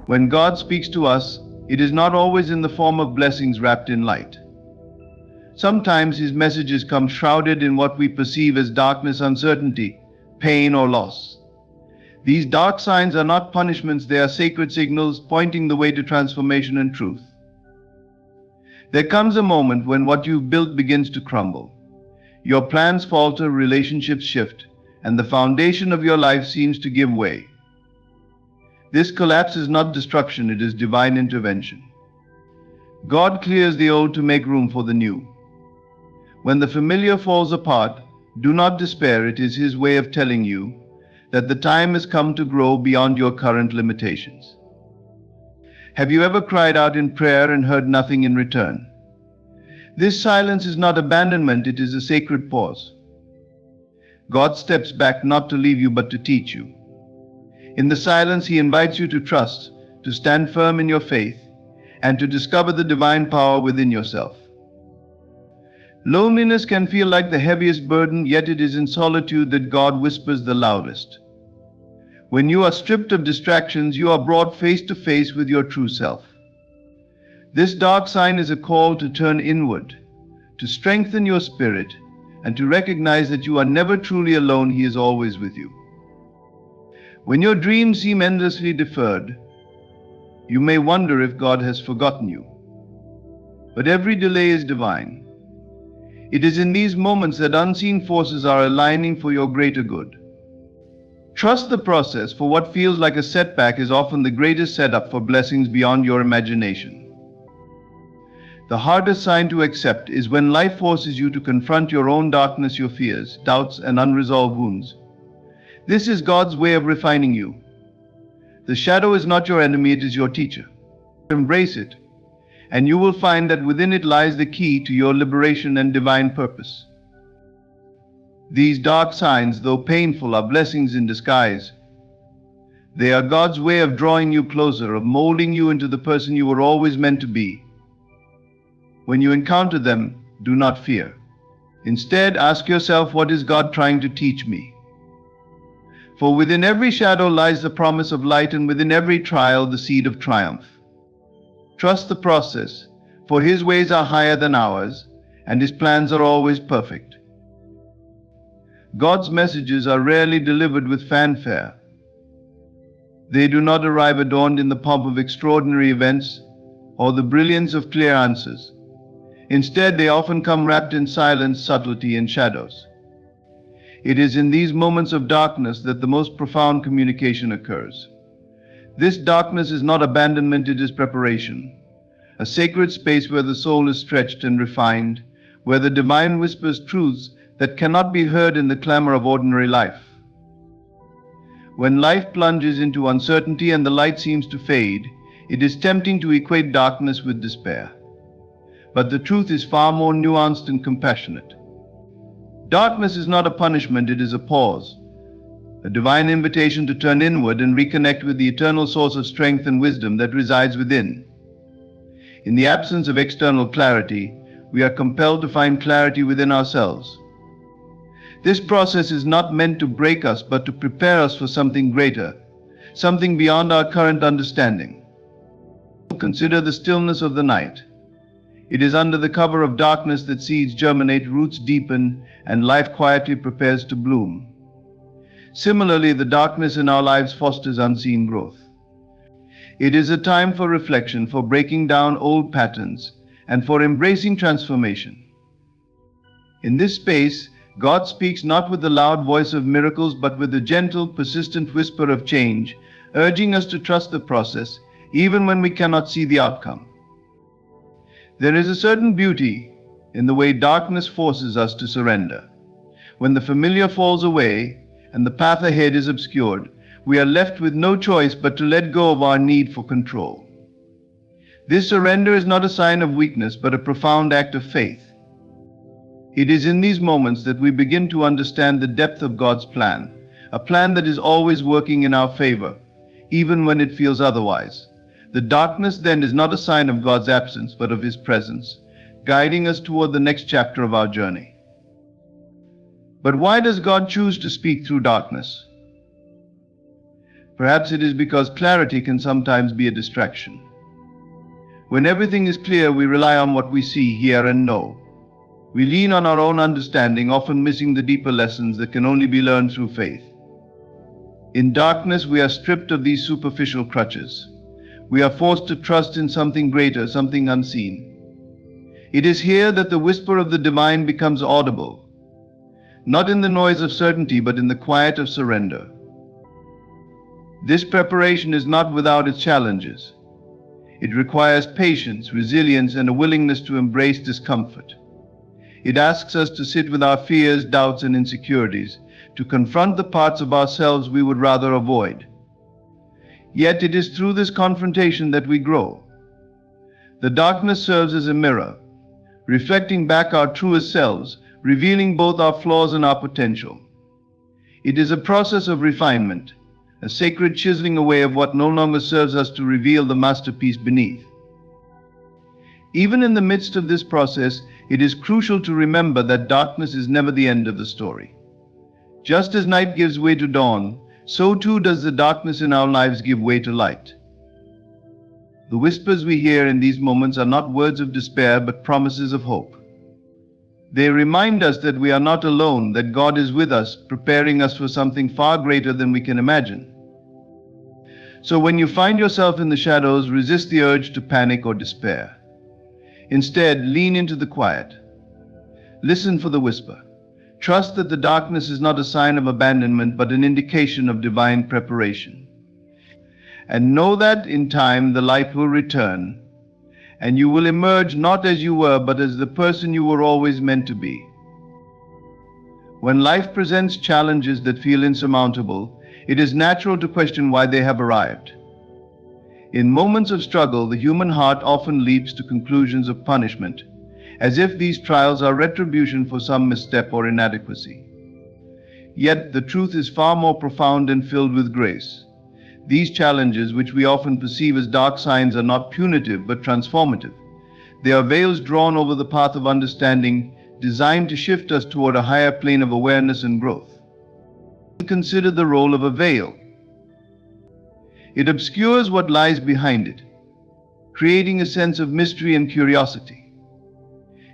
When God speaks to us, it is not always in the form of blessings wrapped in light. Sometimes His messages come shrouded in what we perceive as darkness, uncertainty, pain, or loss. These dark signs are not punishments, they are sacred signals pointing the way to transformation and truth. There comes a moment when what you've built begins to crumble. Your plans falter, relationships shift, and the foundation of your life seems to give way. This collapse is not destruction, it is divine intervention. God clears the old to make room for the new. When the familiar falls apart, do not despair, it is His way of telling you that the time has come to grow beyond your current limitations. Have you ever cried out in prayer and heard nothing in return? This silence is not abandonment, it is a sacred pause. God steps back not to leave you but to teach you. In the silence, He invites you to trust, to stand firm in your faith, and to discover the divine power within yourself. Loneliness can feel like the heaviest burden, yet it is in solitude that God whispers the loudest. When you are stripped of distractions, you are brought face to face with your true self. This dark sign is a call to turn inward, to strengthen your spirit, and to recognize that you are never truly alone. He is always with you. When your dreams seem endlessly deferred, you may wonder if God has forgotten you. But every delay is divine. It is in these moments that unseen forces are aligning for your greater good. Trust the process, for what feels like a setback is often the greatest setup for blessings beyond your imagination. The hardest sign to accept is when life forces you to confront your own darkness, your fears, doubts, and unresolved wounds. This is God's way of refining you. The shadow is not your enemy, it is your teacher. Embrace it, and you will find that within it lies the key to your liberation and divine purpose. These dark signs, though painful, are blessings in disguise. They are God's way of drawing you closer, of molding you into the person you were always meant to be. When you encounter them, do not fear. Instead, ask yourself, what is God trying to teach me? For within every shadow lies the promise of light, and within every trial the seed of triumph. Trust the process, for His ways are higher than ours, and His plans are always perfect. God's messages are rarely delivered with fanfare. They do not arrive adorned in the pomp of extraordinary events or the brilliance of clear answers. Instead, they often come wrapped in silence, subtlety, and shadows. It is in these moments of darkness that the most profound communication occurs. This darkness is not abandonment, it is preparation, a sacred space where the soul is stretched and refined, where the divine whispers truths that cannot be heard in the clamor of ordinary life. When life plunges into uncertainty and the light seems to fade, it is tempting to equate darkness with despair. But the truth is far more nuanced and compassionate. Darkness is not a punishment, it is a pause, a divine invitation to turn inward and reconnect with the eternal source of strength and wisdom that resides within. In the absence of external clarity, we are compelled to find clarity within ourselves. This process is not meant to break us, but to prepare us for something greater, something beyond our current understanding. Consider the stillness of the night. It is under the cover of darkness that seeds germinate, roots deepen, and life quietly prepares to bloom. Similarly, the darkness in our lives fosters unseen growth. It is a time for reflection, for breaking down old patterns, and for embracing transformation. In this space, God speaks not with the loud voice of miracles, but with the gentle, persistent whisper of change, urging us to trust the process, even when we cannot see the outcome. There is a certain beauty in the way darkness forces us to surrender. When the familiar falls away and the path ahead is obscured, we are left with no choice but to let go of our need for control. This surrender is not a sign of weakness, but a profound act of faith. It is in these moments that we begin to understand the depth of God's plan, a plan that is always working in our favor, even when it feels otherwise. The darkness then is not a sign of God's absence, but of His presence, guiding us toward the next chapter of our journey. But why does God choose to speak through darkness? Perhaps it is because clarity can sometimes be a distraction. When everything is clear, we rely on what we see, hear, and know. We lean on our own understanding, often missing the deeper lessons that can only be learned through faith. In darkness, we are stripped of these superficial crutches. We are forced to trust in something greater, something unseen. It is here that the whisper of the divine becomes audible, not in the noise of certainty, but in the quiet of surrender. This preparation is not without its challenges. It requires patience, resilience, and a willingness to embrace discomfort. It asks us to sit with our fears, doubts, and insecurities, to confront the parts of ourselves we would rather avoid. Yet it is through this confrontation that we grow. The darkness serves as a mirror, reflecting back our truest selves, revealing both our flaws and our potential. It is a process of refinement, a sacred chiseling away of what no longer serves us to reveal the masterpiece beneath. Even in the midst of this process, it is crucial to remember that darkness is never the end of the story. Just as night gives way to dawn, so too does the darkness in our lives give way to light. The whispers we hear in these moments are not words of despair, but promises of hope. They remind us that we are not alone, that God is with us, preparing us for something far greater than we can imagine. So when you find yourself in the shadows, resist the urge to panic or despair. Instead, lean into the quiet. Listen for the whisper. Trust that the darkness is not a sign of abandonment, but an indication of divine preparation. And know that in time the light will return, and you will emerge not as you were, but as the person you were always meant to be. When life presents challenges that feel insurmountable, it is natural to question why they have arrived. In moments of struggle, the human heart often leaps to conclusions of punishment, as if these trials are retribution for some misstep or inadequacy. Yet the truth is far more profound and filled with grace. These challenges, which we often perceive as dark signs, are not punitive but transformative. They are veils drawn over the path of understanding, designed to shift us toward a higher plane of awareness and growth. Consider the role of a veil. It obscures what lies behind it, creating a sense of mystery and curiosity.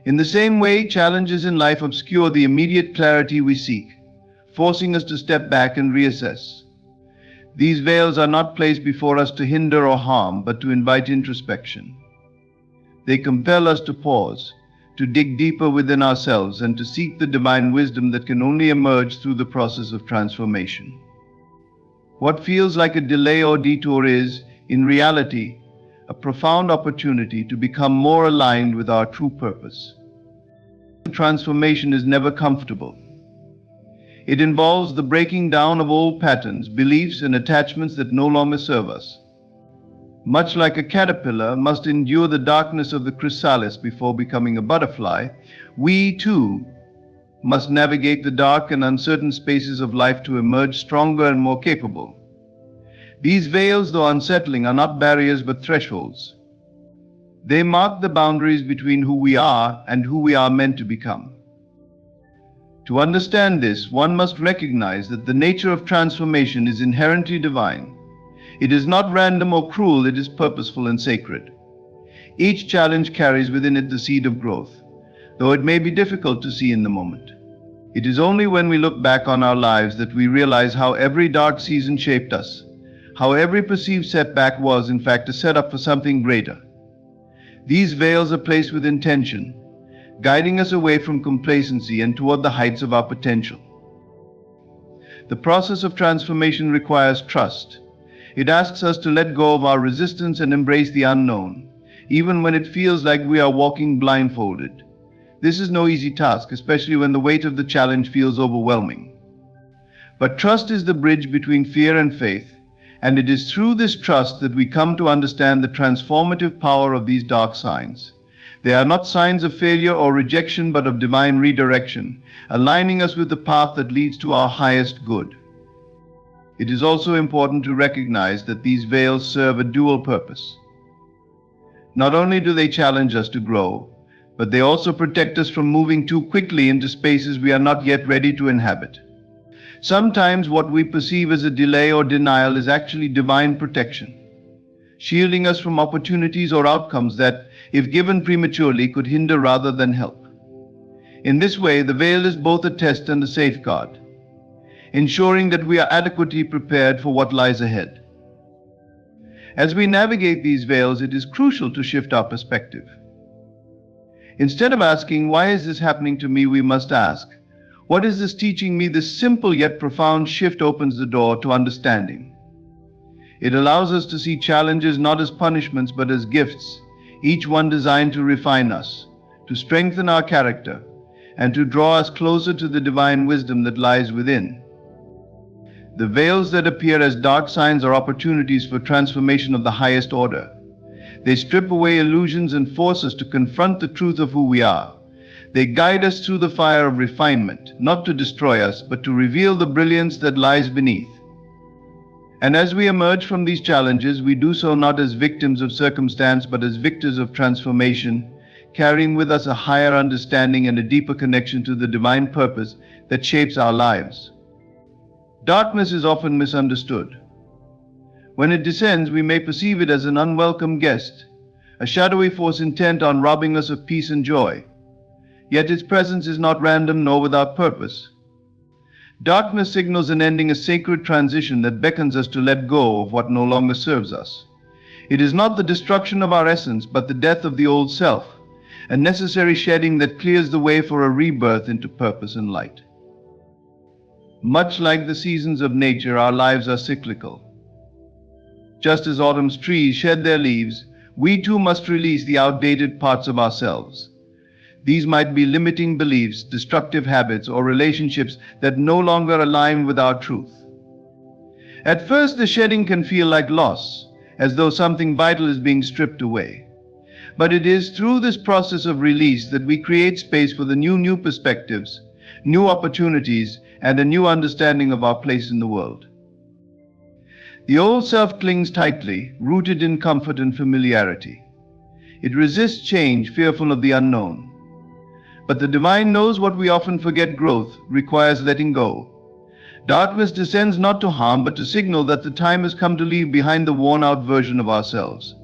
In the same way, challenges in life obscure the immediate clarity we seek, forcing us to step back and reassess. These veils are not placed before us to hinder or harm, but to invite introspection. They compel us to pause, to dig deeper within ourselves, and to seek the divine wisdom that can only emerge through the process of transformation. What feels like a delay or detour is, in reality, a profound opportunity to become more aligned with our true purpose. Transformation is never comfortable. It involves the breaking down of old patterns, beliefs, and attachments that no longer serve us. Much like a caterpillar must endure the darkness of the chrysalis before becoming a butterfly, we too must navigate the dark and uncertain spaces of life to emerge stronger and more capable. These veils, though unsettling, are not barriers but thresholds. They mark the boundaries between who we are and who we are meant to become. To understand this, one must recognize that the nature of transformation is inherently divine. It is not random or cruel, it is purposeful and sacred. Each challenge carries within it the seed of growth, though it may be difficult to see in the moment. It is only when we look back on our lives that we realize how every dark season shaped us, how every perceived setback was, in fact, a setup for something greater. These veils are placed with intention, guiding us away from complacency and toward the heights of our potential. The process of transformation requires trust. It asks us to let go of our resistance and embrace the unknown, even when it feels like we are walking blindfolded. This is no easy task, especially when the weight of the challenge feels overwhelming. But trust is the bridge between fear and faith, and it is through this trust that we come to understand the transformative power of these dark signs. They are not signs of failure or rejection, but of divine redirection, aligning us with the path that leads to our highest good. It is also important to recognize that these veils serve a dual purpose. Not only do they challenge us to grow, but they also protect us from moving too quickly into spaces we are not yet ready to inhabit. Sometimes what we perceive as a delay or denial is actually divine protection, shielding us from opportunities or outcomes that, if given prematurely, could hinder rather than help. In this way, the veil is both a test and a safeguard, ensuring that we are adequately prepared for what lies ahead. As we navigate these veils, it is crucial to shift our perspective. Instead of asking, "Why is this happening to me?" we must ask, "What is this teaching me?" This simple yet profound shift opens the door to understanding. It allows us to see challenges not as punishments but as gifts, each one designed to refine us, to strengthen our character, and to draw us closer to the divine wisdom that lies within. The veils that appear as dark signs are opportunities for transformation of the highest order. They strip away illusions and force us to confront the truth of who we are. They guide us through the fire of refinement, not to destroy us, but to reveal the brilliance that lies beneath. And as we emerge from these challenges, we do so not as victims of circumstance, but as victors of transformation, carrying with us a higher understanding and a deeper connection to the divine purpose that shapes our lives. Darkness is often misunderstood. When it descends, we may perceive it as an unwelcome guest, a shadowy force intent on robbing us of peace and joy. Yet its presence is not random nor without purpose. Darkness signals an ending, a sacred transition that beckons us to let go of what no longer serves us. It is not the destruction of our essence, but the death of the old self, a necessary shedding that clears the way for a rebirth into purpose and light. Much like the seasons of nature, our lives are cyclical. Just as autumn's trees shed their leaves, we too must release the outdated parts of ourselves. These might be limiting beliefs, destructive habits, or relationships that no longer align with our truth. At first, the shedding can feel like loss, as though something vital is being stripped away. But it is through this process of release that we create space for the new perspectives, new opportunities, and a new understanding of our place in the world. The old self clings tightly, rooted in comfort and familiarity. It resists change, fearful of the unknown. But the divine knows what we often forget: growth requires letting go. Darkness descends not to harm, but to signal that the time has come to leave behind the worn-out version of ourselves.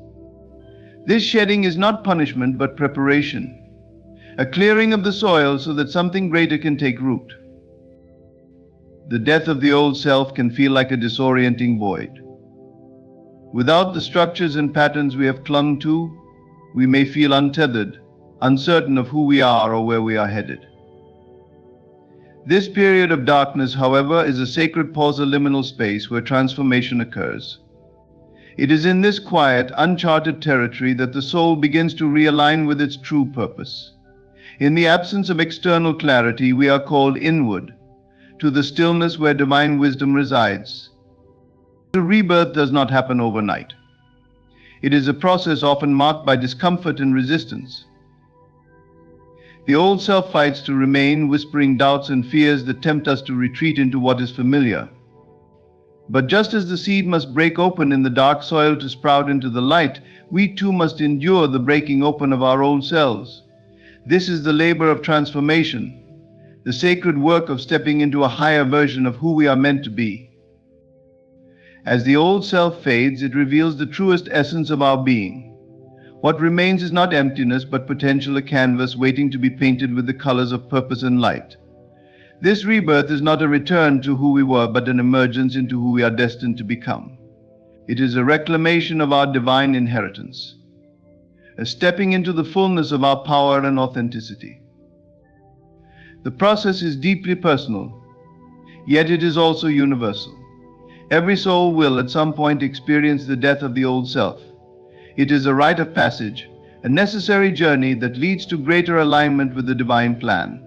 This shedding is not punishment, but preparation, a clearing of the soil so that something greater can take root. The death of the old self can feel like a disorienting void. Without the structures and patterns we have clung to, we may feel untethered, uncertain of who we are or where we are headed. This period of darkness, however, is a sacred pause, a liminal space where transformation occurs. It is in this quiet, uncharted territory that the soul begins to realign with its true purpose. In the absence of external clarity, we are called inward, to the stillness where divine wisdom resides. The rebirth does not happen overnight. It is a process often marked by discomfort and resistance. The old self fights to remain, whispering doubts and fears that tempt us to retreat into what is familiar. But just as the seed must break open in the dark soil to sprout into the light, we too must endure the breaking open of our old selves. This is the labor of transformation, the sacred work of stepping into a higher version of who we are meant to be. As the old self fades, it reveals the truest essence of our being. What remains is not emptiness, but potential, a canvas waiting to be painted with the colors of purpose and light. This rebirth is not a return to who we were, but an emergence into who we are destined to become. It is a reclamation of our divine inheritance, a stepping into the fullness of our power and authenticity. The process is deeply personal, yet it is also universal. Every soul will at some point experience the death of the old self. It is a rite of passage, a necessary journey that leads to greater alignment with the divine plan.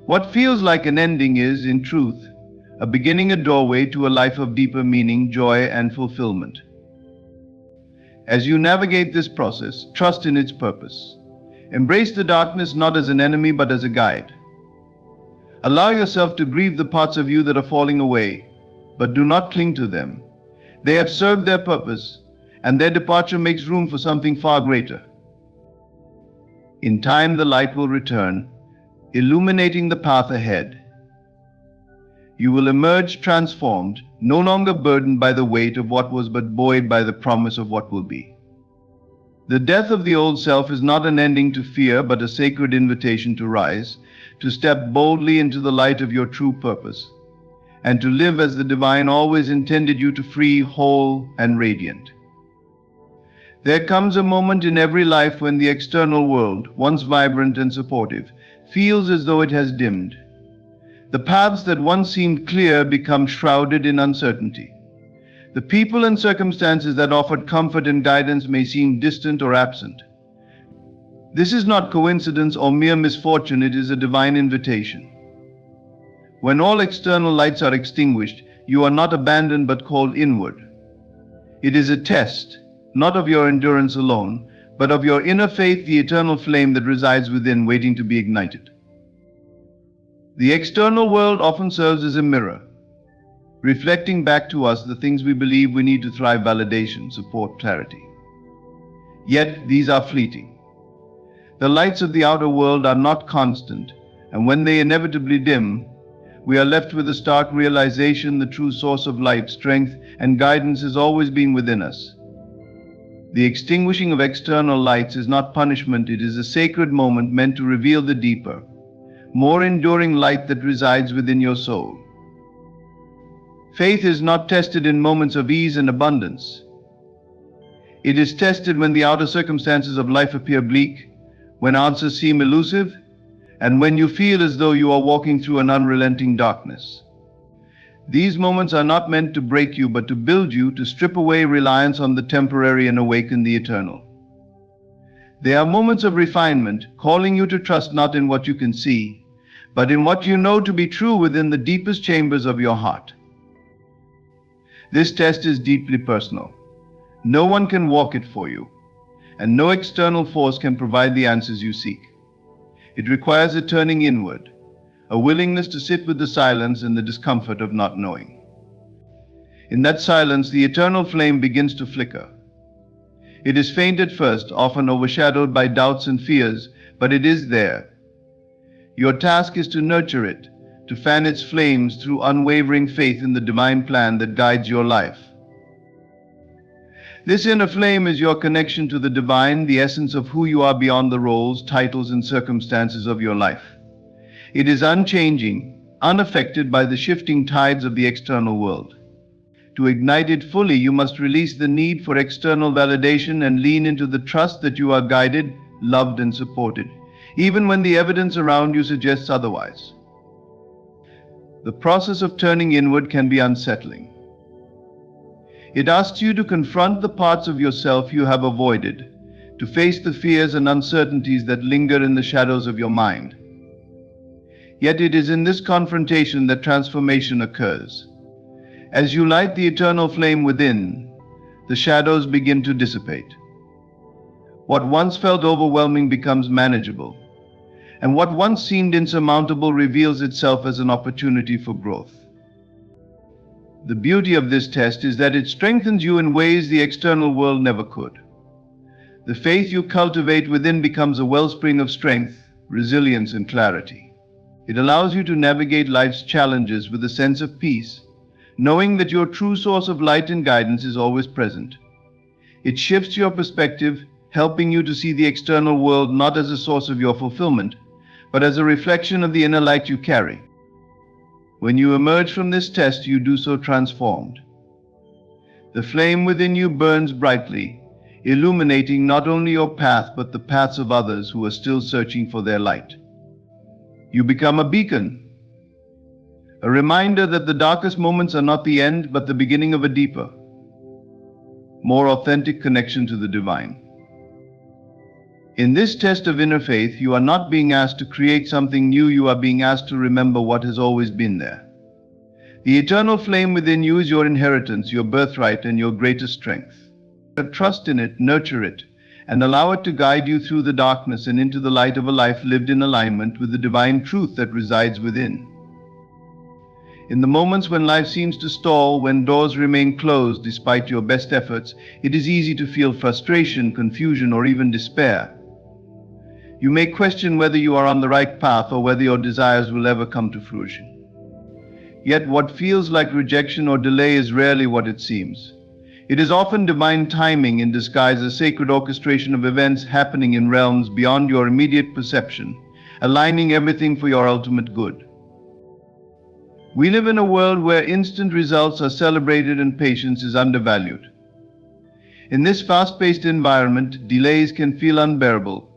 What feels like an ending is, in truth, a beginning, a doorway to a life of deeper meaning, joy, and fulfillment. As you navigate this process, trust in its purpose. Embrace the darkness not as an enemy, but as a guide. Allow yourself to grieve the parts of you that are falling away, but do not cling to them. They have served their purpose, and their departure makes room for something far greater. In time, the light will return, illuminating the path ahead. You will emerge transformed, no longer burdened by the weight of what was but buoyed by the promise of what will be. The death of the old self is not an ending to fear, but a sacred invitation to rise, to step boldly into the light of your true purpose, and to live as the divine always intended you to, free, whole, and radiant. There comes a moment in every life when the external world, once vibrant and supportive, feels as though it has dimmed. The paths that once seemed clear become shrouded in uncertainty. The people and circumstances that offered comfort and guidance may seem distant or absent. This is not coincidence or mere misfortune, it is a divine invitation. When all external lights are extinguished, you are not abandoned but called inward. It is a test, not of your endurance alone, but of your inner faith, the eternal flame that resides within, waiting to be ignited. The external world often serves as a mirror, reflecting back to us the things we believe we need to thrive: validation, support, clarity. Yet these are fleeting. The lights of the outer world are not constant, and when they inevitably dim, we are left with a stark realization the true source of light, strength, and guidance has always been within us. The extinguishing of external lights is not punishment, it is a sacred moment meant to reveal the deeper, more enduring light that resides within your soul. Faith is not tested in moments of ease and abundance. It is tested when the outer circumstances of life appear bleak, when answers seem elusive, and when you feel as though you are walking through an unrelenting darkness. These moments are not meant to break you, but to build you, to strip away reliance on the temporary and awaken the eternal. They are moments of refinement, calling you to trust not in what you can see, but in what you know to be true within the deepest chambers of your heart. This test is deeply personal. No one can walk it for you, and no external force can provide the answers you seek. It requires a turning inward, a willingness to sit with the silence and the discomfort of not knowing. In that silence, the eternal flame begins to flicker. It is faint at first, often overshadowed by doubts and fears, but it is there. Your task is to nurture it, to fan its flames through unwavering faith in the divine plan that guides your life. This inner flame is your connection to the divine, the essence of who you are beyond the roles, titles, and circumstances of your life. It is unchanging, unaffected by the shifting tides of the external world. To ignite it fully, you must release the need for external validation and lean into the trust that you are guided, loved, and supported, even when the evidence around you suggests otherwise. The process of turning inward can be unsettling. It asks you to confront the parts of yourself you have avoided, to face the fears and uncertainties that linger in the shadows of your mind. Yet it is in this confrontation that transformation occurs. As you light the eternal flame within, the shadows begin to dissipate. What once felt overwhelming becomes manageable, and what once seemed insurmountable reveals itself as an opportunity for growth. The beauty of this test is that it strengthens you in ways the external world never could. The faith you cultivate within becomes a wellspring of strength, resilience, and clarity. It allows you to navigate life's challenges with a sense of peace, knowing that your true source of light and guidance is always present. It shifts your perspective, helping you to see the external world not as a source of your fulfillment, but as a reflection of the inner light you carry. When you emerge from this test, you do so transformed. The flame within you burns brightly, illuminating not only your path, but the paths of others who are still searching for their light. You become a beacon, a reminder that the darkest moments are not the end, but the beginning of a deeper, more authentic connection to the divine. In this test of inner faith, you are not being asked to create something new, you are being asked to remember what has always been there. The eternal flame within you is your inheritance, your birthright, and your greatest strength. Trust in it, nurture it, and allow it to guide you through the darkness and into the light of a life lived in alignment with the divine truth that resides within. In the moments when life seems to stall, when doors remain closed despite your best efforts, it is easy to feel frustration, confusion, or even despair. You may question whether you are on the right path or whether your desires will ever come to fruition. Yet what feels like rejection or delay is rarely what it seems. It is often divine timing in disguise, a sacred orchestration of events happening in realms beyond your immediate perception, aligning everything for your ultimate good. We live in a world where instant results are celebrated and patience is undervalued. In this fast-paced environment, delays can feel unbearable,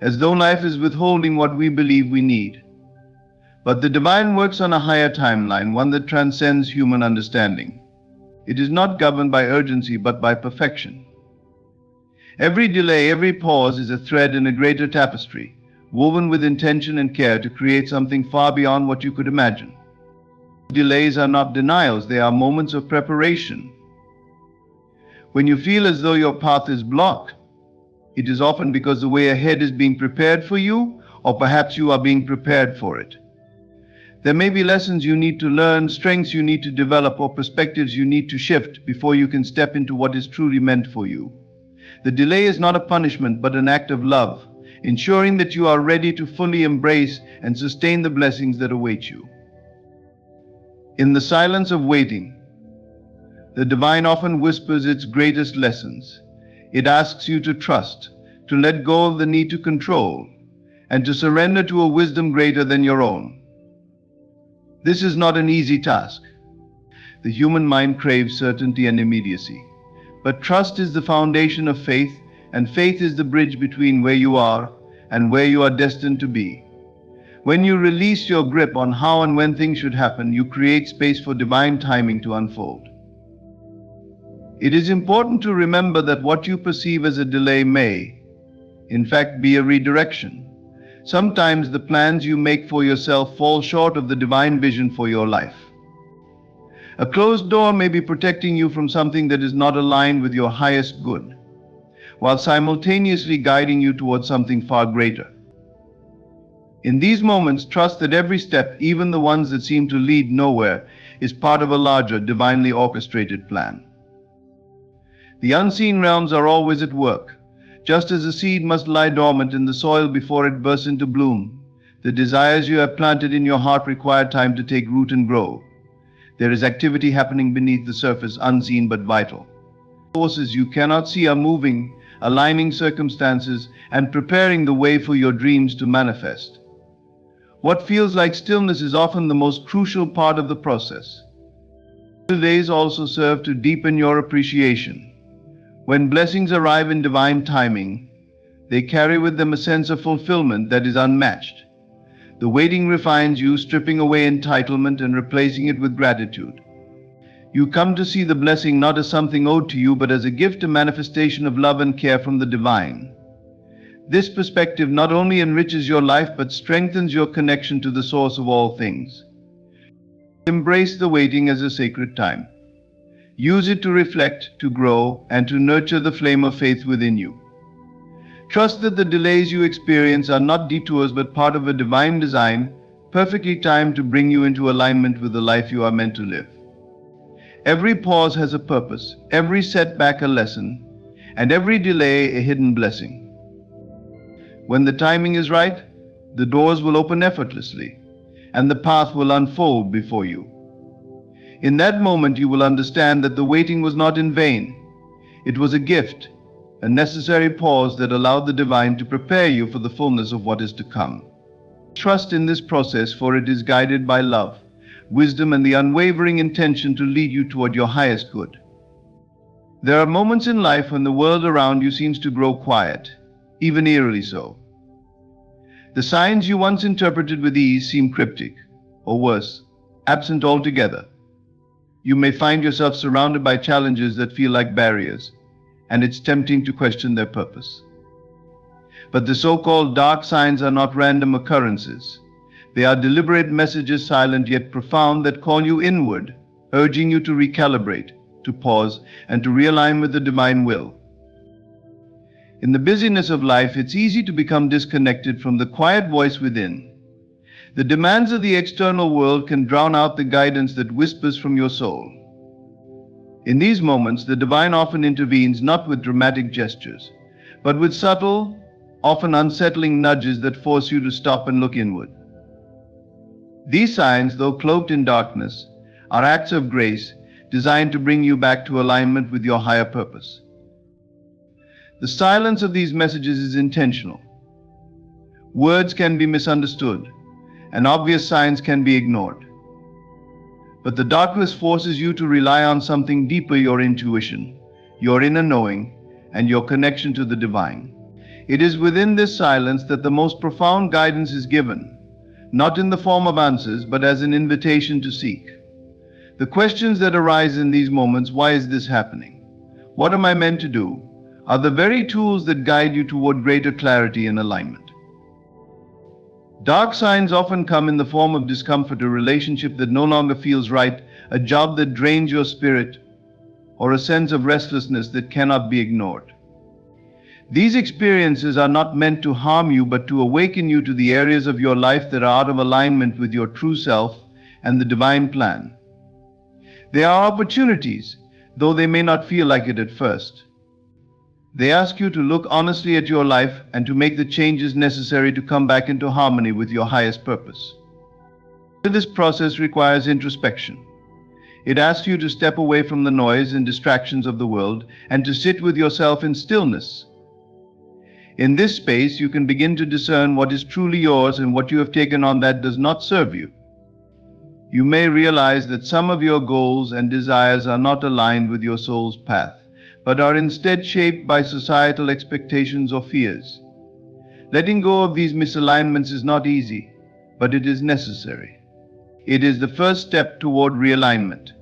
as though life is withholding what we believe we need. But the divine works on a higher timeline, one that transcends human understanding. It is not governed by urgency but by perfection. Every delay, every pause is a thread in a greater tapestry, woven with intention and care to create something far beyond what you could imagine. Delays are not denials, they are moments of preparation. When you feel as though your path is blocked, it is often because the way ahead is being prepared for you, or perhaps you are being prepared for it. There may be lessons you need to learn, strengths you need to develop, or perspectives you need to shift before you can step into what is truly meant for you. The delay is not a punishment but an act of love, ensuring that you are ready to fully embrace and sustain the blessings that await you. In the silence of waiting, the divine often whispers its greatest lessons. It asks you to trust, to let go of the need to control, and to surrender to a wisdom greater than your own. This is not an easy task. The human mind craves certainty and immediacy. But trust is the foundation of faith, and faith is the bridge between where you are and where you are destined to be. When you release your grip on how and when things should happen, you create space for divine timing to unfold. It is important to remember that what you perceive as a delay may, in fact, be a redirection. Sometimes the plans you make for yourself fall short of the divine vision for your life. A closed door may be protecting you from something that is not aligned with your highest good, while simultaneously guiding you towards something far greater. In these moments, trust that every step, even the ones that seem to lead nowhere, is part of a larger, divinely orchestrated plan. The unseen realms are always at work. Just as a seed must lie dormant in the soil before it bursts into bloom, the desires you have planted in your heart require time to take root and grow. There is activity happening beneath the surface, unseen but vital. Forces you cannot see are moving, aligning circumstances, and preparing the way for your dreams to manifest. What feels like stillness is often the most crucial part of the process. Delays also serve to deepen your appreciation. When blessings arrive in divine timing, they carry with them a sense of fulfillment that is unmatched. The waiting refines you, stripping away entitlement and replacing it with gratitude. You come to see the blessing not as something owed to you, but as a gift, a manifestation of love and care from the divine. This perspective not only enriches your life, but strengthens your connection to the source of all things. Embrace the waiting as a sacred time. Use it to reflect, to grow, and to nurture the flame of faith within you. Trust that the delays you experience are not detours but part of a divine design, perfectly timed to bring you into alignment with the life you are meant to live. Every pause has a purpose, every setback a lesson, and every delay a hidden blessing. When the timing is right, the doors will open effortlessly, and the path will unfold before you. In that moment, you will understand that the waiting was not in vain. It was a gift, a necessary pause that allowed the divine to prepare you for the fullness of what is to come. Trust in this process, for it is guided by love, wisdom, and the unwavering intention to lead you toward your highest good. There are moments in life when the world around you seems to grow quiet, even eerily so. The signs you once interpreted with ease seem cryptic, or worse, absent altogether. You may find yourself surrounded by challenges that feel like barriers, and it's tempting to question their purpose. But the so-called dark signs are not random occurrences. They are deliberate messages, silent yet profound, that call you inward, urging you to recalibrate, to pause, and to realign with the divine will. In the busyness of life, it's easy to become disconnected from the quiet voice within. The demands of the external world can drown out the guidance that whispers from your soul. In these moments, the divine often intervenes not with dramatic gestures, but with subtle, often unsettling nudges that force you to stop and look inward. These signs, though cloaked in darkness, are acts of grace designed to bring you back to alignment with your higher purpose. The silence of these messages is intentional. Words can be misunderstood, and obvious signs can be ignored. But the darkness forces you to rely on something deeper: your intuition, your inner knowing, and your connection to the divine. It is within this silence that the most profound guidance is given, not in the form of answers, but as an invitation to seek. The questions that arise in these moments: why is this happening? What am I meant to do? Are the very tools that guide you toward greater clarity and alignment. Dark signs often come in the form of discomfort, a relationship that no longer feels right, a job that drains your spirit, or a sense of restlessness that cannot be ignored. These experiences are not meant to harm you, but to awaken you to the areas of your life that are out of alignment with your true self and the divine plan. They are opportunities, though they may not feel like it at first. They ask you to look honestly at your life and to make the changes necessary to come back into harmony with your highest purpose. This process requires introspection. It asks you to step away from the noise and distractions of the world and to sit with yourself in stillness. In this space, you can begin to discern what is truly yours and what you have taken on that does not serve you. You may realize that some of your goals and desires are not aligned with your soul's path, but are instead shaped by societal expectations or fears. Letting go of these misalignments is not easy, but it is necessary. It is the first step toward realignment.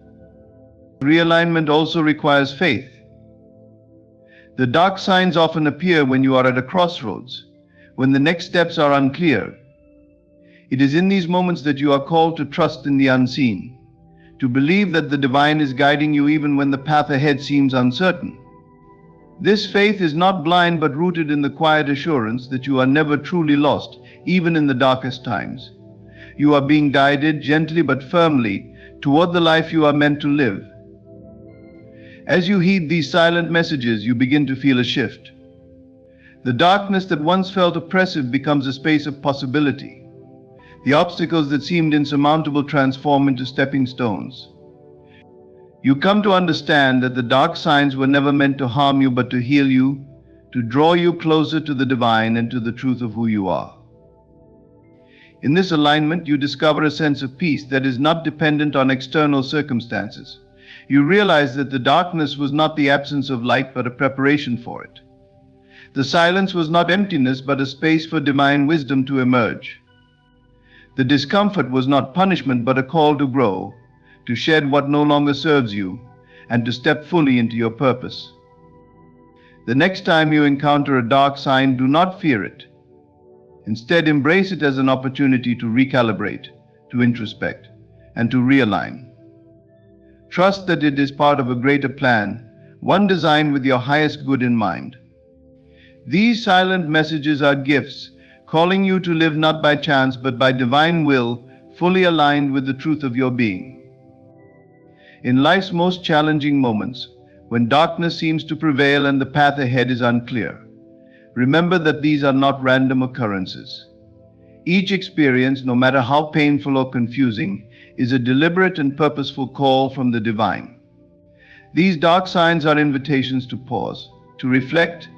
Realignment also requires faith. The dark signs often appear when you are at a crossroads, when the next steps are unclear. It is in these moments that you are called to trust in the unseen, to believe that the divine is guiding you even when the path ahead seems uncertain. This faith is not blind, but rooted in the quiet assurance that you are never truly lost, even in the darkest times. You are being guided gently but firmly toward the life you are meant to live. As you heed these silent messages, you begin to feel a shift. The darkness that once felt oppressive becomes a space of possibility. The obstacles that seemed insurmountable transform into stepping stones. You come to understand that the dark signs were never meant to harm you, but to heal you, to draw you closer to the divine and to the truth of who you are. In this alignment, you discover a sense of peace that is not dependent on external circumstances. You realize that the darkness was not the absence of light, but a preparation for it. The silence was not emptiness, but a space for divine wisdom to emerge. The discomfort was not punishment, but a call to grow, to shed what no longer serves you, and to step fully into your purpose. The next time you encounter a dark sign, do not fear it. Instead, embrace it as an opportunity to recalibrate, to introspect, and to realign. Trust that it is part of a greater plan, one designed with your highest good in mind. These silent messages are gifts, calling you to live not by chance but by divine will, fully aligned with the truth of your being. In life's most challenging moments, when darkness seems to prevail and the path ahead is unclear, remember that these are not random occurrences. Each experience, no matter how painful or confusing, is a deliberate and purposeful call from the divine. These dark signs are invitations to pause, to reflect,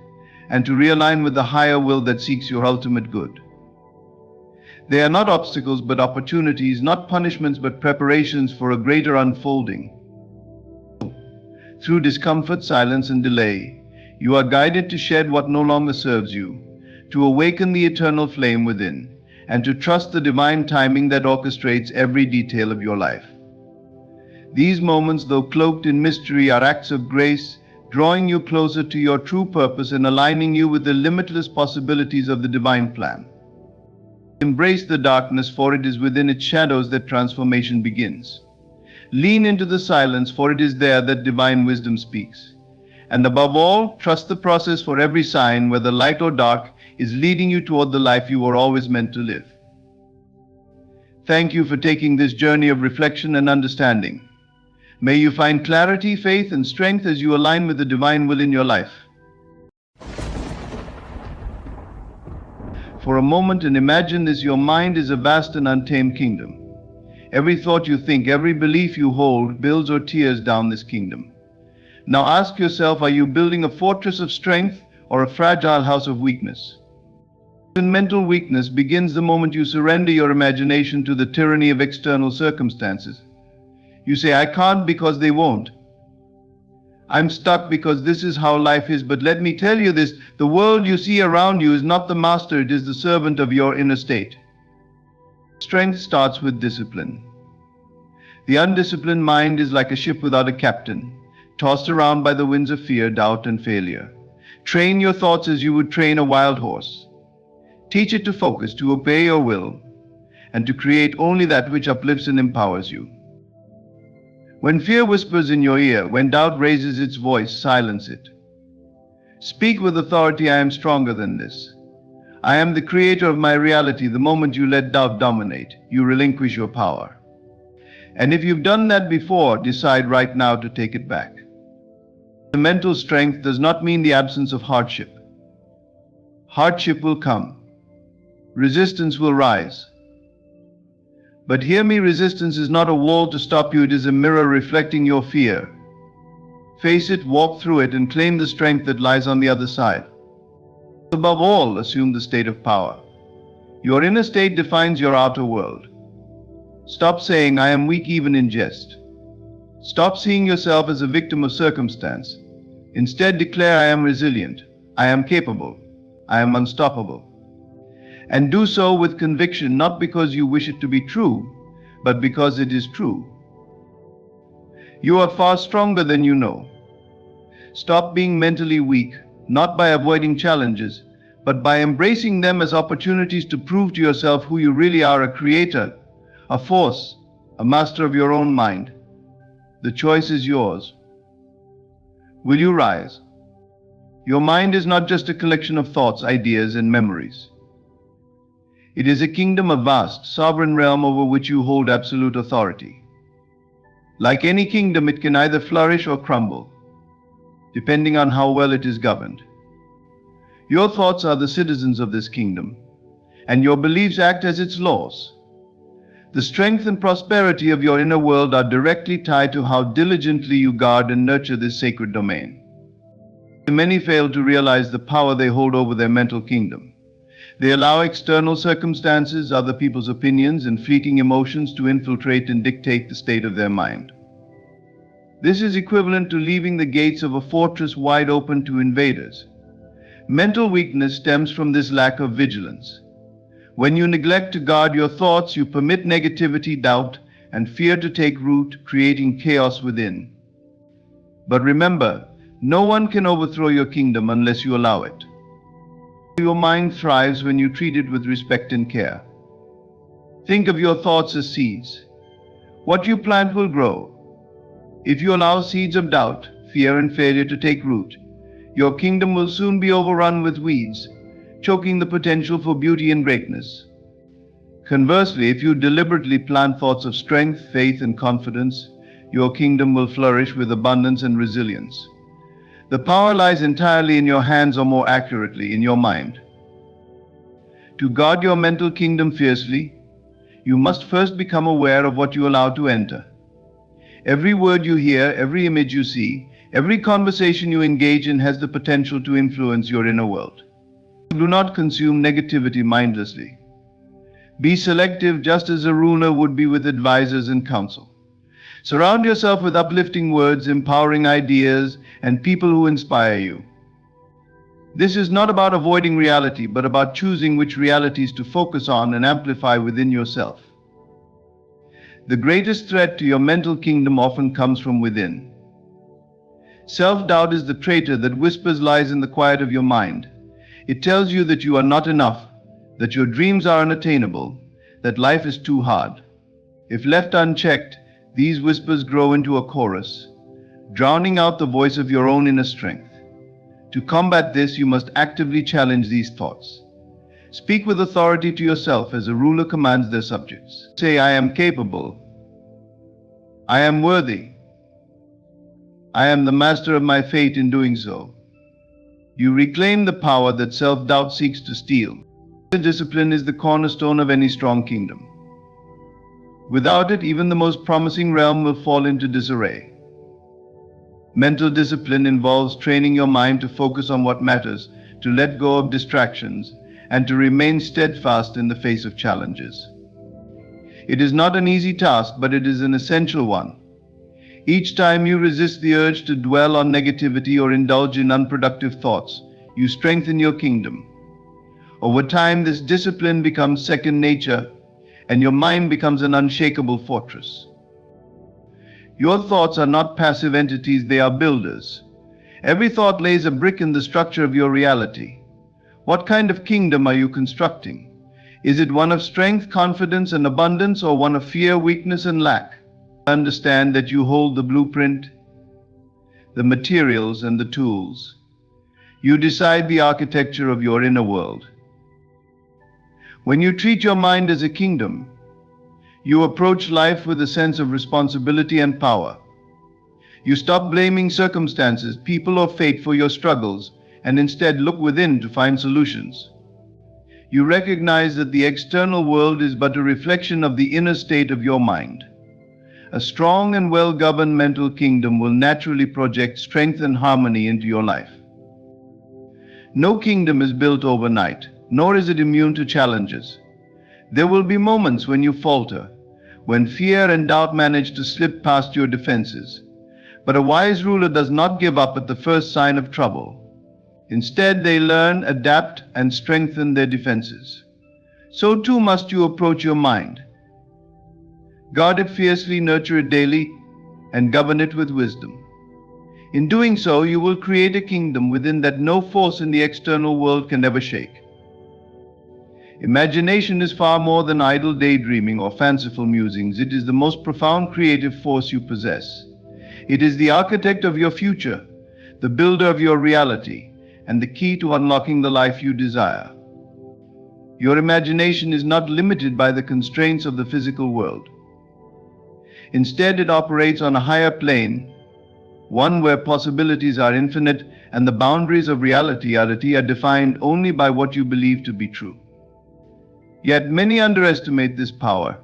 and to realign with the higher will that seeks your ultimate good. They are not obstacles but opportunities, not punishments but preparations for a greater unfolding. Through discomfort, silence, and delay, you are guided to shed what no longer serves you, to awaken the eternal flame within, and to trust the divine timing that orchestrates every detail of your life. These moments, though cloaked in mystery, are acts of grace, drawing you closer to your true purpose and aligning you with the limitless possibilities of the divine plan. Embrace the darkness, for it is within its shadows that transformation begins. Lean into the silence, for it is there that divine wisdom speaks. And above all, trust the process, for every sign, whether light or dark, is leading you toward the life you were always meant to live. Thank you for taking this journey of reflection and understanding. May you find clarity, faith, and strength as you align with the divine will in your life. For a moment, and imagine this: your mind is a vast and untamed kingdom. Every thought you think, every belief you hold builds or tears down this kingdom. Now ask yourself, are you building a fortress of strength or a fragile house of weakness? Mental weakness begins the moment you surrender your imagination to the tyranny of external circumstances. You say, I can't because they won't. I'm stuck because this is how life is. But let me tell you this, the world you see around you is not the master, it is the servant of your inner state. Strength starts with discipline. The undisciplined mind is like a ship without a captain, tossed around by the winds of fear, doubt, and failure. Train your thoughts as you would train a wild horse. Teach it to focus, to obey your will, and to create only that which uplifts and empowers you. When fear whispers in your ear, when doubt raises its voice, silence it. Speak with authority, I am stronger than this. I am the creator of my reality. The moment you let doubt dominate, you relinquish your power. And if you've done that before, decide right now to take it back. The mental strength does not mean the absence of hardship. Hardship will come. Resistance will rise. But hear me, resistance is not a wall to stop you, it is a mirror reflecting your fear. Face it, walk through it, and claim the strength that lies on the other side. Above all, assume the state of power. Your inner state defines your outer world. Stop saying, I am weak even in jest. Stop seeing yourself as a victim of circumstance. Instead, declare, I am resilient, I am capable, I am unstoppable. And do so with conviction, not because you wish it to be true, but because it is true. You are far stronger than you know. Stop being mentally weak, not by avoiding challenges, but by embracing them as opportunities to prove to yourself who you really are, a creator, a force, a master of your own mind. The choice is yours. Will you rise? Your mind is not just a collection of thoughts, ideas, and memories. It is a kingdom, a vast, sovereign realm over which you hold absolute authority. Like any kingdom, it can either flourish or crumble, depending on how well it is governed. Your thoughts are the citizens of this kingdom, and your beliefs act as its laws. The strength and prosperity of your inner world are directly tied to how diligently you guard and nurture this sacred domain. Many fail to realize the power they hold over their mental kingdom. They allow external circumstances, other people's opinions, and fleeting emotions to infiltrate and dictate the state of their mind. This is equivalent to leaving the gates of a fortress wide open to invaders. Mental weakness stems from this lack of vigilance. When you neglect to guard your thoughts, you permit negativity, doubt, and fear to take root, creating chaos within. But remember, no one can overthrow your kingdom unless you allow it. Your mind thrives when you treat it with respect and care. Think of your thoughts as seeds. What you plant will grow. If you allow seeds of doubt, fear, and failure to take root, your kingdom will soon be overrun with weeds, choking the potential for beauty and greatness. Conversely, if you deliberately plant thoughts of strength, faith, and confidence, your kingdom will flourish with abundance and resilience. The power lies entirely in your hands, or more accurately, in your mind. To guard your mental kingdom fiercely, you must first become aware of what you allow to enter. Every word you hear, every image you see, every conversation you engage in has the potential to influence your inner world. Do not consume negativity mindlessly. Be selective, just as a ruler would be with advisors and counsel. Surround yourself with uplifting words, empowering ideas, and people who inspire you. This is not about avoiding reality, but about choosing which realities to focus on and amplify within yourself. The greatest threat to your mental kingdom often comes from within. Self-doubt is the traitor that whispers lies in the quiet of your mind. It tells you that you are not enough, that your dreams are unattainable, that life is too hard. If left unchecked, these whispers grow into a chorus, drowning out the voice of your own inner strength. To combat this, you must actively challenge these thoughts. Speak with authority to yourself as a ruler commands their subjects. Say, I am capable. I am worthy. I am the master of my fate in doing so. You reclaim the power that self-doubt seeks to steal. Discipline is the cornerstone of any strong kingdom. Without it, even the most promising realm will fall into disarray. Mental discipline involves training your mind to focus on what matters, to let go of distractions, and to remain steadfast in the face of challenges. It is not an easy task, but it is an essential one. Each time you resist the urge to dwell on negativity or indulge in unproductive thoughts, you strengthen your kingdom. Over time, this discipline becomes second nature, and your mind becomes an unshakable fortress. Your thoughts are not passive entities, they are builders. Every thought lays a brick in the structure of your reality. What kind of kingdom are you constructing? Is it one of strength, confidence, and abundance, or one of fear, weakness, and lack? Understand that you hold the blueprint, the materials, and the tools. You decide the architecture of your inner world. When you treat your mind as a kingdom, you approach life with a sense of responsibility and power. You stop blaming circumstances, people, or fate for your struggles, and instead look within to find solutions. You recognize that the external world is but a reflection of the inner state of your mind. A strong and well-governed mental kingdom will naturally project strength and harmony into your life. No kingdom is built overnight, nor is it immune to challenges. There will be moments when you falter, when fear and doubt manage to slip past your defenses. But a wise ruler does not give up at the first sign of trouble. Instead, they learn, adapt, and strengthen their defenses. So too must you approach your mind. Guard it fiercely, nurture it daily, and govern it with wisdom. In doing so, you will create a kingdom within that no force in the external world can ever shake. Imagination is far more than idle daydreaming or fanciful musings. It is the most profound creative force you possess. It is the architect of your future, the builder of your reality, and the key to unlocking the life you desire. Your imagination is not limited by the constraints of the physical world. Instead, it operates on a higher plane, one where possibilities are infinite and the boundaries of reality are defined only by what you believe to be true. Yet many underestimate this power,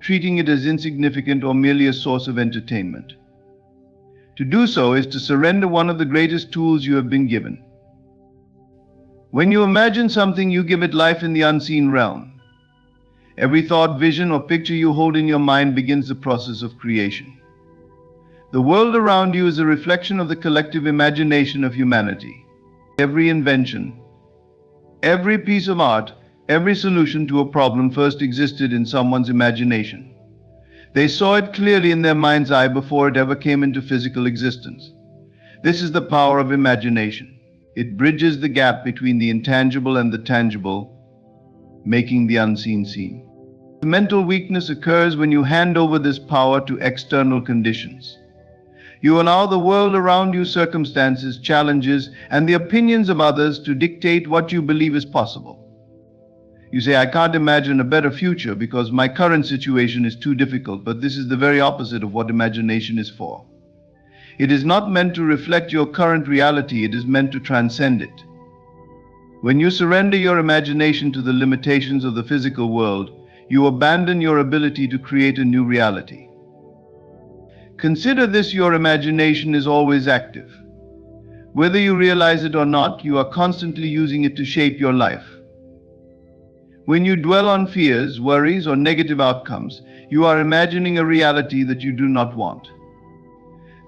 treating it as insignificant or merely a source of entertainment. To do so is to surrender one of the greatest tools you have been given. When you imagine something, you give it life in the unseen realm. Every thought, vision, or picture you hold in your mind begins the process of creation. The world around you is a reflection of the collective imagination of humanity. Every invention, every piece of art, every solution to a problem first existed in someone's imagination. They saw it clearly in their mind's eye before it ever came into physical existence. This is the power of imagination. It bridges the gap between the intangible and the tangible, making the unseen seen. Mental weakness occurs when you hand over this power to external conditions. You allow the world around you, circumstances, challenges, and the opinions of others to dictate what you believe is possible. You say, I can't imagine a better future because my current situation is too difficult, but this is the very opposite of what imagination is for. It is not meant to reflect your current reality, it is meant to transcend it. When you surrender your imagination to the limitations of the physical world, you abandon your ability to create a new reality. Consider this: your imagination is always active. Whether you realize it or not, you are constantly using it to shape your life. When you dwell on fears, worries, or negative outcomes, you are imagining a reality that you do not want.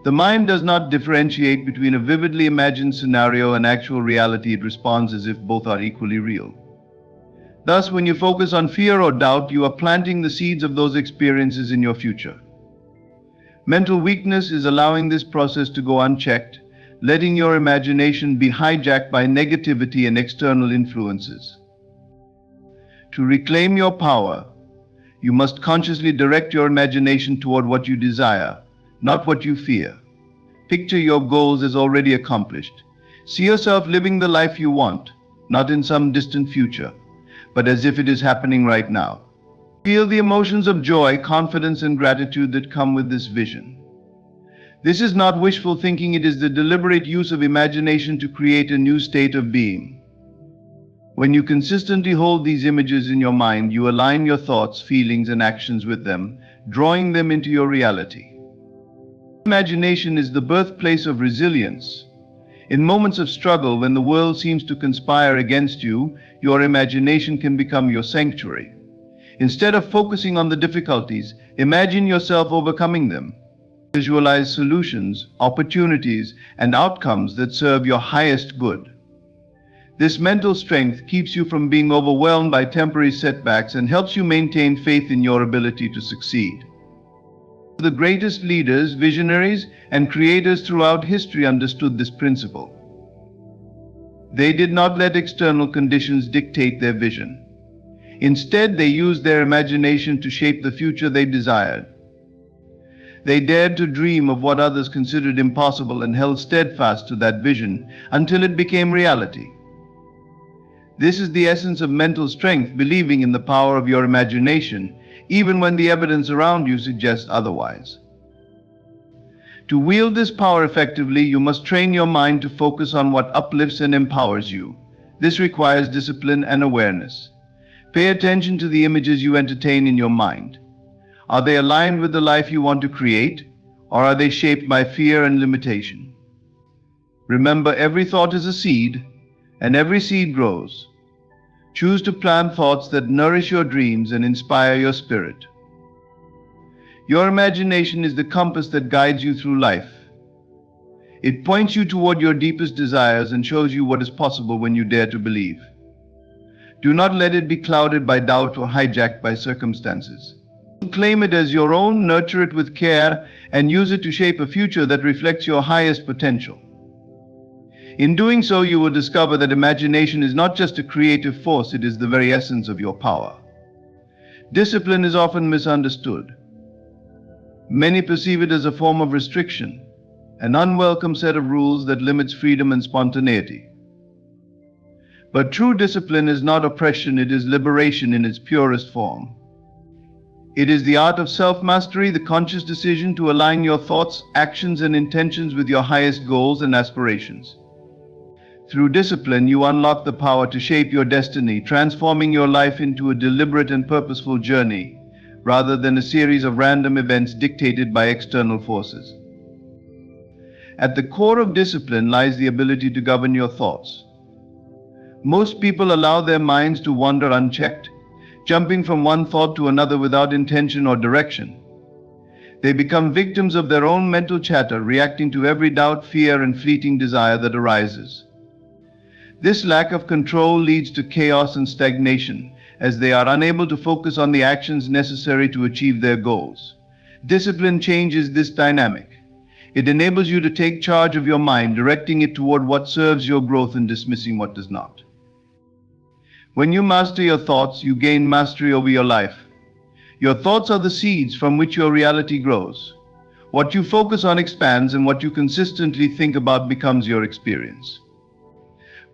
The mind does not differentiate between a vividly imagined scenario and actual reality. It responds as if both are equally real. Thus, when you focus on fear or doubt, you are planting the seeds of those experiences in your future. Mental weakness is allowing this process to go unchecked, letting your imagination be hijacked by negativity and external influences. To reclaim your power, you must consciously direct your imagination toward what you desire, not what you fear. Picture your goals as already accomplished. See yourself living the life you want, not in some distant future, but as if it is happening right now. Feel the emotions of joy, confidence, and gratitude that come with this vision. This is not wishful thinking, it is the deliberate use of imagination to create a new state of being. When you consistently hold these images in your mind, you align your thoughts, feelings, and actions with them, drawing them into your reality. Imagination is the birthplace of resilience. In moments of struggle, when the world seems to conspire against you, your imagination can become your sanctuary. Instead of focusing on the difficulties, imagine yourself overcoming them. Visualize solutions, opportunities, and outcomes that serve your highest good. This mental strength keeps you from being overwhelmed by temporary setbacks and helps you maintain faith in your ability to succeed. The greatest leaders, visionaries, and creators throughout history understood this principle. They did not let external conditions dictate their vision. Instead, they used their imagination to shape the future they desired. They dared to dream of what others considered impossible and held steadfast to that vision until it became reality. This is the essence of mental strength, believing in the power of your imagination, even when the evidence around you suggests otherwise. To wield this power effectively, you must train your mind to focus on what uplifts and empowers you. This requires discipline and awareness. Pay attention to the images you entertain in your mind. Are they aligned with the life you want to create, or are they shaped by fear and limitation? Remember, every thought is a seed, and every seed grows. Choose to plant thoughts that nourish your dreams and inspire your spirit. Your imagination is the compass that guides you through life. It points you toward your deepest desires and shows you what is possible when you dare to believe. Do not let it be clouded by doubt or hijacked by circumstances. Claim it as your own, nurture it with care, and use it to shape a future that reflects your highest potential. In doing so, you will discover that imagination is not just a creative force, it is the very essence of your power. Discipline is often misunderstood. Many perceive it as a form of restriction, an unwelcome set of rules that limits freedom and spontaneity. But true discipline is not oppression, it is liberation in its purest form. It is the art of self-mastery, the conscious decision to align your thoughts, actions, and intentions with your highest goals and aspirations. Through discipline, you unlock the power to shape your destiny, transforming your life into a deliberate and purposeful journey, rather than a series of random events dictated by external forces. At the core of discipline lies the ability to govern your thoughts. Most people allow their minds to wander unchecked, jumping from one thought to another without intention or direction. They become victims of their own mental chatter, reacting to every doubt, fear, and fleeting desire that arises. This lack of control leads to chaos and stagnation, as they are unable to focus on the actions necessary to achieve their goals. Discipline changes this dynamic. It enables you to take charge of your mind, directing it toward what serves your growth and dismissing what does not. When you master your thoughts, you gain mastery over your life. Your thoughts are the seeds from which your reality grows. What you focus on expands, and what you consistently think about becomes your experience.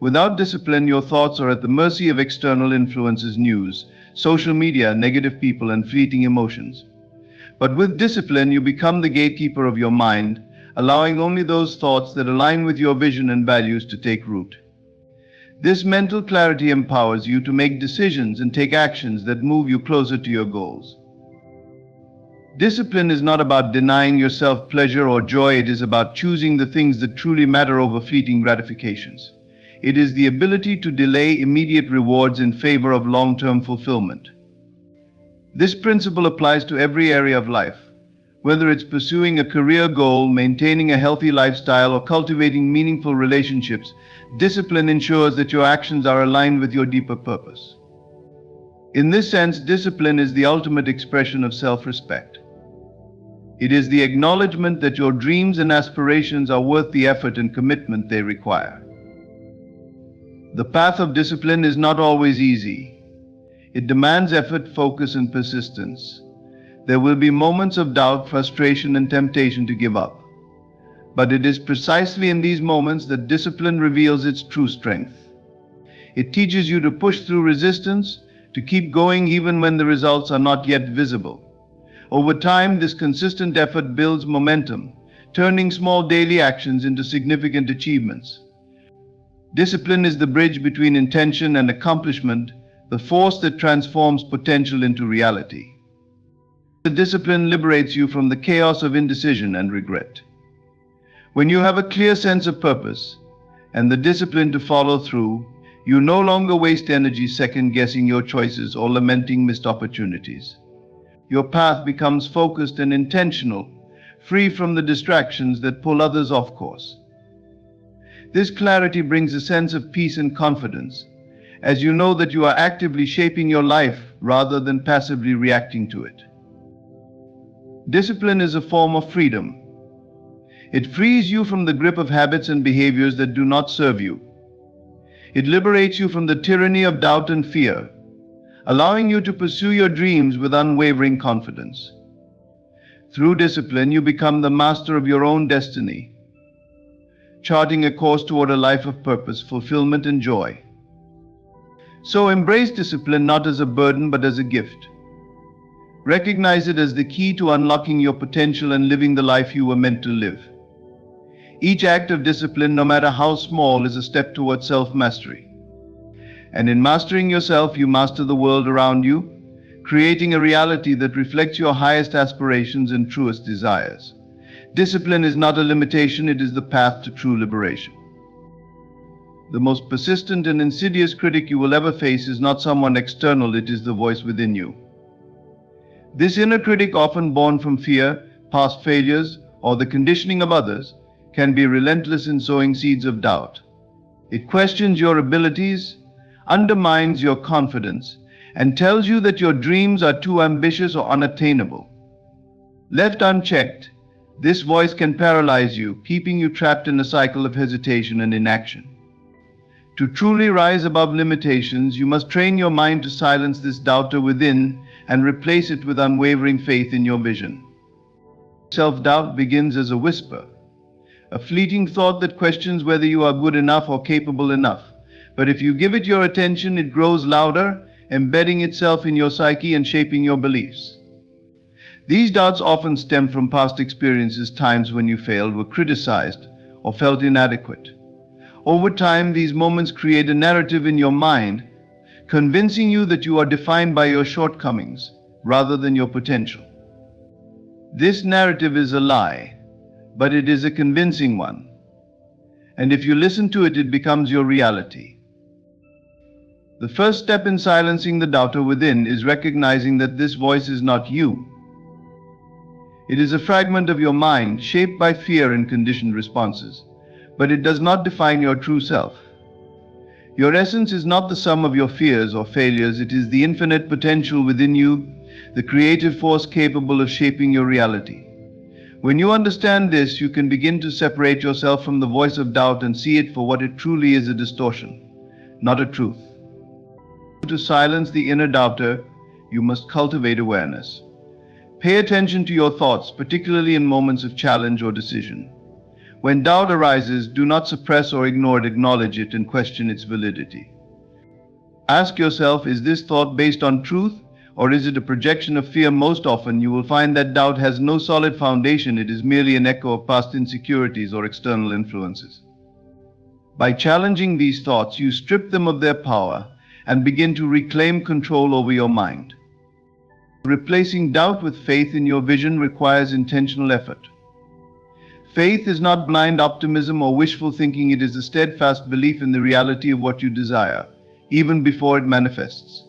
Without discipline, your thoughts are at the mercy of external influences, news, social media, negative people, and fleeting emotions. But with discipline, you become the gatekeeper of your mind, allowing only those thoughts that align with your vision and values to take root. This mental clarity empowers you to make decisions and take actions that move you closer to your goals. Discipline is not about denying yourself pleasure or joy, it is about choosing the things that truly matter over fleeting gratifications. It is the ability to delay immediate rewards in favor of long-term fulfillment. This principle applies to every area of life. Whether it's pursuing a career goal, maintaining a healthy lifestyle, or cultivating meaningful relationships, discipline ensures that your actions are aligned with your deeper purpose. In this sense, discipline is the ultimate expression of self-respect. It is the acknowledgement that your dreams and aspirations are worth the effort and commitment they require. The path of discipline is not always easy. It demands effort, focus, and persistence. There will be moments of doubt, frustration, and temptation to give up. But it is precisely in these moments that discipline reveals its true strength. It teaches you to push through resistance, to keep going even when the results are not yet visible. Over time, this consistent effort builds momentum, turning small daily actions into significant achievements. Discipline is the bridge between intention and accomplishment, the force that transforms potential into reality. The discipline liberates you from the chaos of indecision and regret. When you have a clear sense of purpose and the discipline to follow through, you no longer waste energy second-guessing your choices or lamenting missed opportunities. Your path becomes focused and intentional, free from the distractions that pull others off course. This clarity brings a sense of peace and confidence, as you know that you are actively shaping your life rather than passively reacting to it. Discipline is a form of freedom. It frees you from the grip of habits and behaviors that do not serve you. It liberates you from the tyranny of doubt and fear, allowing you to pursue your dreams with unwavering confidence. Through discipline, you become the master of your own destiny, charting a course toward a life of purpose, fulfillment, and joy. So embrace discipline not as a burden but as a gift. Recognize it as the key to unlocking your potential and living the life you were meant to live. Each act of discipline, no matter how small, is a step towards self-mastery. And in mastering yourself, you master the world around you, creating a reality that reflects your highest aspirations and truest desires. Discipline is not a limitation, it is the path to true liberation. The most persistent and insidious critic you will ever face is not someone external, it is the voice within you. This inner critic, often born from fear, past failures, or the conditioning of others, can be relentless in sowing seeds of doubt. It questions your abilities, undermines your confidence, and tells you that your dreams are too ambitious or unattainable. Left unchecked, this voice can paralyze you, keeping you trapped in a cycle of hesitation and inaction. To truly rise above limitations, you must train your mind to silence this doubter within and replace it with unwavering faith in your vision. Self-doubt begins as a whisper, a fleeting thought that questions whether you are good enough or capable enough. But if you give it your attention, it grows louder, embedding itself in your psyche and shaping your beliefs. These doubts often stem from past experiences, times when you failed, were criticized, or felt inadequate. Over time, these moments create a narrative in your mind, convincing you that you are defined by your shortcomings rather than your potential. This narrative is a lie, but it is a convincing one. And if you listen to it, it becomes your reality. The first step in silencing the doubter within is recognizing that this voice is not you. It is a fragment of your mind shaped by fear and conditioned responses, but it does not define your true self. Your essence is not the sum of your fears or failures, it is the infinite potential within you, the creative force capable of shaping your reality. When you understand this, you can begin to separate yourself from the voice of doubt and see it for what it truly is, a distortion, not a truth. To silence the inner doubter, you must cultivate awareness. Pay attention to your thoughts, particularly in moments of challenge or decision. When doubt arises, do not suppress or ignore it, acknowledge it and question its validity. Ask yourself, is this thought based on truth or is it a projection of fear? Most often, you will find that doubt has no solid foundation, it is merely an echo of past insecurities or external influences. By challenging these thoughts, you strip them of their power and begin to reclaim control over your mind. Replacing doubt with faith in your vision requires intentional effort. Faith is not blind optimism or wishful thinking, it is a steadfast belief in the reality of what you desire, even before it manifests.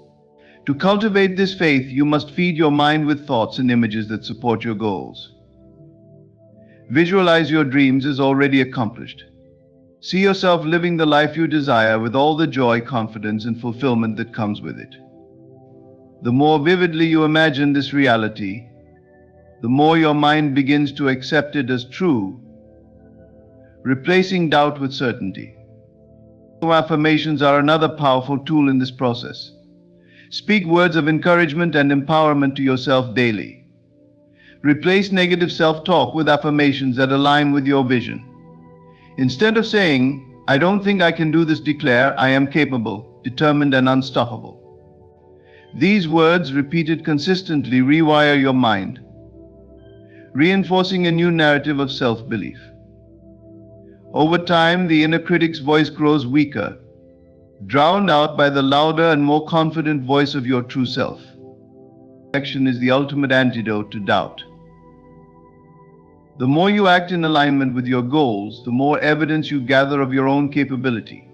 To cultivate this faith, you must feed your mind with thoughts and images that support your goals. Visualize your dreams as already accomplished. See yourself living the life you desire with all the joy, confidence, and fulfillment that comes with it. The more vividly you imagine this reality, the more your mind begins to accept it as true, replacing doubt with certainty. Affirmations are another powerful tool in this process. Speak words of encouragement and empowerment to yourself daily. Replace negative self-talk with affirmations that align with your vision. Instead of saying, "I don't think I can do this," declare, "I am capable, determined, and unstoppable." These words, repeated consistently, rewire your mind, reinforcing a new narrative of self-belief. Over time, the inner critic's voice grows weaker, drowned out by the louder and more confident voice of your true self. Action is the ultimate antidote to doubt. The more you act in alignment with your goals, the more evidence you gather of your own capability.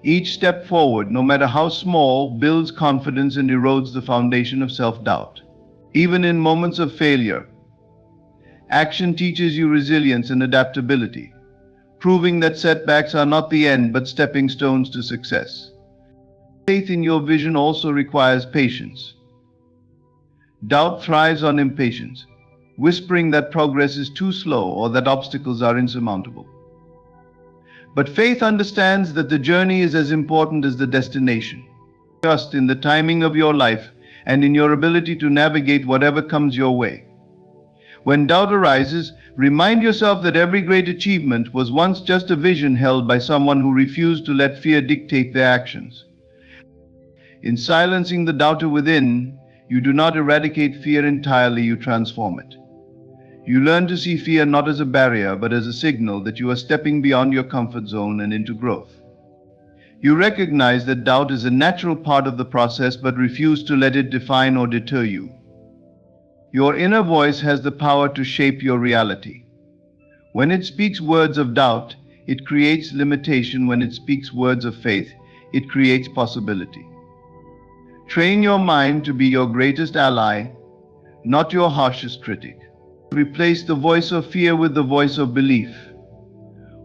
Each step forward, no matter how small, builds confidence and erodes the foundation of self-doubt. Even in moments of failure, action teaches you resilience and adaptability, proving that setbacks are not the end but stepping stones to success. Faith in your vision also requires patience. Doubt thrives on impatience, whispering that progress is too slow or that obstacles are insurmountable. But faith understands that the journey is as important as the destination. Trust in the timing of your life and in your ability to navigate whatever comes your way. When doubt arises, remind yourself that every great achievement was once just a vision held by someone who refused to let fear dictate their actions. In silencing the doubter within, you do not eradicate fear entirely, you transform it. You learn to see fear not as a barrier, but as a signal that you are stepping beyond your comfort zone and into growth. You recognize that doubt is a natural part of the process, but refuse to let it define or deter you. Your inner voice has the power to shape your reality. When it speaks words of doubt, it creates limitation. When it speaks words of faith, it creates possibility. Train your mind to be your greatest ally, not your harshest critic. Replace the voice of fear with the voice of belief.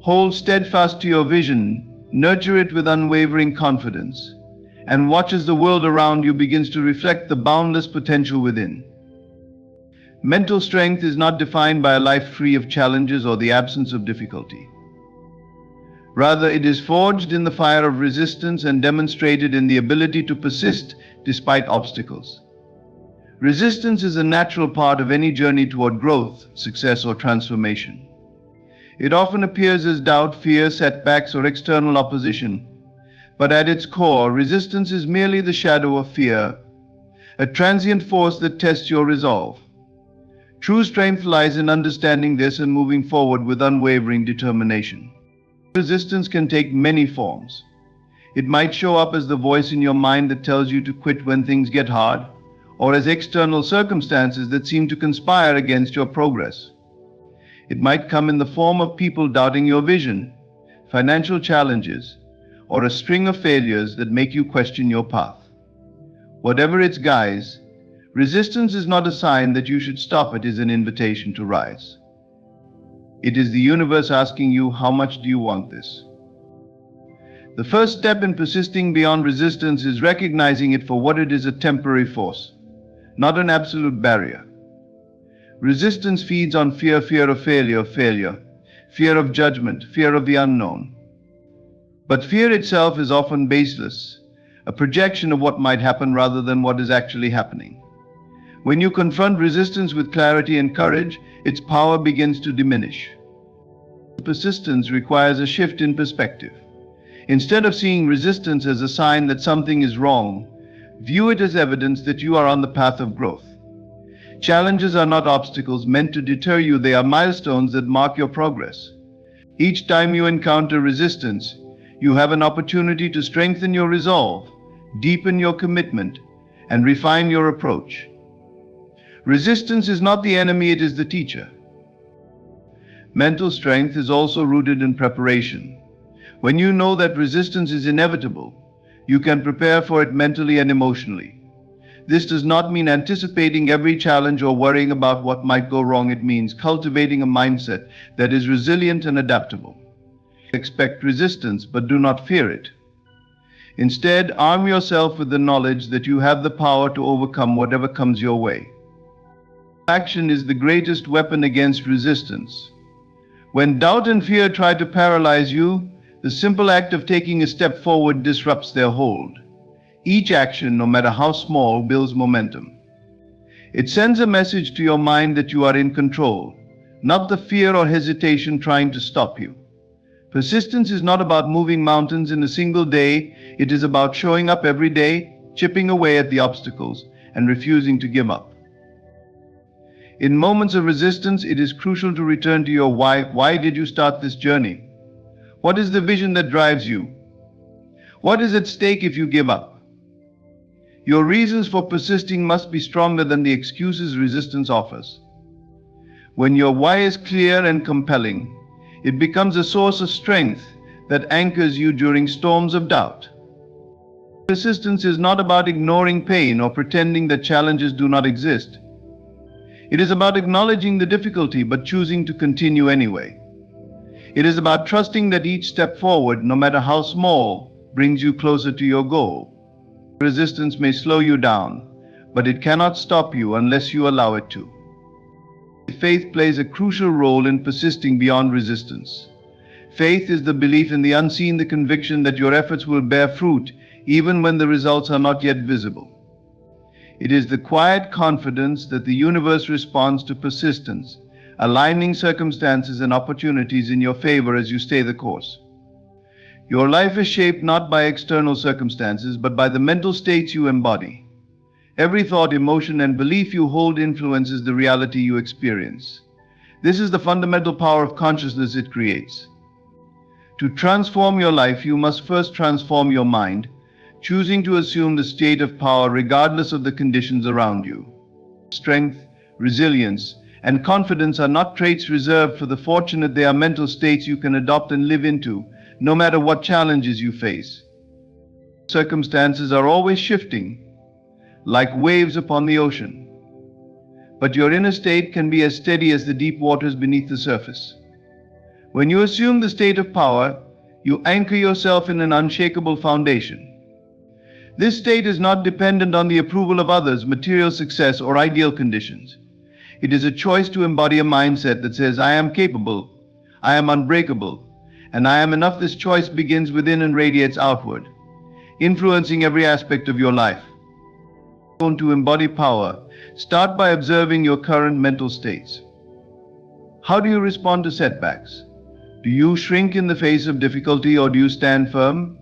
Hold steadfast to your vision, nurture it with unwavering confidence, and watch as the world around you begins to reflect the boundless potential within. Mental strength is not defined by a life free of challenges or the absence of difficulty. Rather, it is forged in the fire of resistance and demonstrated in the ability to persist despite obstacles. Resistance is a natural part of any journey toward growth, success, or transformation. It often appears as doubt, fear, setbacks, or external opposition, but at its core, resistance is merely the shadow of fear, a transient force that tests your resolve. True strength lies in understanding this and moving forward with unwavering determination. Resistance can take many forms. It might show up as the voice in your mind that tells you to quit when things get hard, or as external circumstances that seem to conspire against your progress. It might come in the form of people doubting your vision, financial challenges, or a string of failures that make you question your path. Whatever its guise, resistance is not a sign that you should stop, it is an invitation to rise. It is the universe asking you, how much do you want this? The first step in persisting beyond resistance is recognizing it for what it is, a temporary force, not an absolute barrier. Resistance feeds on fear of failure, fear of judgment, fear of the unknown. But fear itself is often baseless, a projection of what might happen rather than what is actually happening. When you confront resistance with clarity and courage, its power begins to diminish. Persistence requires a shift in perspective. Instead of seeing resistance as a sign that something is wrong, view it as evidence that you are on the path of growth. Challenges are not obstacles meant to deter you, they are milestones that mark your progress. Each time you encounter resistance, you have an opportunity to strengthen your resolve, deepen your commitment, and refine your approach. Resistance is not the enemy, it is the teacher. Mental strength is also rooted in preparation. When you know that resistance is inevitable, you can prepare for it mentally and emotionally. This does not mean anticipating every challenge or worrying about what might go wrong. It means cultivating a mindset that is resilient and adaptable. Expect resistance, but do not fear it. Instead, arm yourself with the knowledge that you have the power to overcome whatever comes your way. Action is the greatest weapon against resistance. When doubt and fear try to paralyze you, the simple act of taking a step forward disrupts their hold. Each action, no matter how small, builds momentum. It sends a message to your mind that you are in control, not the fear or hesitation trying to stop you. Persistence is not about moving mountains in a single day. It is about showing up every day, chipping away at the obstacles, and refusing to give up. In moments of resistance, it is crucial to return to your why. Why did you start this journey? What is the vision that drives you? What is at stake if you give up? Your reasons for persisting must be stronger than the excuses resistance offers. When your why is clear and compelling, it becomes a source of strength that anchors you during storms of doubt. Persistence is not about ignoring pain or pretending that challenges do not exist. It is about acknowledging the difficulty but choosing to continue anyway. It is about trusting that each step forward, no matter how small, brings you closer to your goal. Resistance may slow you down, but it cannot stop you unless you allow it to. Faith plays a crucial role in persisting beyond resistance. Faith is the belief in the unseen, the conviction that your efforts will bear fruit even when the results are not yet visible. It is the quiet confidence that the universe responds to persistence, aligning circumstances and opportunities in your favor as you stay the course. Your life is shaped not by external circumstances, but by the mental states you embody. Every thought, emotion, and belief you hold influences the reality you experience. This is the fundamental power of consciousness it creates. To transform your life, you must first transform your mind, choosing to assume the state of power regardless of the conditions around you. Strength, resilience, and confidence are not traits reserved for the fortunate. They are mental states you can adopt and live into, no matter what challenges you face. Circumstances are always shifting, like waves upon the ocean. But your inner state can be as steady as the deep waters beneath the surface. When you assume the state of power, you anchor yourself in an unshakable foundation. This state is not dependent on the approval of others, material success, or ideal conditions. It is a choice to embody a mindset that says, I am capable, I am unbreakable, and I am enough. This choice begins within and radiates outward, influencing every aspect of your life. To embody power, start by observing your current mental states. How do you respond to setbacks? Do you shrink in the face of difficulty, or do you stand firm?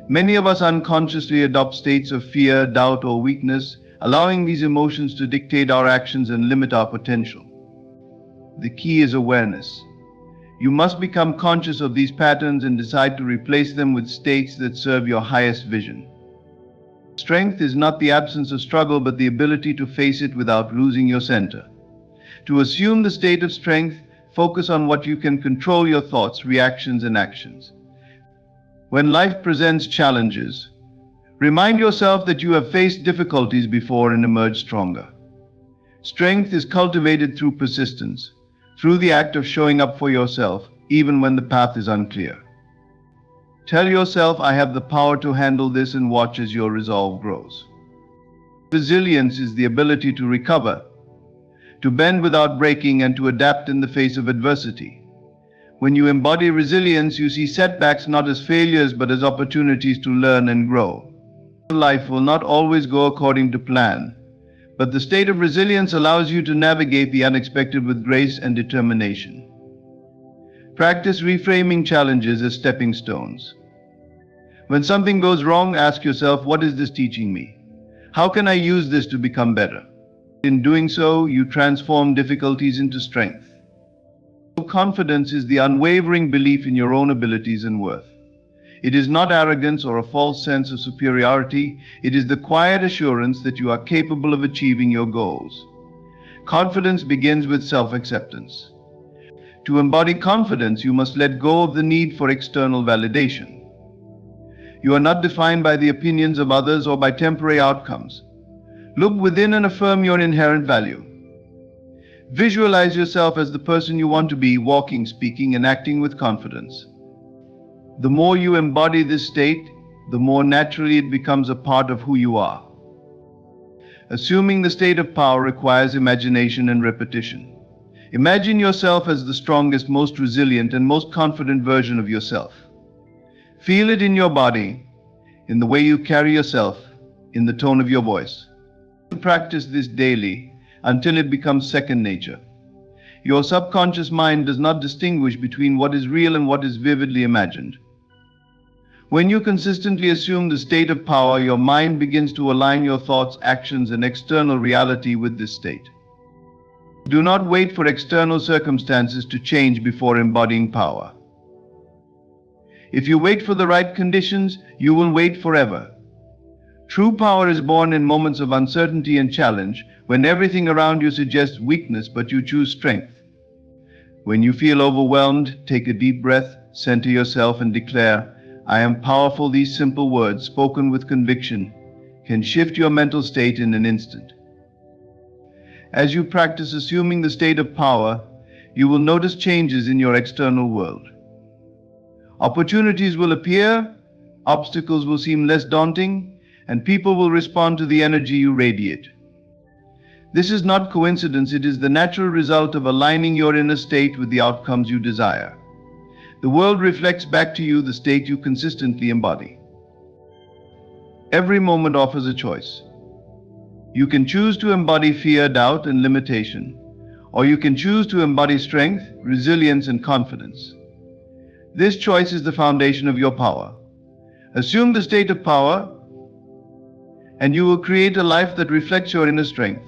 Many of us unconsciously adopt states of fear, doubt, or weakness, allowing these emotions to dictate our actions and limit our potential. The key is awareness. You must become conscious of these patterns and decide to replace them with states that serve your highest vision. Strength is not the absence of struggle, but the ability to face it without losing your center. To assume the state of strength, focus on what you can control: your thoughts, reactions, and actions. When life presents challenges, remind yourself that you have faced difficulties before and emerged stronger. Strength is cultivated through persistence, through the act of showing up for yourself, even when the path is unclear. Tell yourself, I have the power to handle this, and watch as your resolve grows. Resilience is the ability to recover, to bend without breaking, and to adapt in the face of adversity. When you embody resilience, you see setbacks not as failures but as opportunities to learn and grow. Life will not always go according to plan, but the state of resilience allows you to navigate the unexpected with grace and determination. Practice reframing challenges as stepping stones. When something goes wrong, ask yourself, what is this teaching me? How can I use this to become better? In doing so, you transform difficulties into strength. Confidence is the unwavering belief in your own abilities and worth. It is not arrogance or a false sense of superiority. It is the quiet assurance that you are capable of achieving your goals. Confidence begins with self-acceptance. To embody confidence, you must let go of the need for external validation. You are not defined by the opinions of others or by temporary outcomes. Look within and affirm your inherent value. Visualize yourself as the person you want to be, walking, speaking, and acting with confidence. The more you embody this state, the more naturally it becomes a part of who you are. Assuming the state of power requires imagination and repetition. Imagine yourself as the strongest, most resilient, and most confident version of yourself. Feel it in your body, in the way you carry yourself, in the tone of your voice. Practice this daily until it becomes second nature. Your subconscious mind does not distinguish between what is real and what is vividly imagined. When you consistently assume the state of power, your mind begins to align your thoughts, actions, and external reality with this state. Do not wait for external circumstances to change before embodying power. If you wait for the right conditions, you will wait forever. True power is born in moments of uncertainty and challenge, when everything around you suggests weakness but you choose strength. When you feel overwhelmed, take a deep breath, center yourself and declare, "I am powerful." These simple words, spoken with conviction, can shift your mental state in an instant. As you practice assuming the state of power, you will notice changes in your external world. Opportunities will appear, obstacles will seem less daunting, and people will respond to the energy you radiate. This is not coincidence, it is the natural result of aligning your inner state with the outcomes you desire. The world reflects back to you the state you consistently embody. Every moment offers a choice. You can choose to embody fear, doubt, and limitation, or you can choose to embody strength, resilience, and confidence. This choice is the foundation of your power. Assume the state of power, and you will create a life that reflects your inner strength.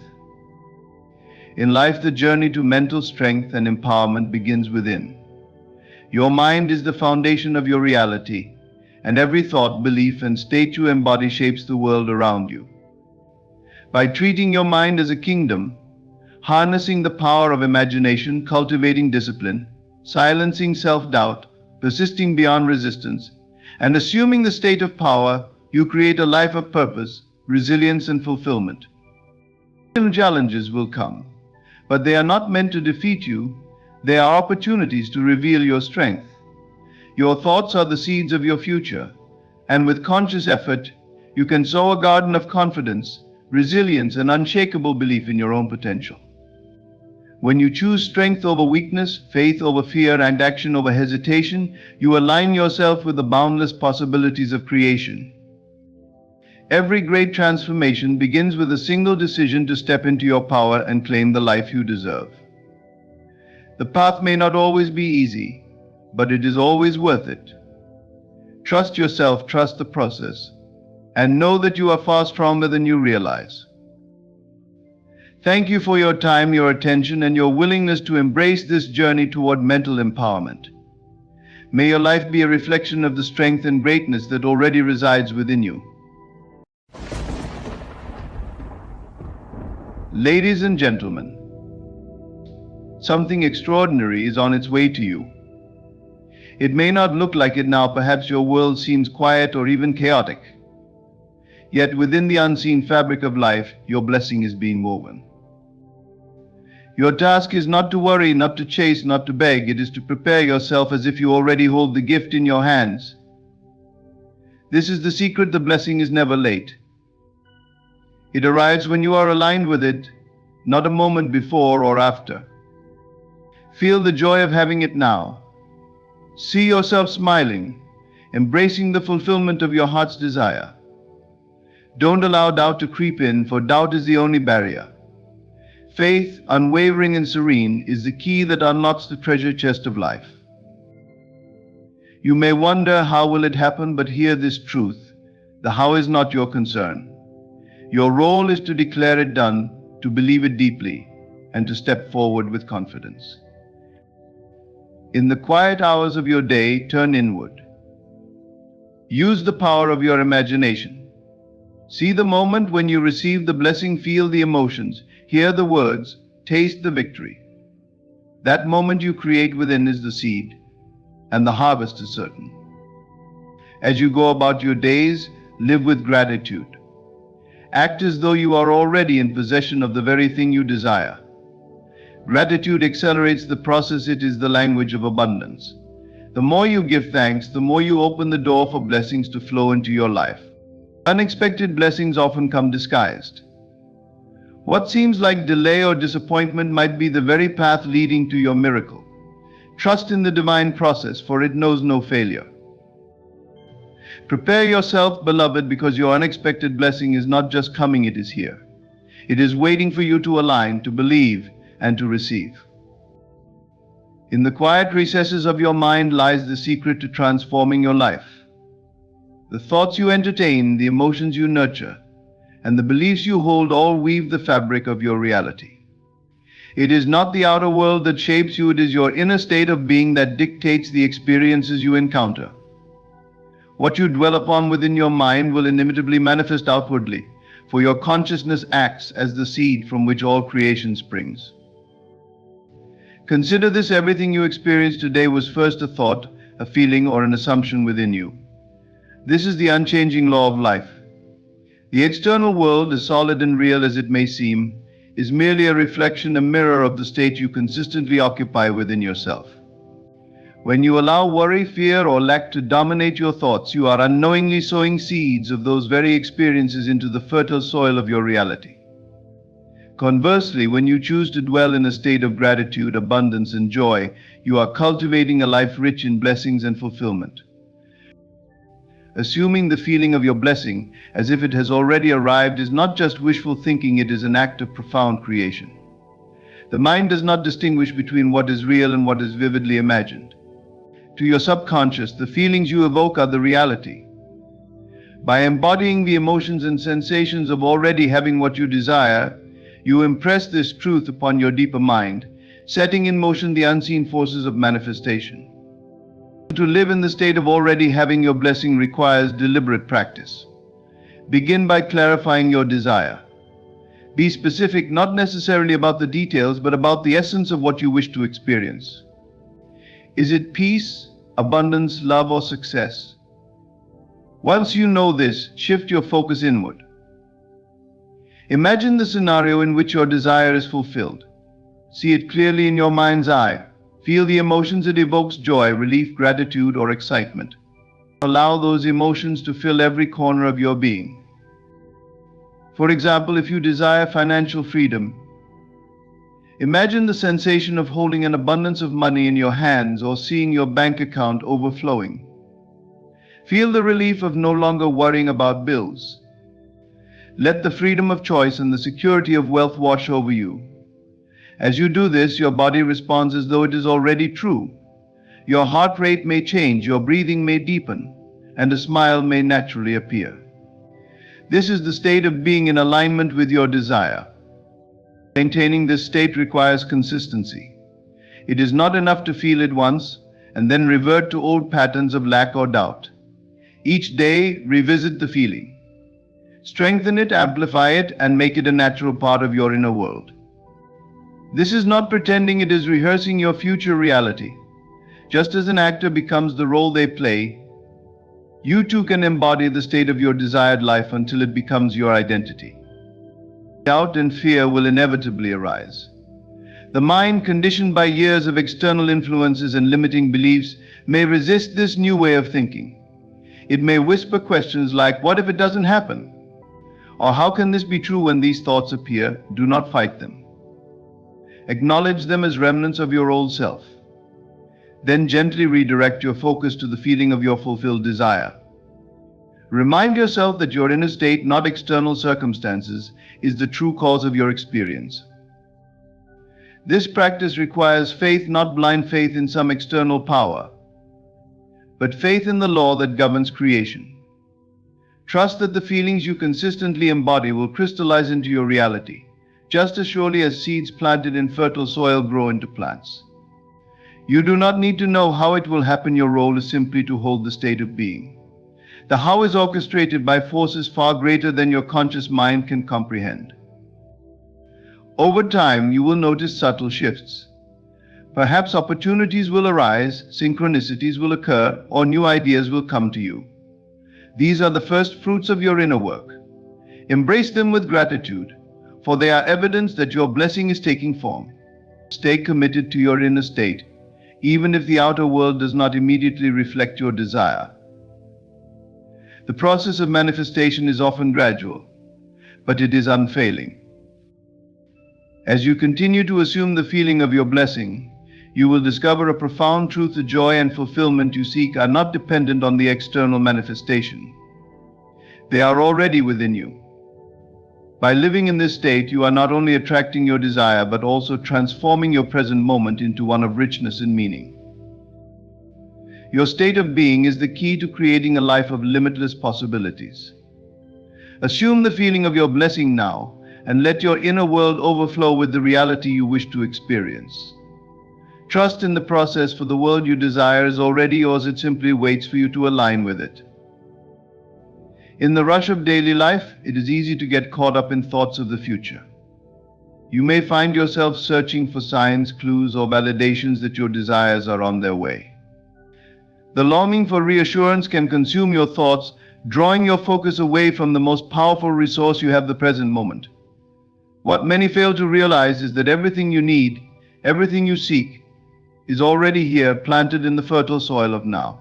In life, the journey to mental strength and empowerment begins within. Your mind is the foundation of your reality, and every thought, belief, and state you embody shapes the world around you. By treating your mind as a kingdom, harnessing the power of imagination, cultivating discipline, silencing self-doubt, persisting beyond resistance, and assuming the state of power, you create a life of purpose, resilience, and fulfillment. Challenges will come, but they are not meant to defeat you. They are opportunities to reveal your strength. Your thoughts are the seeds of your future, and with conscious effort, you can sow a garden of confidence, resilience, and unshakable belief in your own potential. When you choose strength over weakness, faith over fear, and action over hesitation, you align yourself with the boundless possibilities of creation. Every great transformation begins with a single decision to step into your power and claim the life you deserve. The path may not always be easy, but it is always worth it. Trust yourself, trust the process, and know that you are far stronger than you realize. Thank you for your time, your attention, and your willingness to embrace this journey toward mental empowerment. May your life be a reflection of the strength and greatness that already resides within you. Ladies and gentlemen, something extraordinary is on its way to you. It may not look like it now, perhaps your world seems quiet or even chaotic. Yet within the unseen fabric of life, your blessing is being woven. Your task is not to worry, not to chase, not to beg. It is to prepare yourself as if you already hold the gift in your hands. This is the secret: the blessing is never late. It arrives when you are aligned with it, not a moment before or after. Feel the joy of having it now. See yourself smiling, embracing the fulfillment of your heart's desire. Don't allow doubt to creep in, for doubt is the only barrier. Faith, unwavering and serene, is the key that unlocks the treasure chest of life. You may wonder, how will it happen? But hear this truth: the how is not your concern. Your role is to declare it done, to believe it deeply, and to step forward with confidence. In the quiet hours of your day, turn inward. Use the power of your imagination. See the moment when you receive the blessing, feel the emotions, hear the words, taste the victory. That moment you create within is the seed, and the harvest is certain. As you go about your days, live with gratitude. Act as though you are already in possession of the very thing you desire. Gratitude accelerates the process. It is the language of abundance. The more you give thanks, the more you open the door for blessings to flow into your life. Unexpected blessings often come disguised. What seems like delay or disappointment might be the very path leading to your miracle. Trust in the divine process, for it knows no failure. Prepare yourself, beloved, because your unexpected blessing is not just coming, it is here. It is waiting for you to align, to believe, and to receive. In the quiet recesses of your mind lies the secret to transforming your life. The thoughts you entertain, the emotions you nurture, and the beliefs you hold all weave the fabric of your reality. It is not the outer world that shapes you, it is your inner state of being that dictates the experiences you encounter. What you dwell upon within your mind will inevitably manifest outwardly, for your consciousness acts as the seed from which all creation springs. Consider this: everything you experience today was first a thought, a feeling, or an assumption within you. This is the unchanging law of life. The external world, as solid and real as it may seem, is merely a reflection, a mirror of the state you consistently occupy within yourself. When you allow worry, fear, or lack to dominate your thoughts, you are unknowingly sowing seeds of those very experiences into the fertile soil of your reality. Conversely, when you choose to dwell in a state of gratitude, abundance, and joy, you are cultivating a life rich in blessings and fulfillment. Assuming the feeling of your blessing as if it has already arrived is not just wishful thinking, it is an act of profound creation. The mind does not distinguish between what is real and what is vividly imagined. To your subconscious, the feelings you evoke are the reality. By embodying the emotions and sensations of already having what you desire, you impress this truth upon your deeper mind, setting in motion the unseen forces of manifestation. To live in the state of already having your blessing requires deliberate practice. Begin by clarifying your desire. Be specific, not necessarily about the details, but about the essence of what you wish to experience. Is it peace, abundance, love, or success? Once you know this, shift your focus inward. Imagine the scenario in which your desire is fulfilled. See it clearly in your mind's eye. Feel the emotions it evokes: joy, relief, gratitude, or excitement. Allow those emotions to fill every corner of your being. For example, if you desire financial freedom, imagine the sensation of holding an abundance of money in your hands or seeing your bank account overflowing. Feel the relief of no longer worrying about bills. Let the freedom of choice and the security of wealth wash over you. As you do this, your body responds as though it is already true. Your heart rate may change, your breathing may deepen, and a smile may naturally appear. This is the state of being in alignment with your desire. Maintaining this state requires consistency. It is not enough to feel it once and then revert to old patterns of lack or doubt. Each day, revisit the feeling. Strengthen it, amplify it, and make it a natural part of your inner world. This is not pretending, it is rehearsing your future reality. Just as an actor becomes the role they play, you too can embody the state of your desired life until it becomes your identity. Doubt and fear will inevitably arise. The mind, conditioned by years of external influences and limiting beliefs, may resist this new way of thinking. It may whisper questions like, "What if it doesn't happen?" Or, "How can this be true?" When these thoughts appear, do not fight them. Acknowledge them as remnants of your old self. Then gently redirect your focus to the feeling of your fulfilled desire. Remind yourself that your inner state, not external circumstances, is the true cause of your experience. This practice requires faith, not blind faith in some external power, but faith in the law that governs creation. Trust that the feelings you consistently embody will crystallize into your reality, just as surely as seeds planted in fertile soil grow into plants. You do not need to know how it will happen. Your role is simply to hold the state of being. The how is orchestrated by forces far greater than your conscious mind can comprehend. Over time, you will notice subtle shifts. Perhaps opportunities will arise, synchronicities will occur, or new ideas will come to you. These are the first fruits of your inner work. Embrace them with gratitude, for they are evidence that your blessing is taking form. Stay committed to your inner state, even if the outer world does not immediately reflect your desire. The process of manifestation is often gradual, but it is unfailing. As you continue to assume the feeling of your blessing, you will discover a profound truth: the joy and fulfillment you seek are not dependent on the external manifestation. They are already within you. By living in this state, you are not only attracting your desire, but also transforming your present moment into one of richness and meaning. Your state of being is the key to creating a life of limitless possibilities. Assume the feeling of your blessing now, and let your inner world overflow with the reality you wish to experience. Trust in the process, for the world you desire is already yours. It simply waits for you to align with it. In the rush of daily life, it is easy to get caught up in thoughts of the future. You may find yourself searching for signs, clues, or validations that your desires are on their way. The longing for reassurance can consume your thoughts, drawing your focus away from the most powerful resource you have, the present moment. What many fail to realize is that everything you need, everything you seek, is already here, planted in the fertile soil of now.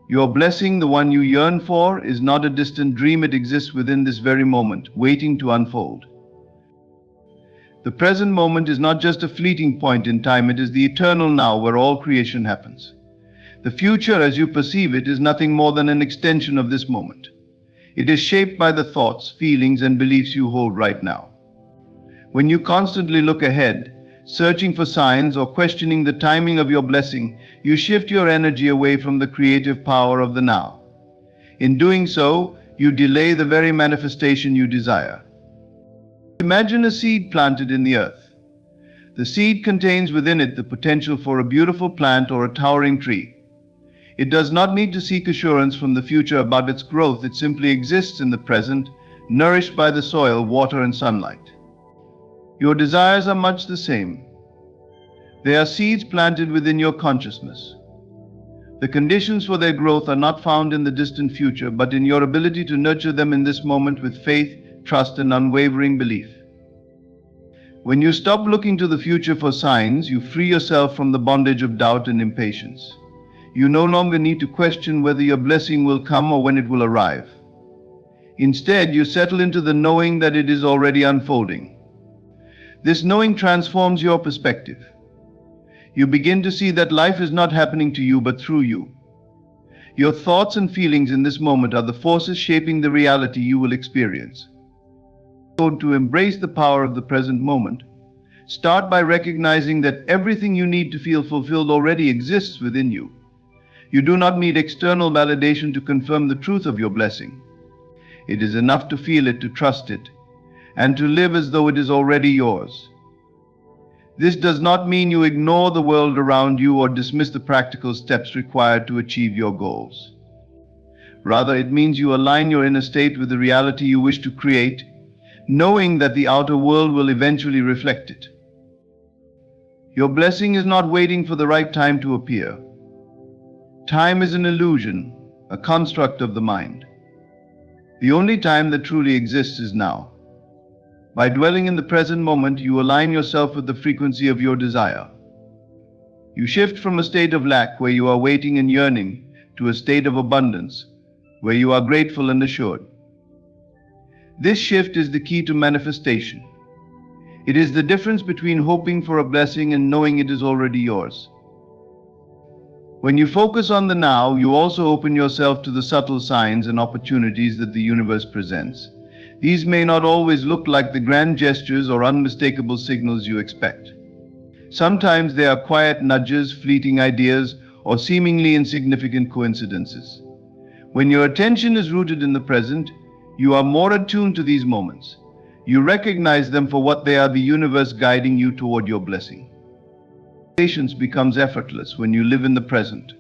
Your blessing, the one you yearn for, is not a distant dream. It exists within this very moment, waiting to unfold. The present moment is not just a fleeting point in time, it is the eternal now where all creation happens. The future, as you perceive it, is nothing more than an extension of this moment. It is shaped by the thoughts, feelings, and beliefs you hold right now. When you constantly look ahead, searching for signs or questioning the timing of your blessing, you shift your energy away from the creative power of the now. In doing so, you delay the very manifestation you desire. Imagine a seed planted in the earth. The seed contains within it the potential for a beautiful plant or a towering tree. It does not need to seek assurance from the future about its growth. It simply exists in the present, nourished by the soil, water, and sunlight. Your desires are much the same. They are seeds planted within your consciousness. The conditions for their growth are not found in the distant future, but in your ability to nurture them in this moment with faith, trust, and unwavering belief. When you stop looking to the future for signs, you free yourself from the bondage of doubt and impatience. You no longer need to question whether your blessing will come or when it will arrive. Instead, you settle into the knowing that it is already unfolding. This knowing transforms your perspective. You begin to see that life is not happening to you but through you. Your thoughts and feelings in this moment are the forces shaping the reality you will experience. To embrace the power of the present moment, start by recognizing that everything you need to feel fulfilled already exists within you. You do not need external validation to confirm the truth of your blessing. It is enough to feel it, to trust it, and to live as though it is already yours. This does not mean you ignore the world around you or dismiss the practical steps required to achieve your goals. Rather, it means you align your inner state with the reality you wish to create, knowing that the outer world will eventually reflect it. Your blessing is not waiting for the right time to appear. Time is an illusion, a construct of the mind. The only time that truly exists is now. By dwelling in the present moment, you align yourself with the frequency of your desire. You shift from a state of lack, where you are waiting and yearning, to a state of abundance, where you are grateful and assured. This shift is the key to manifestation. It is the difference between hoping for a blessing and knowing it is already yours. When you focus on the now, you also open yourself to the subtle signs and opportunities that the universe presents. These may not always look like the grand gestures or unmistakable signals you expect. Sometimes they are quiet nudges, fleeting ideas, or seemingly insignificant coincidences. When your attention is rooted in the present, you are more attuned to these moments. You recognize them for what they are, the universe guiding you toward your blessing. Patience becomes effortless when you live in the present.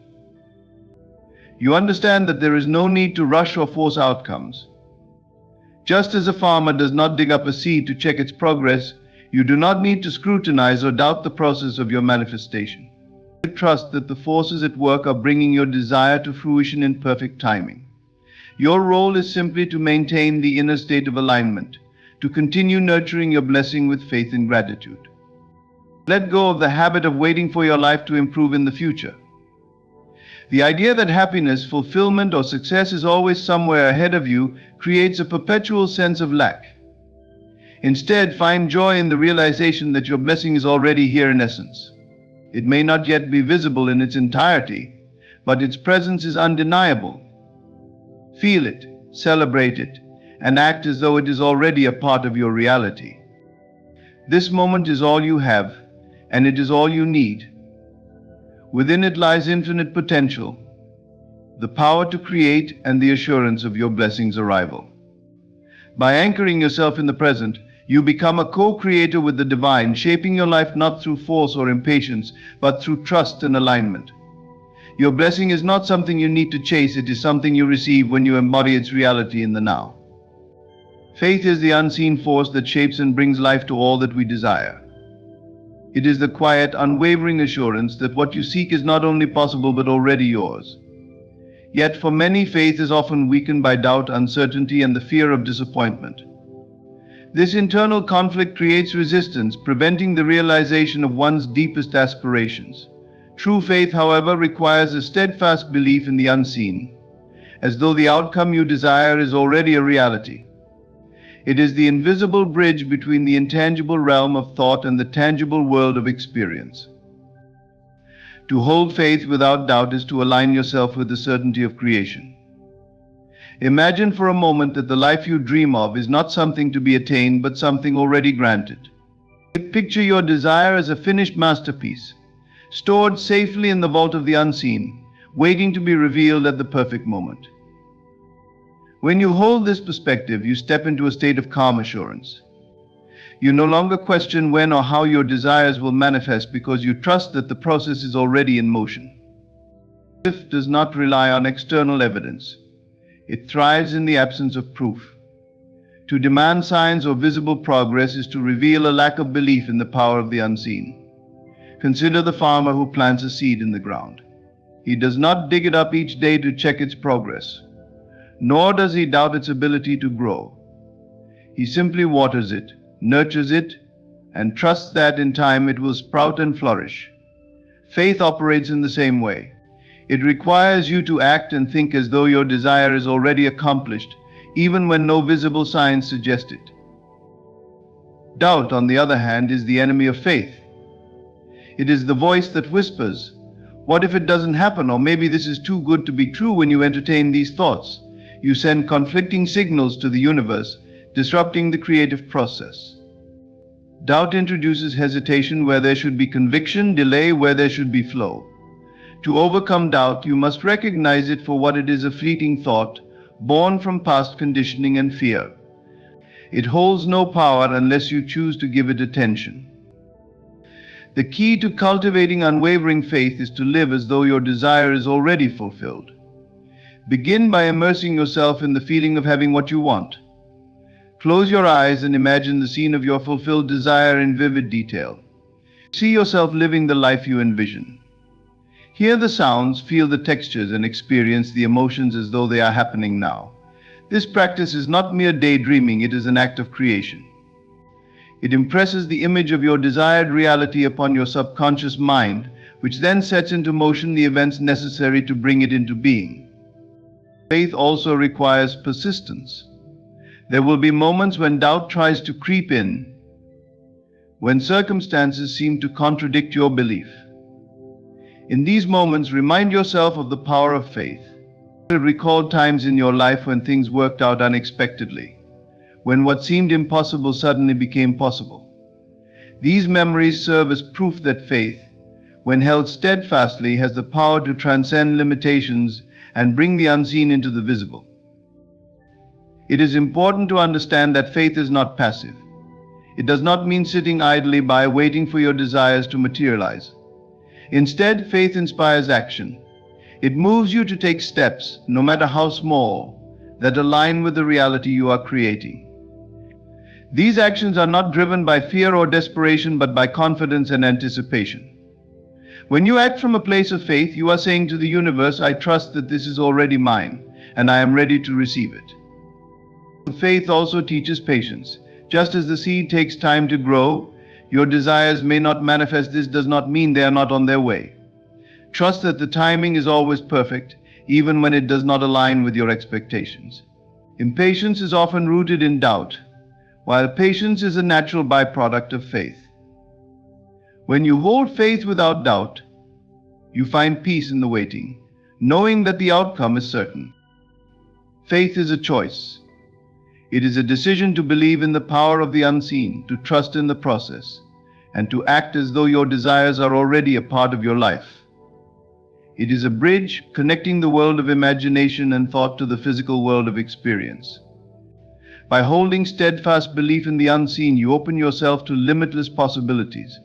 You understand that there is no need to rush or force outcomes. Just as a farmer does not dig up a seed to check its progress, you do not need to scrutinize or doubt the process of your manifestation. Trust that the forces at work are bringing your desire to fruition in perfect timing. Your role is simply to maintain the inner state of alignment, to continue nurturing your blessing with faith and gratitude. Let go of the habit of waiting for your life to improve in the future. The idea that happiness, fulfillment, or success is always somewhere ahead of you creates a perpetual sense of lack. Instead, find joy in the realization that your blessing is already here in essence. It may not yet be visible in its entirety, but its presence is undeniable. Feel it, celebrate it, and act as though it is already a part of your reality. This moment is all you have, and it is all you need. Within it lies infinite potential, the power to create, and the assurance of your blessing's arrival. By anchoring yourself in the present, you become a co-creator with the divine, shaping your life not through force or impatience, but through trust and alignment. Your blessing is not something you need to chase, it is something you receive when you embody its reality in the now. Faith is the unseen force that shapes and brings life to all that we desire. It is the quiet, unwavering assurance that what you seek is not only possible but already yours. Yet for many, faith is often weakened by doubt, uncertainty, and the fear of disappointment. This internal conflict creates resistance, preventing the realization of one's deepest aspirations. True faith, however, requires a steadfast belief in the unseen, as though the outcome you desire is already a reality. It is the invisible bridge between the intangible realm of thought and the tangible world of experience. To hold faith without doubt is to align yourself with the certainty of creation. Imagine for a moment that the life you dream of is not something to be attained but something already granted. Picture your desire as a finished masterpiece, stored safely in the vault of the unseen, waiting to be revealed at the perfect moment. When you hold this perspective, you step into a state of calm assurance. You no longer question when or how your desires will manifest because you trust that the process is already in motion. Faith does not rely on external evidence. It thrives in the absence of proof. To demand signs or visible progress is to reveal a lack of belief in the power of the unseen. Consider the farmer who plants a seed in the ground. He does not dig it up each day to check its progress, nor does he doubt its ability to grow. He simply waters it, nurtures it, and trusts that in time it will sprout and flourish. Faith operates in the same way. It requires you to act and think as though your desire is already accomplished, even when no visible signs suggest it. Doubt, on the other hand, is the enemy of faith. It is the voice that whispers, "What if it doesn't happen?" Or "Maybe this is too good to be true." When you entertain these thoughts, you send conflicting signals to the universe, disrupting the creative process. Doubt introduces hesitation where there should be conviction, delay where there should be flow. To overcome doubt, you must recognize it for what it is: a fleeting thought, born from past conditioning and fear. It holds no power unless you choose to give it attention. The key to cultivating unwavering faith is to live as though your desire is already fulfilled. Begin by immersing yourself in the feeling of having what you want. Close your eyes and imagine the scene of your fulfilled desire in vivid detail. See yourself living the life you envision. Hear the sounds, feel the textures, and experience the emotions as though they are happening now. This practice is not mere daydreaming, it is an act of creation. It impresses the image of your desired reality upon your subconscious mind, which then sets into motion the events necessary to bring it into being. Faith also requires persistence. There will be moments when doubt tries to creep in, when circumstances seem to contradict your belief. In these moments, remind yourself of the power of faith. Recall times in your life when things worked out unexpectedly, when what seemed impossible suddenly became possible. These memories serve as proof that faith, when held steadfastly, has the power to transcend limitations and bring the unseen into the visible. It is important to understand that faith is not passive. It does not mean sitting idly by waiting for your desires to materialize. Instead, faith inspires action. It moves you to take steps, no matter how small, that align with the reality you are creating. These actions are not driven by fear or desperation, but by confidence and anticipation. When you act from a place of faith, you are saying to the universe, "I trust that this is already mine, and I am ready to receive it." Faith also teaches patience. Just as the seed takes time to grow, your desires may not manifest. This does not mean they are not on their way. Trust that the timing is always perfect, even when it does not align with your expectations. Impatience is often rooted in doubt, while patience is a natural byproduct of faith. When you hold faith without doubt, you find peace in the waiting, knowing that the outcome is certain. Faith is a choice. It is a decision to believe in the power of the unseen, to trust in the process, and to act as though your desires are already a part of your life. It is a bridge connecting the world of imagination and thought to the physical world of experience. By holding steadfast belief in the unseen, you open yourself to limitless possibilities.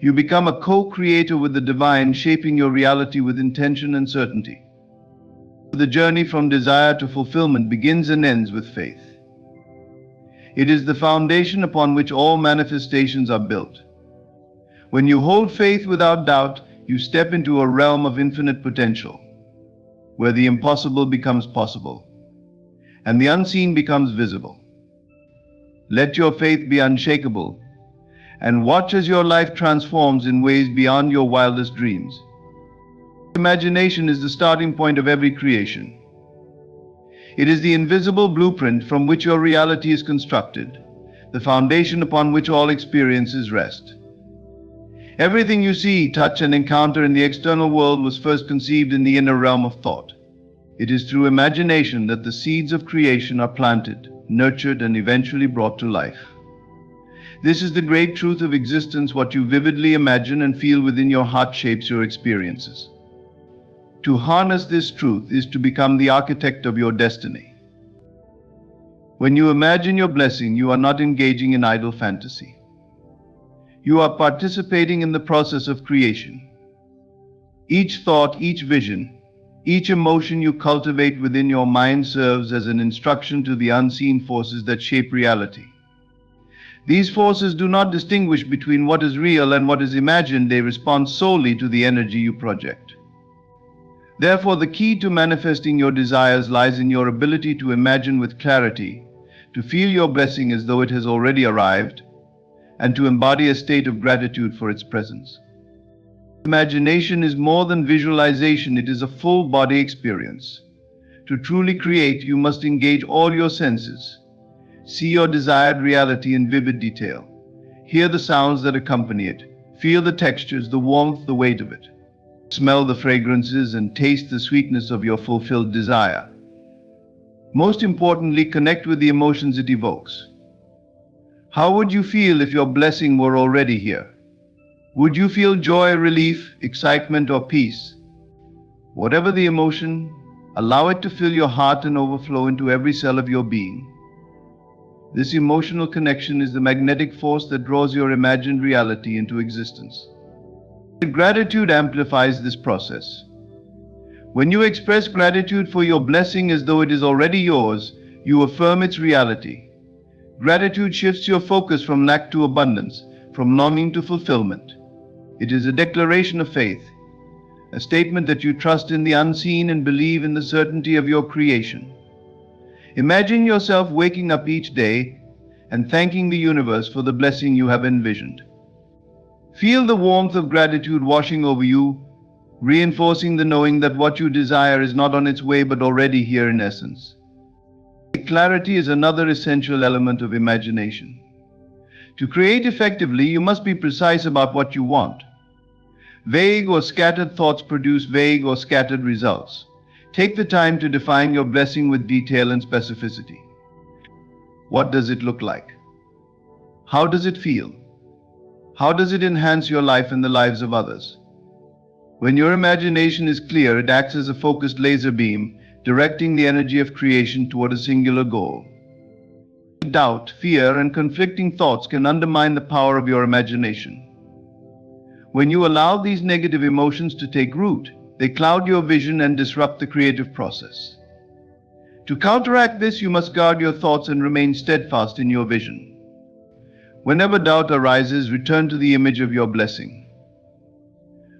You become a co-creator with the divine, shaping your reality with intention and certainty. The journey from desire to fulfillment begins and ends with faith. It is the foundation upon which all manifestations are built. When you hold faith without doubt, you step into a realm of infinite potential, where the impossible becomes possible, and the unseen becomes visible. Let your faith be unshakable, and watch as your life transforms in ways beyond your wildest dreams. Imagination is the starting point of every creation. It is the invisible blueprint from which your reality is constructed, the foundation upon which all experiences rest. Everything you see, touch, and encounter in the external world was first conceived in the inner realm of thought. It is through imagination that the seeds of creation are planted, nurtured, and eventually brought to life. This is the great truth of existence. What you vividly imagine and feel within your heart shapes your experiences. To harness this truth is to become the architect of your destiny. When you imagine your blessing, you are not engaging in idle fantasy. You are participating in the process of creation. Each thought, each vision, each emotion you cultivate within your mind serves as an instruction to the unseen forces that shape reality. These forces do not distinguish between what is real and what is imagined. They respond solely to the energy you project. Therefore, the key to manifesting your desires lies in your ability to imagine with clarity, to feel your blessing as though it has already arrived, and to embody a state of gratitude for its presence. Imagination is more than visualization, it is a full body experience. To truly create, you must engage all your senses. See your desired reality in vivid detail. Hear the sounds that accompany it. Feel the textures, the warmth, the weight of it. Smell the fragrances and taste the sweetness of your fulfilled desire. Most importantly, connect with the emotions it evokes. How would you feel if your blessing were already here? Would you feel joy, relief, excitement, or peace? Whatever the emotion, allow it to fill your heart and overflow into every cell of your being. This emotional connection is the magnetic force that draws your imagined reality into existence. Gratitude amplifies this process. When you express gratitude for your blessing as though it is already yours, you affirm its reality. Gratitude shifts your focus from lack to abundance, from longing to fulfillment. It is a declaration of faith, a statement that you trust in the unseen and believe in the certainty of your creation. Imagine yourself waking up each day and thanking the universe for the blessing you have envisioned. Feel the warmth of gratitude washing over you, reinforcing the knowing that what you desire is not on its way but already here in essence. Clarity is another essential element of imagination. To create effectively, you must be precise about what you want. Vague or scattered thoughts produce vague or scattered results. Take the time to define your blessing with detail and specificity. What does it look like? How does it feel? How does it enhance your life and the lives of others? When your imagination is clear, it acts as a focused laser beam, directing the energy of creation toward a singular goal. Doubt, fear, and conflicting thoughts can undermine the power of your imagination. When you allow these negative emotions to take root, they cloud your vision and disrupt the creative process. To counteract this, you must guard your thoughts and remain steadfast in your vision. Whenever doubt arises, return to the image of your blessing.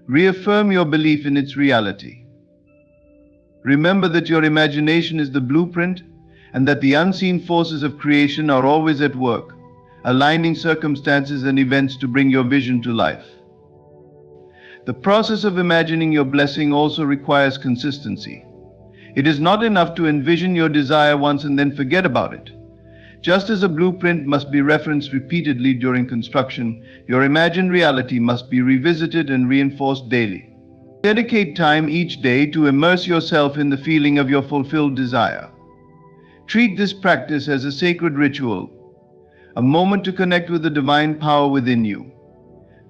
Reaffirm your belief in its reality. Remember that your imagination is the blueprint and that the unseen forces of creation are always at work, aligning circumstances and events to bring your vision to life. The process of imagining your blessing also requires consistency. It is not enough to envision your desire once and then forget about it. Just as a blueprint must be referenced repeatedly during construction, your imagined reality must be revisited and reinforced daily. Dedicate time each day to immerse yourself in the feeling of your fulfilled desire. Treat this practice as a sacred ritual, a moment to connect with the divine power within you.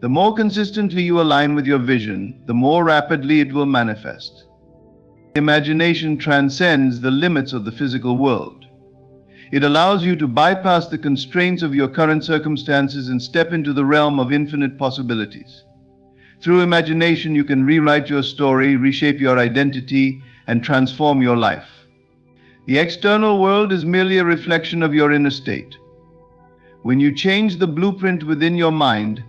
The more consistently you align with your vision, the more rapidly it will manifest. Imagination transcends the limits of the physical world. It allows you to bypass the constraints of your current circumstances and step into the realm of infinite possibilities. Through imagination, you can rewrite your story, reshape your identity, and transform your life. The external world is merely a reflection of your inner state. When you change the blueprint within your mind,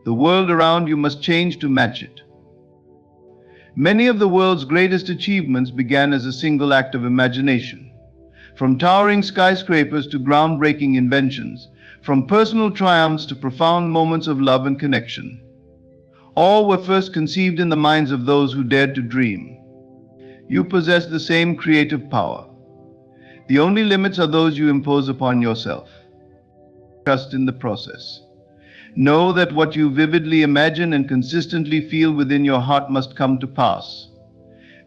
the world around you must change to match it. Many of the world's greatest achievements began as a single act of imagination. From towering skyscrapers to groundbreaking inventions, from personal triumphs to profound moments of love and connection, all were first conceived in the minds of those who dared to dream. You possess the same creative power. The only limits are those you impose upon yourself. Trust in the process. Know that what you vividly imagine and consistently feel within your heart must come to pass.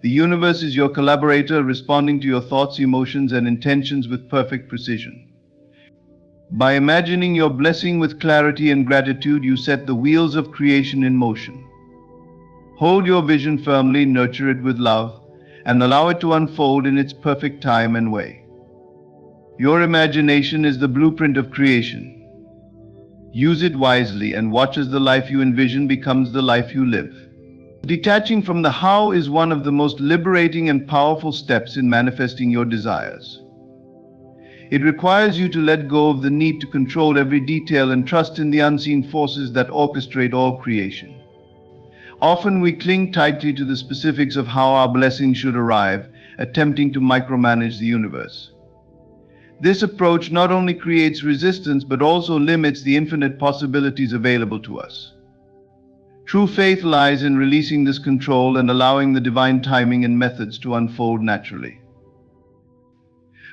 The universe is your collaborator, responding to your thoughts, emotions, and intentions with perfect precision. By imagining your blessing with clarity and gratitude, you set the wheels of creation in motion. Hold your vision firmly, nurture it with love, and allow it to unfold in its perfect time and way. Your imagination is the blueprint of creation. Use it wisely and watch as the life you envision becomes the life you live. Detaching from the how is one of the most liberating and powerful steps in manifesting your desires. It requires you to let go of the need to control every detail and trust in the unseen forces that orchestrate all creation. Often we cling tightly to the specifics of how our blessings should arrive, attempting to micromanage the universe. This approach not only creates resistance but also limits the infinite possibilities available to us. True faith lies in releasing this control and allowing the divine timing and methods to unfold naturally.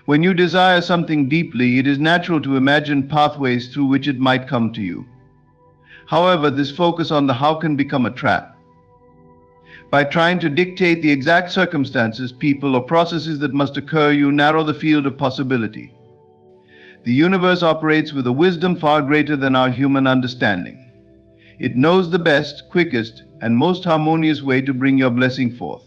When you desire something deeply, it is natural to imagine pathways through which it might come to you. However, this focus on the how can become a trap. By trying to dictate the exact circumstances, people, or processes that must occur, you narrow the field of possibility. The universe operates with a wisdom far greater than our human understanding. It knows the best, quickest, and most harmonious way to bring your blessing forth.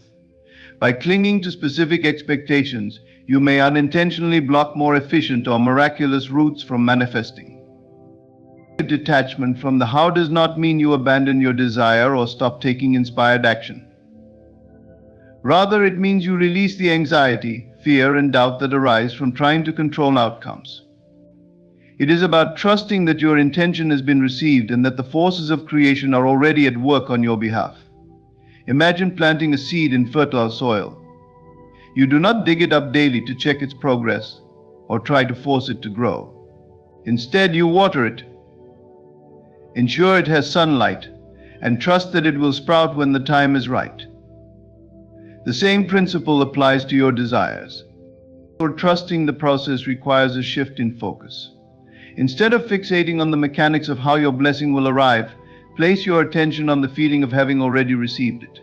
By clinging to specific expectations, you may unintentionally block more efficient or miraculous routes from manifesting. Detachment from the how does not mean you abandon your desire or stop taking inspired action. Rather, it means you release the anxiety, fear, and doubt that arise from trying to control outcomes. It is about trusting that your intention has been received and that the forces of creation are already at work on your behalf. Imagine planting a seed in fertile soil. You do not dig it up daily to check its progress or try to force it to grow. Instead, you water it, ensure it has sunlight, and trust that it will sprout when the time is right. The same principle applies to your desires. For trusting the process requires a shift in focus. Instead of fixating on the mechanics of how your blessing will arrive, place your attention on the feeling of having already received it.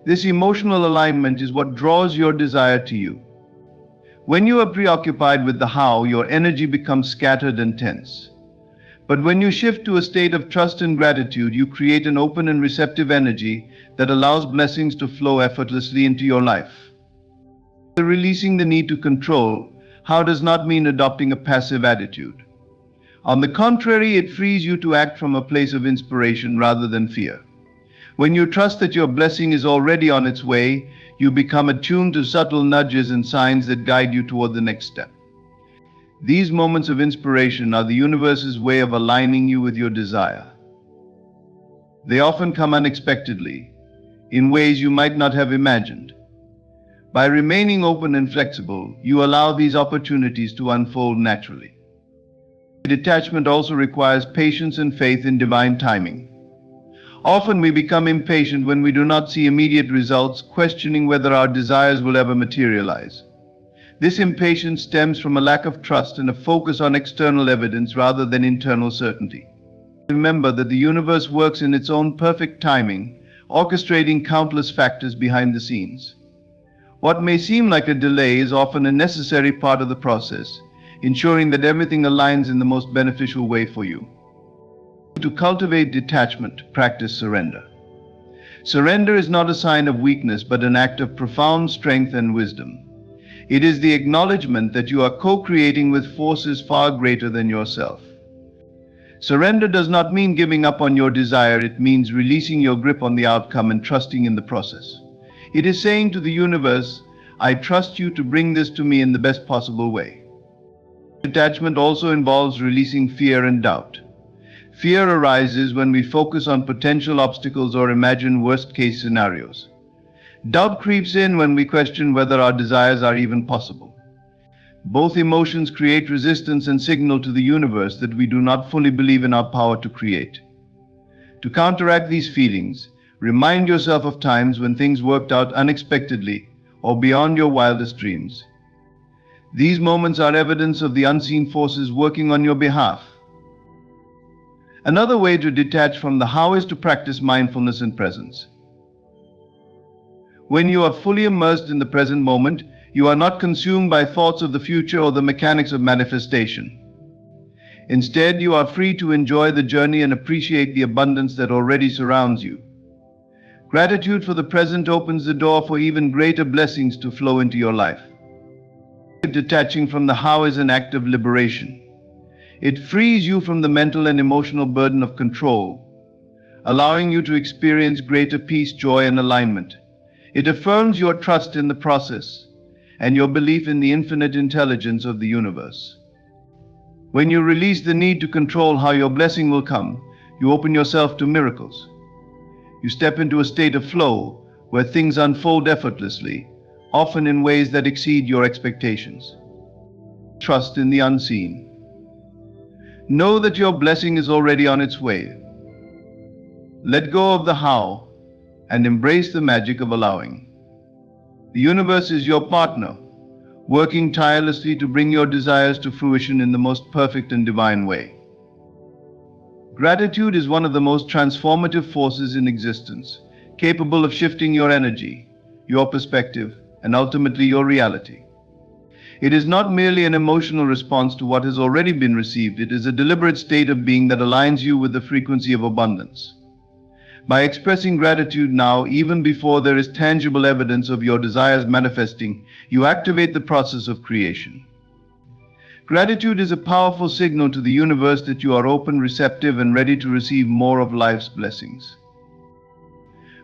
This emotional alignment is what draws your desire to you. When you are preoccupied with the how, your energy becomes scattered and tense. But when you shift to a state of trust and gratitude, you create an open and receptive energy that allows blessings to flow effortlessly into your life. Releasing the need to control, how does not mean adopting a passive attitude. On the contrary, it frees you to act from a place of inspiration rather than fear. When you trust that your blessing is already on its way, you become attuned to subtle nudges and signs that guide you toward the next step. These moments of inspiration are the universe's way of aligning you with your desire. They often come unexpectedly, in ways you might not have imagined. By remaining open and flexible, you allow these opportunities to unfold naturally. Detachment also requires patience and faith in divine timing. Often we become impatient when we do not see immediate results, questioning whether our desires will ever materialize. This impatience stems from a lack of trust and a focus on external evidence rather than internal certainty. Remember that the universe works in its own perfect timing, orchestrating countless factors behind the scenes. What may seem like a delay is often a necessary part of the process, ensuring that everything aligns in the most beneficial way for you. To cultivate detachment, practice surrender. Surrender is not a sign of weakness, but an act of profound strength and wisdom. It is the acknowledgement that you are co-creating with forces far greater than yourself. Surrender does not mean giving up on your desire, it means releasing your grip on the outcome and trusting in the process. It is saying to the universe, I trust you to bring this to me in the best possible way. Detachment also involves releasing fear and doubt. Fear arises when we focus on potential obstacles or imagine worst-case scenarios. Doubt creeps in when we question whether our desires are even possible. Both emotions create resistance and signal to the universe that we do not fully believe in our power to create. To counteract these feelings, remind yourself of times when things worked out unexpectedly or beyond your wildest dreams. These moments are evidence of the unseen forces working on your behalf. Another way to detach from the how is to practice mindfulness and presence. When you are fully immersed in the present moment, you are not consumed by thoughts of the future or the mechanics of manifestation. Instead, you are free to enjoy the journey and appreciate the abundance that already surrounds you. Gratitude for the present opens the door for even greater blessings to flow into your life. Detaching from the how is an act of liberation. It frees you from the mental and emotional burden of control, allowing you to experience greater peace, joy, and alignment. It affirms your trust in the process and your belief in the infinite intelligence of the universe. When you release the need to control how your blessing will come, you open yourself to miracles. You step into a state of flow where things unfold effortlessly, often in ways that exceed your expectations. Trust in the unseen. Know that your blessing is already on its way. Let go of the how and embrace the magic of allowing. The universe is your partner, working tirelessly to bring your desires to fruition in the most perfect and divine way. Gratitude is one of the most transformative forces in existence, capable of shifting your energy, your perspective, and ultimately your reality. It is not merely an emotional response to what has already been received, it is a deliberate state of being that aligns you with the frequency of abundance. By expressing gratitude now, even before there is tangible evidence of your desires manifesting, you activate the process of creation. Gratitude is a powerful signal to the universe that you are open, receptive, and ready to receive more of life's blessings.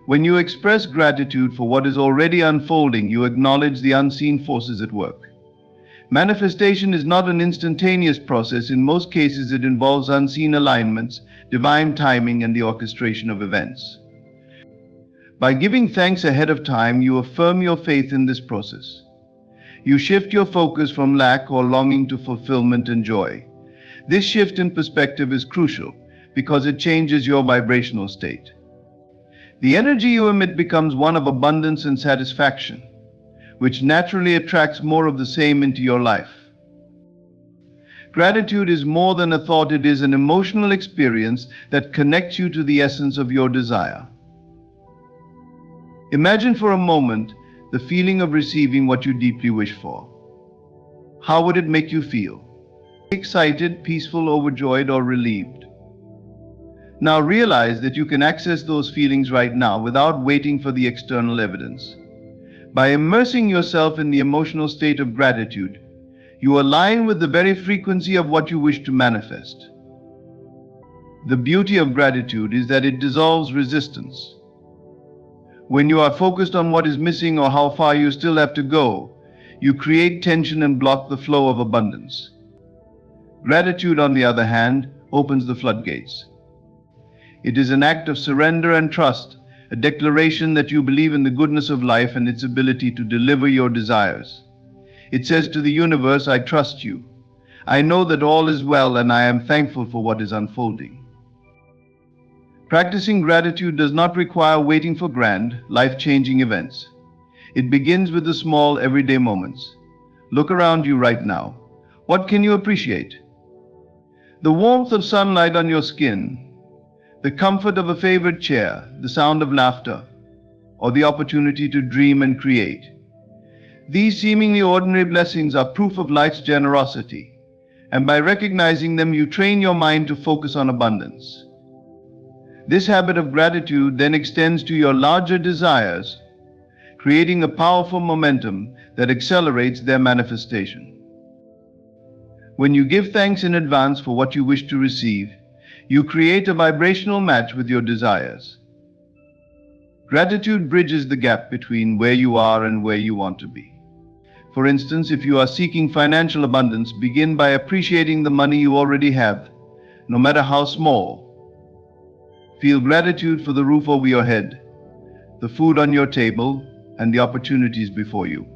When you express gratitude for what is already unfolding, you acknowledge the unseen forces at work. Manifestation is not an instantaneous process. In most cases, it involves unseen alignments, divine timing, and the orchestration of events. By giving thanks ahead of time, you affirm your faith in this process. You shift your focus from lack or longing to fulfillment and joy. This shift in perspective is crucial because it changes your vibrational state. The energy you emit becomes one of abundance and satisfaction, which naturally attracts more of the same into your life. Gratitude is more than a thought, it is an emotional experience that connects you to the essence of your desire. Imagine for a moment the feeling of receiving what you deeply wish for. How would it make you feel? Excited, peaceful, overjoyed, or relieved? Now realize that you can access those feelings right now without waiting for the external evidence. By immersing yourself in the emotional state of gratitude, you align with the very frequency of what you wish to manifest. The beauty of gratitude is that it dissolves resistance. When you are focused on what is missing or how far you still have to go, you create tension and block the flow of abundance. Gratitude, on the other hand, opens the floodgates. It is an act of surrender and trust, a declaration that you believe in the goodness of life and its ability to deliver your desires. It says to the universe, I trust you. I know that all is well and I am thankful for what is unfolding. Practicing gratitude does not require waiting for grand, life-changing events. It begins with the small, everyday moments. Look around you right now. What can you appreciate? The warmth of sunlight on your skin, the comfort of a favorite chair, the sound of laughter, or the opportunity to dream and create. These seemingly ordinary blessings are proof of life's generosity, and by recognizing them, you train your mind to focus on abundance. This habit of gratitude then extends to your larger desires, creating a powerful momentum that accelerates their manifestation. When you give thanks in advance for what you wish to receive, you create a vibrational match with your desires. Gratitude bridges the gap between where you are and where you want to be. For instance, if you are seeking financial abundance, begin by appreciating the money you already have, no matter how small. Feel gratitude for the roof over your head, the food on your table, and the opportunities before you.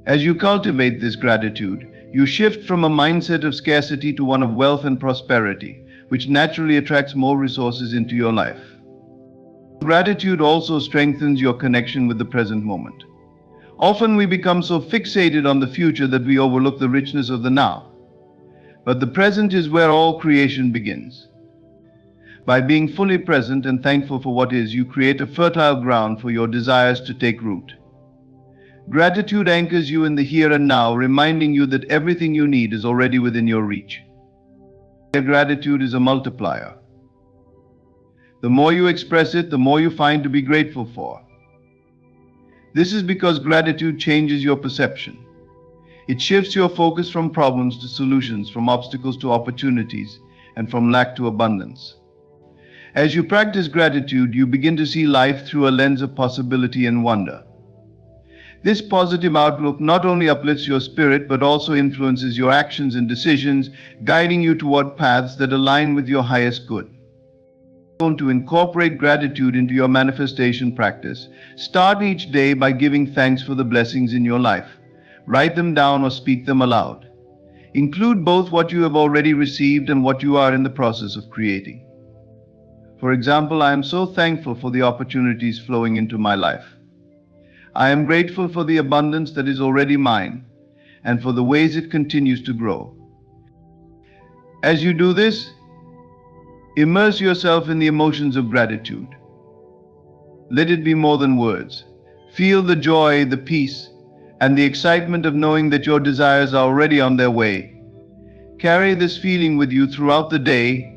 As you cultivate this gratitude, you shift from a mindset of scarcity to one of wealth and prosperity, which naturally attracts more resources into your life. Gratitude also strengthens your connection with the present moment. Often we become so fixated on the future that we overlook the richness of the now. But the present is where all creation begins. By being fully present and thankful for what is, you create a fertile ground for your desires to take root. Gratitude anchors you in the here and now, reminding you that everything you need is already within your reach. Gratitude is a multiplier. The more you express it, the more you find to be grateful for. This is because gratitude changes your perception. It shifts your focus from problems to solutions, from obstacles to opportunities, and from lack to abundance. As you practice gratitude, you begin to see life through a lens of possibility and wonder. This positive outlook not only uplifts your spirit, but also influences your actions and decisions, guiding you toward paths that align with your highest good. To incorporate gratitude into your manifestation practice, start each day by giving thanks for the blessings in your life. Write them down or speak them aloud. Include both what you have already received and what you are in the process of creating. For example, I am so thankful for the opportunities flowing into my life. I am grateful for the abundance that is already mine and for the ways it continues to grow. As you do this, immerse yourself in the emotions of gratitude. Let it be more than words. Feel the joy, the peace, and the excitement of knowing that your desires are already on their way. Carry this feeling with you throughout the day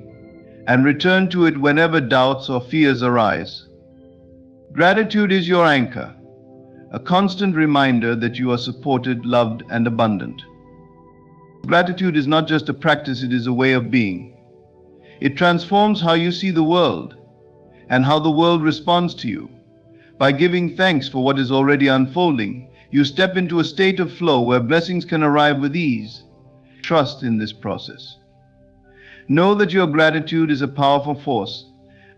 and return to it whenever doubts or fears arise. Gratitude is your anchor, a constant reminder that you are supported, loved, and abundant. Gratitude is not just a practice, it is a way of being. It transforms how you see the world and how the world responds to you. By giving thanks for what is already unfolding, you step into a state of flow where blessings can arrive with ease. Trust in this process. Know that your gratitude is a powerful force,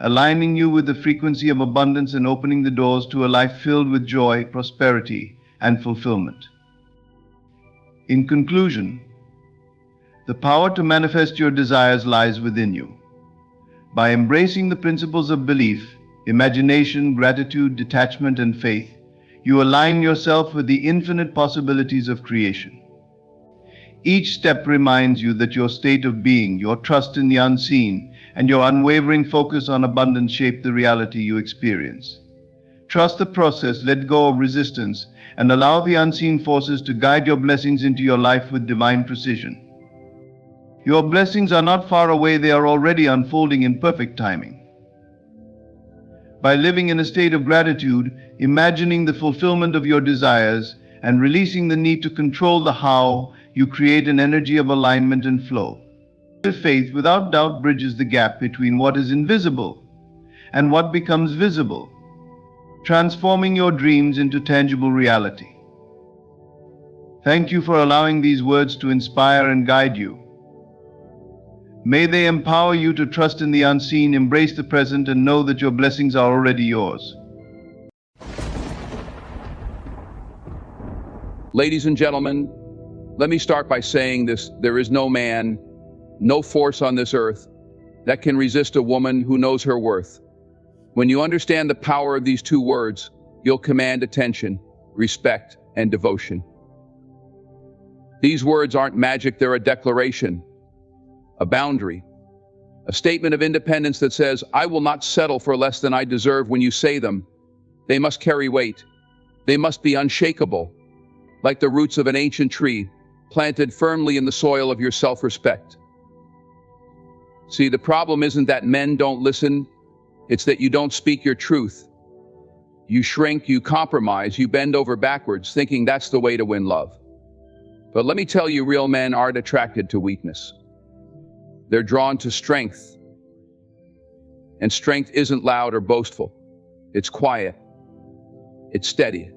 aligning you with the frequency of abundance and opening the doors to a life filled with joy, prosperity, and fulfillment. In conclusion, the power to manifest your desires lies within you. By embracing the principles of belief, imagination, gratitude, detachment, and faith, you align yourself with the infinite possibilities of creation. Each step reminds you that your state of being, your trust in the unseen, and your unwavering focus on abundance shape the reality you experience. Trust the process, let go of resistance, and allow the unseen forces to guide your blessings into your life with divine precision. Your blessings are not far away, they are already unfolding in perfect timing. By living in a state of gratitude, imagining the fulfillment of your desires, and releasing the need to control the how, you create an energy of alignment and flow. Faith, without doubt, bridges the gap between what is invisible and what becomes visible, transforming your dreams into tangible reality. Thank you for allowing these words to inspire and guide you. May they empower you to trust in the unseen, embrace the present, and know that your blessings are already yours. Ladies and gentlemen, let me start by saying this: there is no man, no force on this earth that can resist a woman who knows her worth. When you understand the power of these two words, you'll command attention, respect, and devotion. These words aren't magic, they're a declaration, a boundary, a statement of independence that says, I will not settle for less than I deserve. When you say them, they must carry weight. They must be unshakable, like the roots of an ancient tree, planted firmly in the soil of your self-respect. See, the problem isn't that men don't listen, it's that you don't speak your truth. You shrink, you compromise, you bend over backwards, thinking that's the way to win love. But let me tell you, real men aren't attracted to weakness. They're drawn to strength. And strength isn't loud or boastful. It's quiet. It's steady.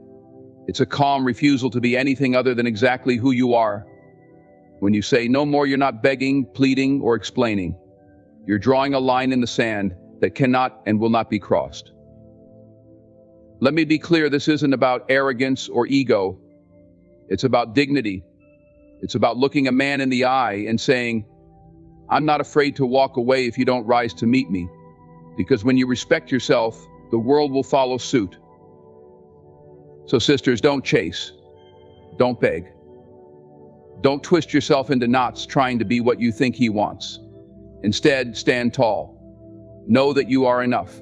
It's a calm refusal to be anything other than exactly who you are. When you say no more, you're not begging, pleading, or explaining. You're drawing a line in the sand that cannot and will not be crossed. Let me be clear, this isn't about arrogance or ego. It's about dignity. It's about looking a man in the eye and saying, I'm not afraid to walk away if you don't rise to meet me. Because when you respect yourself, the world will follow suit. So sisters, don't chase. Don't beg. Don't twist yourself into knots trying to be what you think he wants. Instead, stand tall. Know that you are enough.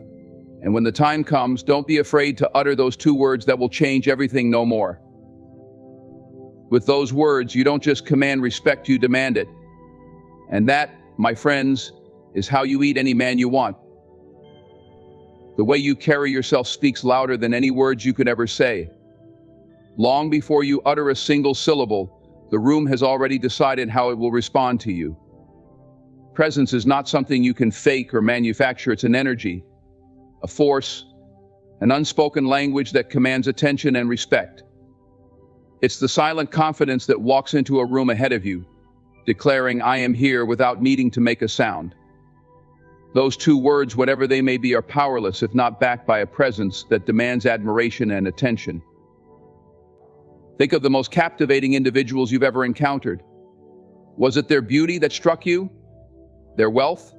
And when the time comes, don't be afraid to utter those 2 words that will change everything no more. With those words, you don't just command respect, you demand it. And that, my friends, is how you eat any man you want. The way you carry yourself speaks louder than any words you could ever say. Long before you utter a single syllable, the room has already decided how it will respond to you. Presence is not something you can fake or manufacture, it's an energy, a force, an unspoken language that commands attention and respect. It's the silent confidence that walks into a room ahead of you, declaring, I am here, without needing to make a sound. Those 2 words, whatever they may be, are powerless if not backed by a presence that demands admiration and attention. Think of the most captivating individuals you've ever encountered. Was it their beauty that struck you? Their wealth?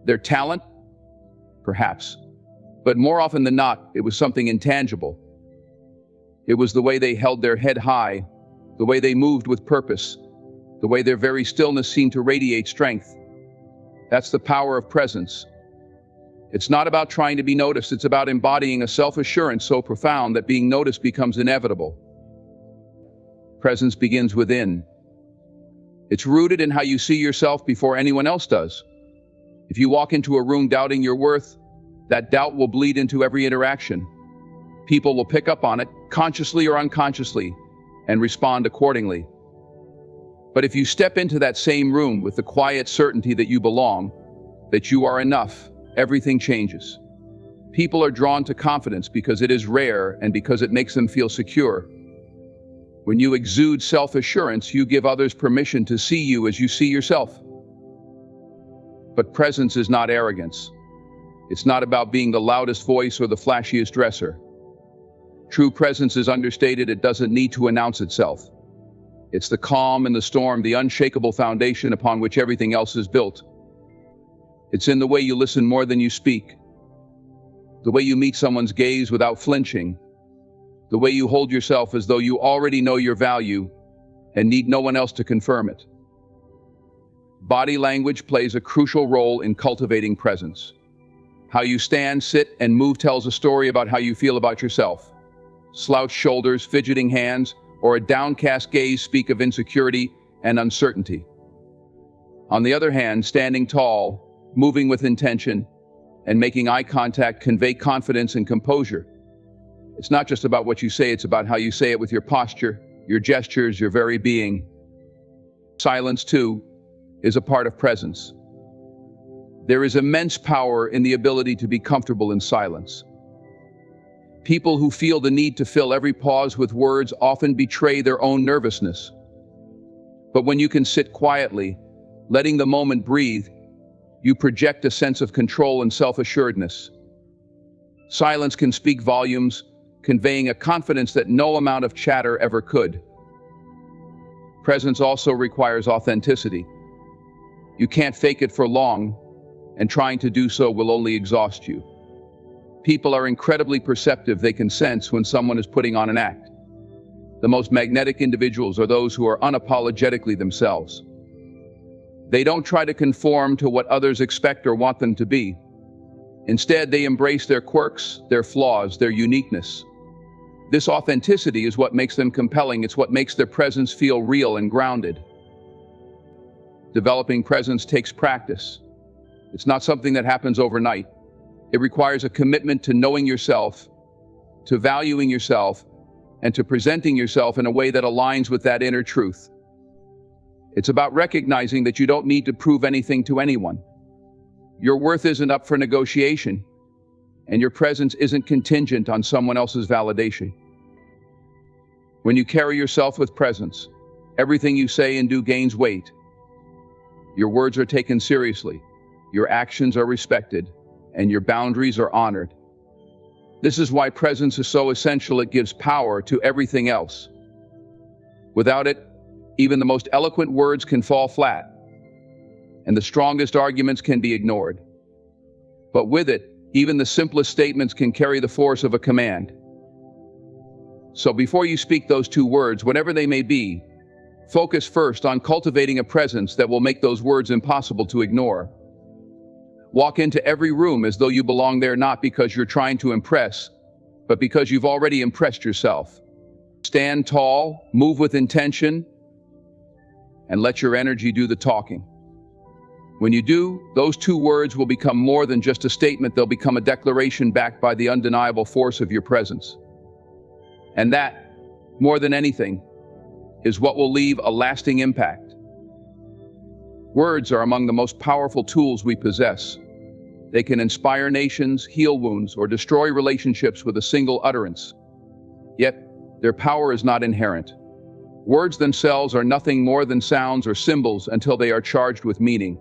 Their talent? Perhaps. But more often than not, it was something intangible. It was the way they held their head high, the way they moved with purpose, the way their very stillness seemed to radiate strength. That's the power of presence. It's not about trying to be noticed, it's about embodying a self-assurance so profound that being noticed becomes inevitable. Presence begins within. It's rooted in how you see yourself before anyone else does. If you walk into a room doubting your worth, that doubt will bleed into every interaction. People will pick up on it, consciously or unconsciously, and respond accordingly. But if you step into that same room with the quiet certainty that you belong, that you are enough, everything changes. People are drawn to confidence because it is rare and because it makes them feel secure. When you exude self-assurance, you give others permission to see you as you see yourself. But presence is not arrogance. It's not about being the loudest voice or the flashiest dresser. True presence is understated, it doesn't need to announce itself. It's the calm in the storm, the unshakable foundation upon which everything else is built. It's in the way you listen more than you speak, the way you meet someone's gaze without flinching, the way you hold yourself as though you already know your value and need no one else to confirm it. Body language plays a crucial role in cultivating presence. How you stand, sit, and move tells a story about how you feel about yourself. Slouched shoulders, fidgeting hands, or a downcast gaze speak of insecurity and uncertainty. On the other hand, standing tall, moving with intention, and making eye contact convey confidence and composure. It's not just about what you say, it's about how you say it with your posture, your gestures, your very being. Silence, too, is a part of presence. There is immense power in the ability to be comfortable in silence. People who feel the need to fill every pause with words often betray their own nervousness. But when you can sit quietly, letting the moment breathe, you project a sense of control and self-assuredness. Silence can speak volumes, conveying a confidence that no amount of chatter ever could. Presence also requires authenticity. You can't fake it for long, and trying to do so will only exhaust you. People are incredibly perceptive. They can sense when someone is putting on an act. The most magnetic individuals are those who are unapologetically themselves. They don't try to conform to what others expect or want them to be. Instead, they embrace their quirks, their flaws, their uniqueness. This authenticity is what makes them compelling. It's what makes their presence feel real and grounded. Developing presence takes practice. It's not something that happens overnight. It requires a commitment to knowing yourself, to valuing yourself, and to presenting yourself in a way that aligns with that inner truth. It's about recognizing that you don't need to prove anything to anyone. Your worth isn't up for negotiation, and your presence isn't contingent on someone else's validation. When you carry yourself with presence, everything you say and do gains weight. Your words are taken seriously, your actions are respected, and your boundaries are honored. This is why presence is so essential. It gives power to everything else. Without it, even the most eloquent words can fall flat, and the strongest arguments can be ignored. But with it, even the simplest statements can carry the force of a command. So before you speak those two words, whatever they may be, focus first on cultivating a presence that will make those words impossible to ignore. Walk into every room as though you belong there, not because you're trying to impress, but because you've already impressed yourself. Stand tall, move with intention, and let your energy do the talking. When you do, those two words will become more than just a statement. They'll become a declaration backed by the undeniable force of your presence. And that, more than anything, is what will leave a lasting impact. Words are among the most powerful tools we possess. They can inspire nations, heal wounds, or destroy relationships with a single utterance. Yet, their power is not inherent. Words themselves are nothing more than sounds or symbols until they are charged with meaning.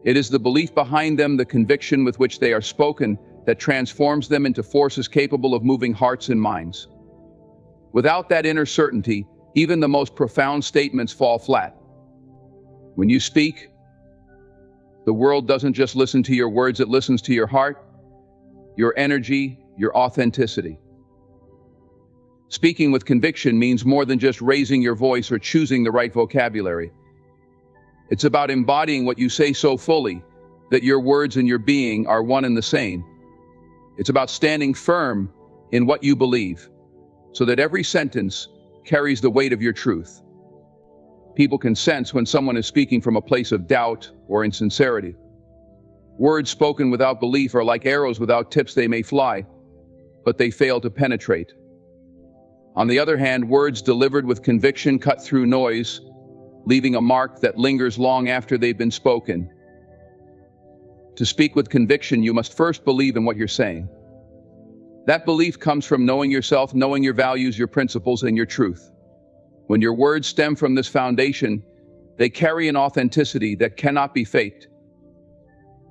It is the belief behind them, the conviction with which they are spoken, that transforms them into forces capable of moving hearts and minds. Without that inner certainty, even the most profound statements fall flat. When you speak, the world doesn't just listen to your words, it listens to your heart, your energy, your authenticity. Speaking with conviction means more than just raising your voice or choosing the right vocabulary. It's about embodying what you say so fully that your words and your being are one and the same. It's about standing firm in what you believe, so that every sentence carries the weight of your truth. People can sense when someone is speaking from a place of doubt or insincerity. Words spoken without belief are like arrows without tips. They may fly, but they fail to penetrate. On the other hand, words delivered with conviction cut through noise, leaving a mark that lingers long after they've been spoken. To speak with conviction, you must first believe in what you're saying. That belief comes from knowing yourself, knowing your values, your principles, and your truth. When your words stem from this foundation, they carry an authenticity that cannot be faked.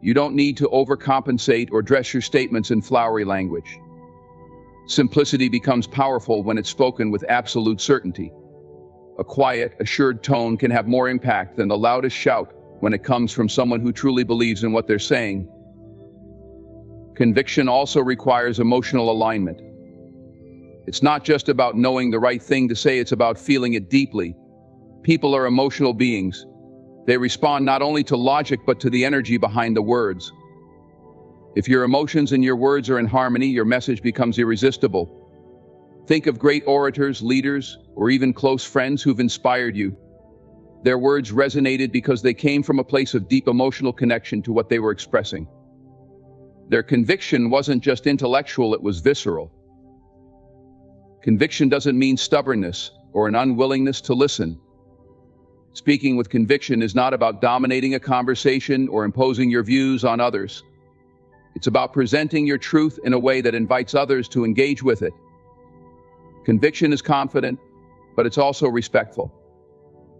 You don't need to overcompensate or dress your statements in flowery language. Simplicity becomes powerful when it's spoken with absolute certainty. A quiet, assured tone can have more impact than the loudest shout when it comes from someone who truly believes in what they're saying. Conviction also requires emotional alignment. It's not just about knowing the right thing to say, it's about feeling it deeply. People are emotional beings. They respond not only to logic but to the energy behind the words. If your emotions and your words are in harmony, your message becomes irresistible. Think of great orators, leaders, or even close friends who've inspired you. Their words resonated because they came from a place of deep emotional connection to what they were expressing. Their conviction wasn't just intellectual, it was visceral. Conviction doesn't mean stubbornness or an unwillingness to listen. Speaking with conviction is not about dominating a conversation or imposing your views on others. It's about presenting your truth in a way that invites others to engage with it. Conviction is confident, but it's also respectful.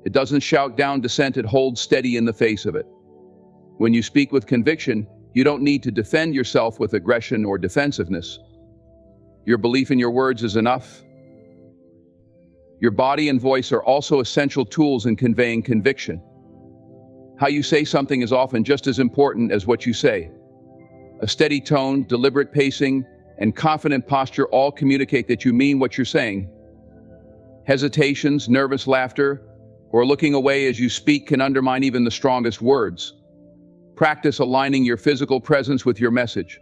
It doesn't shout down dissent, it holds steady in the face of it. When you speak with conviction, you don't need to defend yourself with aggression or defensiveness. Your belief in your words is enough. Your body and voice are also essential tools in conveying conviction. How you say something is often just as important as what you say. A steady tone, deliberate pacing, and confident posture all communicate that you mean what you're saying. Hesitations, nervous laughter, or looking away as you speak can undermine even the strongest words. Practice aligning your physical presence with your message.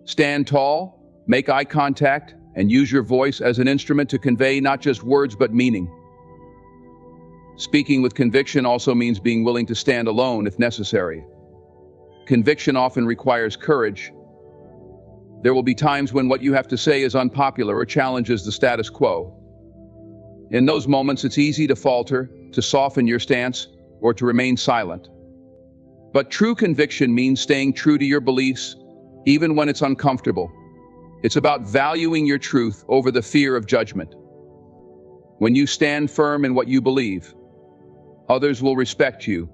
Stand tall, make eye contact, and use your voice as an instrument to convey not just words but meaning. Speaking with conviction also means being willing to stand alone if necessary. Conviction often requires courage. There will be times when what you have to say is unpopular or challenges the status quo. In those moments, it's easy to falter, to soften your stance, or to remain silent. But true conviction means staying true to your beliefs, even when it's uncomfortable. It's about valuing your truth over the fear of judgment. When you stand firm in what you believe, others will respect you,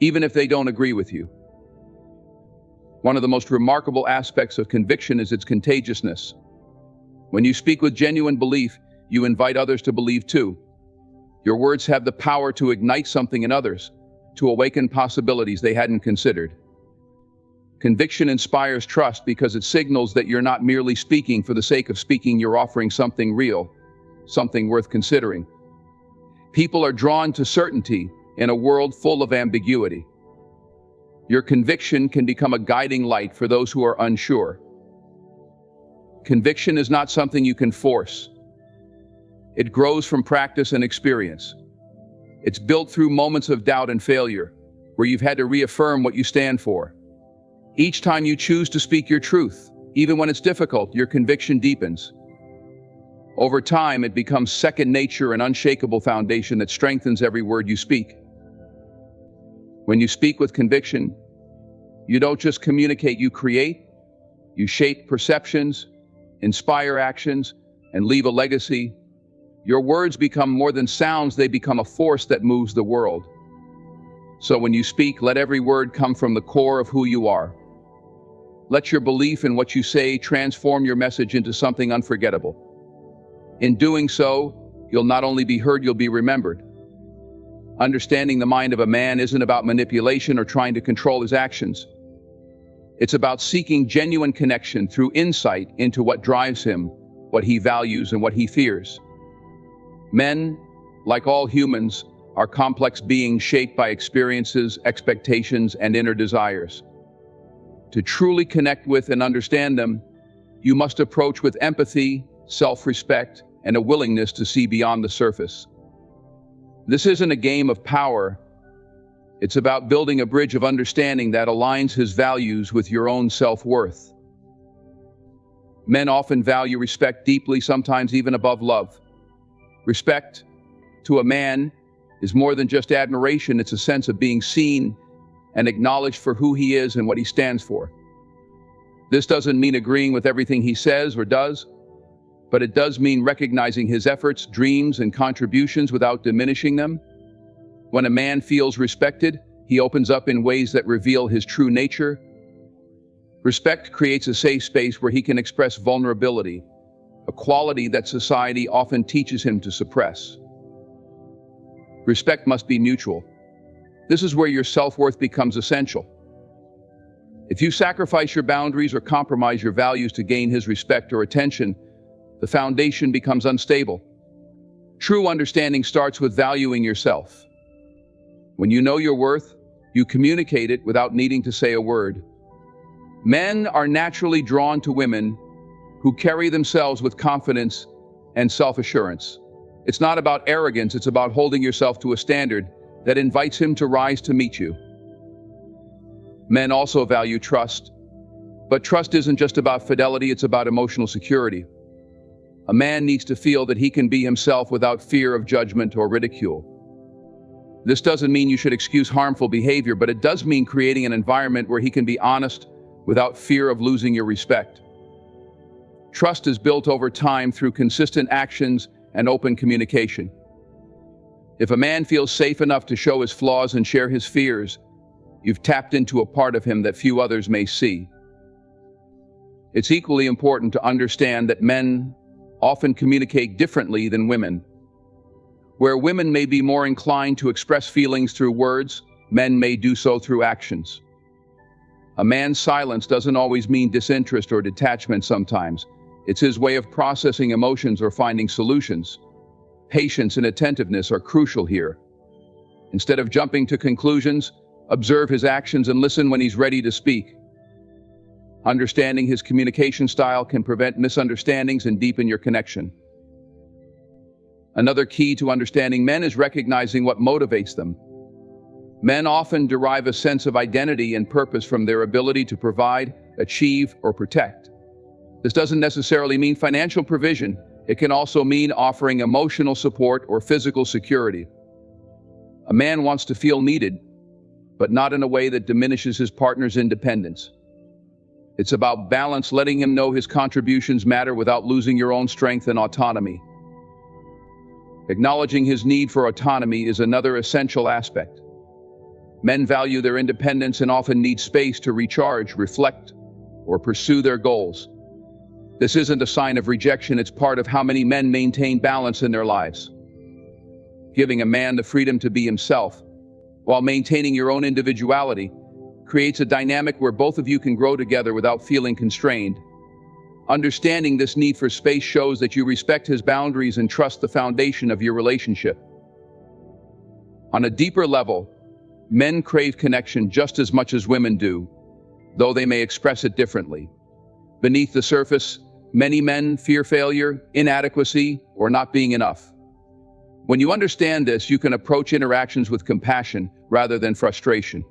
even if they don't agree with you. One of the most remarkable aspects of conviction is its contagiousness. When you speak with genuine belief, you invite others to believe too. Your words have the power to ignite something in others, to awaken possibilities they hadn't considered. Conviction inspires trust because it signals that you're not merely speaking for the sake of speaking, you're offering something real, something worth considering. People are drawn to certainty in a world full of ambiguity. Your conviction can become a guiding light for those who are unsure. Conviction is not something you can force. It grows from practice and experience. It's built through moments of doubt and failure, where you've had to reaffirm what you stand for. Each time you choose to speak your truth, even when it's difficult, your conviction deepens. Over time, it becomes second nature, an unshakable foundation that strengthens every word you speak. When you speak with conviction, you don't just communicate, you create. You shape perceptions, inspire actions, and leave a legacy. Your words become more than sounds, they become a force that moves the world. So when you speak, let every word come from the core of who you are. Let your belief in what you say transform your message into something unforgettable. In doing so, you'll not only be heard, you'll be remembered. Understanding the mind of a man isn't about manipulation or trying to control his actions. It's about seeking genuine connection through insight into what drives him, what he values, and what he fears. Men, like all humans, are complex beings shaped by experiences, expectations, and inner desires. To truly connect with and understand them, you must approach with empathy, self-respect, and a willingness to see beyond the surface. This isn't a game of power. It's about building a bridge of understanding that aligns his values with your own self-worth. Men often value respect deeply, sometimes even above love. Respect, to a man, is more than just admiration. It's a sense of being seen and acknowledged for who he is and what he stands for. This doesn't mean agreeing with everything he says or does, but it does mean recognizing his efforts, dreams, and contributions without diminishing them. When a man feels respected, he opens up in ways that reveal his true nature. Respect creates a safe space where he can express vulnerability, a quality that society often teaches him to suppress. Respect must be mutual. This is where your self-worth becomes essential. If you sacrifice your boundaries or compromise your values to gain his respect or attention, the foundation becomes unstable. True understanding starts with valuing yourself. When you know your worth, you communicate it without needing to say a word. Men are naturally drawn to women who carry themselves with confidence and self-assurance. It's not about arrogance, it's about holding yourself to a standard that invites him to rise to meet you. Men also value trust, but trust isn't just about fidelity, it's about emotional security. A man needs to feel that he can be himself without fear of judgment or ridicule. This doesn't mean you should excuse harmful behavior, but it does mean creating an environment where he can be honest without fear of losing your respect. Trust is built over time through consistent actions and open communication. If a man feels safe enough to show his flaws and share his fears, you've tapped into a part of him that few others may see. It's equally important to understand that men often communicate differently than women. Where women may be more inclined to express feelings through words, men may do so through actions. A man's silence doesn't always mean disinterest or detachment sometimes. It's his way of processing emotions or finding solutions. Patience and attentiveness are crucial here. Instead of jumping to conclusions, observe his actions and listen when he's ready to speak. Understanding his communication style can prevent misunderstandings and deepen your connection. Another key to understanding men is recognizing what motivates them. Men often derive a sense of identity and purpose from their ability to provide, achieve, or protect. This doesn't necessarily mean financial provision. It can also mean offering emotional support or physical security. A man wants to feel needed, but not in a way that diminishes his partner's independence. It's about balance, letting him know his contributions matter without losing your own strength and autonomy. Acknowledging his need for autonomy is another essential aspect. Men value their independence and often need space to recharge, reflect, or pursue their goals. This isn't a sign of rejection, it's part of how many men maintain balance in their lives. Giving a man the freedom to be himself, while maintaining your own individuality, creates a dynamic where both of you can grow together without feeling constrained. Understanding this need for space shows that you respect his boundaries and trust the foundation of your relationship. On a deeper level, men crave connection just as much as women do, though they may express it differently. Beneath the surface, many men fear failure, inadequacy, or not being enough. When you understand this, you can approach interactions with compassion rather than frustration.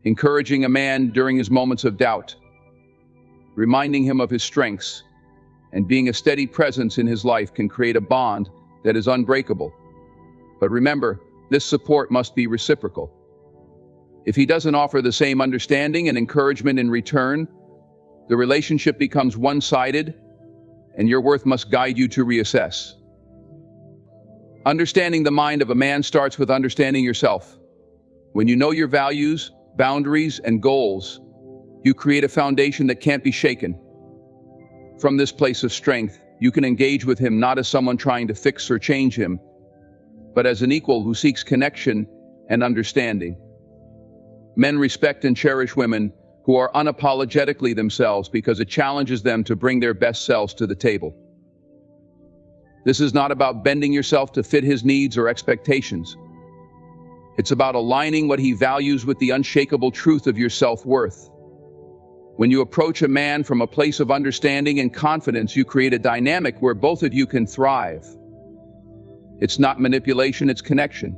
Encouraging a man during his moments of doubt, reminding him of his strengths, and being a steady presence in his life can create a bond that is unbreakable. But remember, this support must be reciprocal. If he doesn't offer the same understanding and encouragement in return, the relationship becomes one-sided, and your worth must guide you to reassess. Understanding the mind of a man starts with understanding yourself. When you know your values, boundaries, and goals, you create a foundation that can't be shaken. From this place of strength, you can engage with him not as someone trying to fix or change him, but as an equal who seeks connection and understanding. Men respect and cherish women who are unapologetically themselves because it challenges them to bring their best selves to the table. This is not about bending yourself to fit his needs or expectations. It's about aligning what he values with the unshakable truth of your self-worth. When you approach a man from a place of understanding and confidence, you create a dynamic where both of you can thrive. It's not manipulation, it's connection.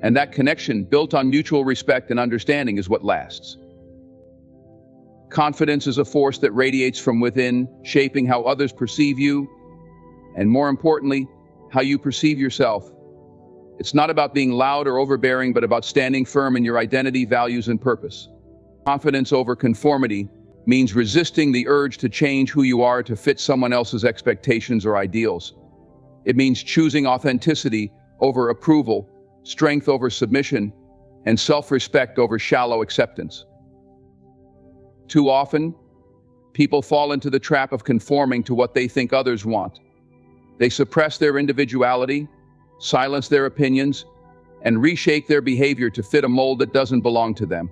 And that connection, built on mutual respect and understanding, is what lasts. Confidence is a force that radiates from within, shaping how others perceive you, and more importantly, how you perceive yourself. It's not about being loud or overbearing, but about standing firm in your identity, values, and purpose. Confidence over conformity means resisting the urge to change who you are to fit someone else's expectations or ideals. It means choosing authenticity over approval, strength over submission, and self-respect over shallow acceptance. Too often, people fall into the trap of conforming to what they think others want. They suppress their individuality, silence their opinions, and reshape their behavior to fit a mold that doesn't belong to them.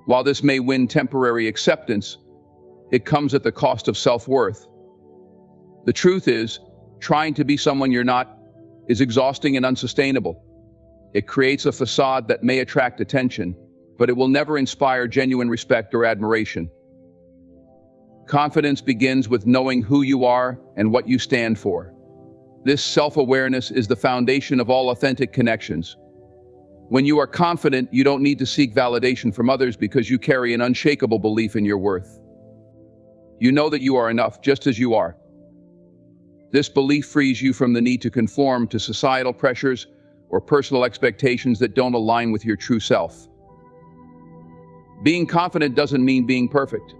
While this may win temporary acceptance, it comes at the cost of self-worth. The truth is, trying to be someone you're not is exhausting and unsustainable. It creates a facade that may attract attention, but it will never inspire genuine respect or admiration. Confidence begins with knowing who you are and what you stand for. This self-awareness is the foundation of all authentic connections. When you are confident, you don't need to seek validation from others because you carry an unshakable belief in your worth. You know that you are enough just as you are. This belief frees you from the need to conform to societal pressures or personal expectations that don't align with your true self. Being confident doesn't mean being perfect.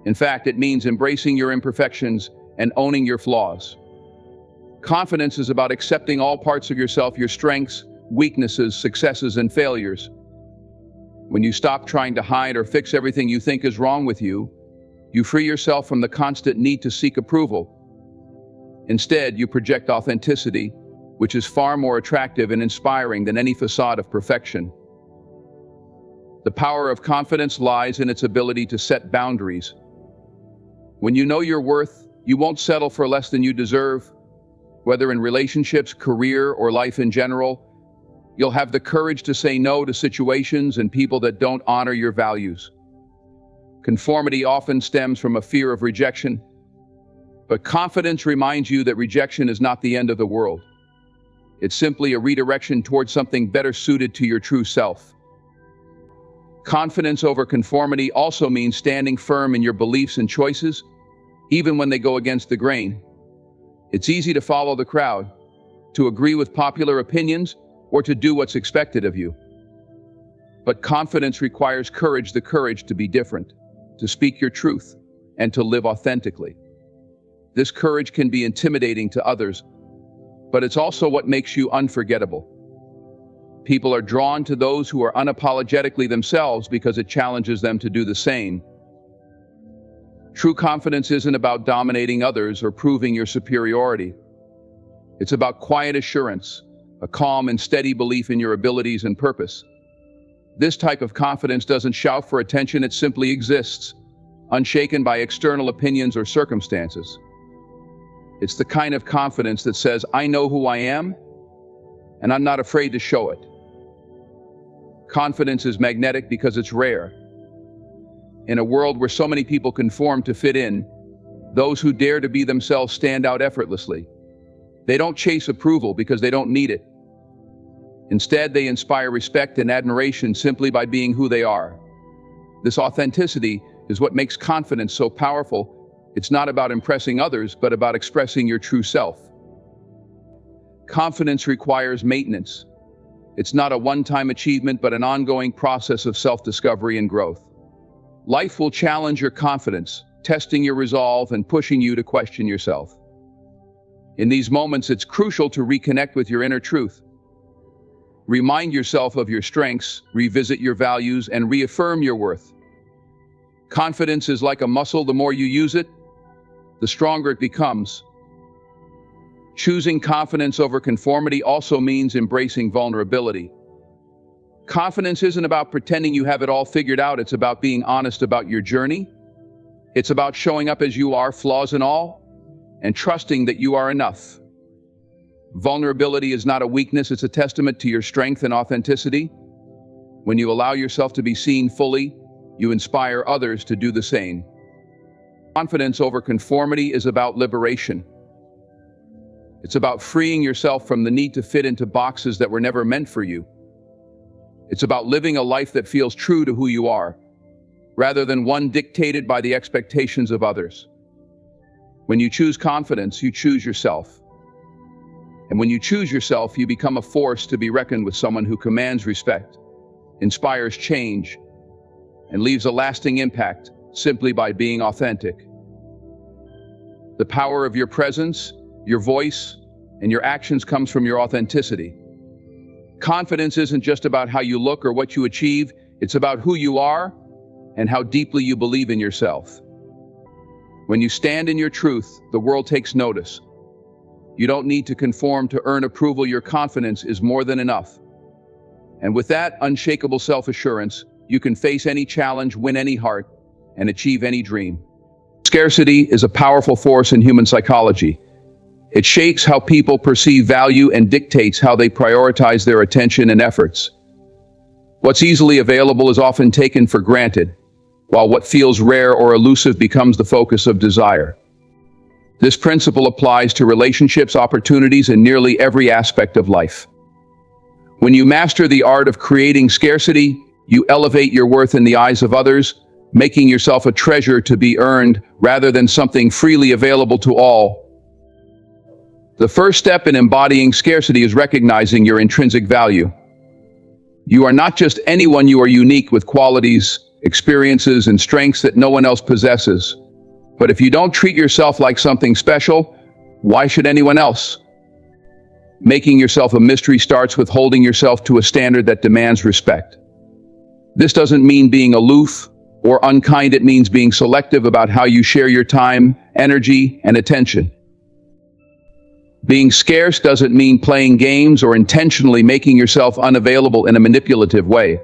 In fact, it means embracing your imperfections and owning your flaws. Confidence is about accepting all parts of yourself, your strengths, weaknesses, successes, and failures. When you stop trying to hide or fix everything you think is wrong with you, you free yourself from the constant need to seek approval. Instead, you project authenticity, which is far more attractive and inspiring than any facade of perfection. The power of confidence lies in its ability to set boundaries. When you know your worth, you won't settle for less than you deserve. Whether in relationships, career, or life in general, you'll have the courage to say no to situations and people that don't honor your values. Conformity often stems from a fear of rejection, but confidence reminds you that rejection is not the end of the world. It's simply a redirection towards something better suited to your true self. Confidence over conformity also means standing firm in your beliefs and choices, even when they go against the grain. It's easy to follow the crowd, to agree with popular opinions, or to do what's expected of you. But confidence requires courage, the courage to be different, to speak your truth, and to live authentically. This courage can be intimidating to others, but it's also what makes you unforgettable. People are drawn to those who are unapologetically themselves because it challenges them to do the same. True confidence isn't about dominating others or proving your superiority. It's about quiet assurance, a calm and steady belief in your abilities and purpose. This type of confidence doesn't shout for attention, it simply exists, unshaken by external opinions or circumstances. It's the kind of confidence that says, I know who I am, and I'm not afraid to show it. Confidence is magnetic because it's rare. In a world where so many people conform to fit in, those who dare to be themselves stand out effortlessly. They don't chase approval because they don't need it. Instead, they inspire respect and admiration simply by being who they are. This authenticity is what makes confidence so powerful. It's not about impressing others, but about expressing your true self. Confidence requires maintenance. It's not a one-time achievement, but an ongoing process of self-discovery and growth. Life will challenge your confidence, testing your resolve and pushing you to question yourself. In these moments, it's crucial to reconnect with your inner truth. Remind yourself of your strengths, revisit your values, and reaffirm your worth. Confidence is like a muscle. The more you use it, the stronger it becomes. Choosing confidence over conformity also means embracing vulnerability. Confidence isn't about pretending you have it all figured out. It's about being honest about your journey. It's about showing up as you are, flaws and all, and trusting that you are enough. Vulnerability is not a weakness, it's a testament to your strength and authenticity. When you allow yourself to be seen fully, you inspire others to do the same. Confidence over conformity is about liberation. It's about freeing yourself from the need to fit into boxes that were never meant for you. It's about living a life that feels true to who you are, rather than one dictated by the expectations of others. When you choose confidence, you choose yourself. And when you choose yourself, you become a force to be reckoned with, someone who commands respect, inspires change, and leaves a lasting impact simply by being authentic. The power of your presence, your voice, and your actions comes from your authenticity. Confidence isn't just about how you look or what you achieve, it's about who you are and how deeply you believe in yourself. When you stand in your truth, the world takes notice. You don't need to conform to earn approval. Your confidence is more than enough. And with that unshakable self-assurance, you can face any challenge, win any heart, and achieve any dream. Scarcity is a powerful force in human psychology. It shapes how people perceive value and dictates how they prioritize their attention and efforts. What's easily available is often taken for granted, while what feels rare or elusive becomes the focus of desire. This principle applies to relationships, opportunities, and nearly every aspect of life. When you master the art of creating scarcity, you elevate your worth in the eyes of others, making yourself a treasure to be earned rather than something freely available to all. The first step in embodying scarcity is recognizing your intrinsic value. You are not just anyone, you are unique with qualities, experiences, and strengths that no one else possesses. But if you don't treat yourself like something special, why should anyone else? Making yourself a mystery starts with holding yourself to a standard that demands respect. This doesn't mean being aloof or unkind, it means being selective about how you share your time, energy, and attention. Being scarce doesn't mean playing games or intentionally making yourself unavailable in a manipulative way.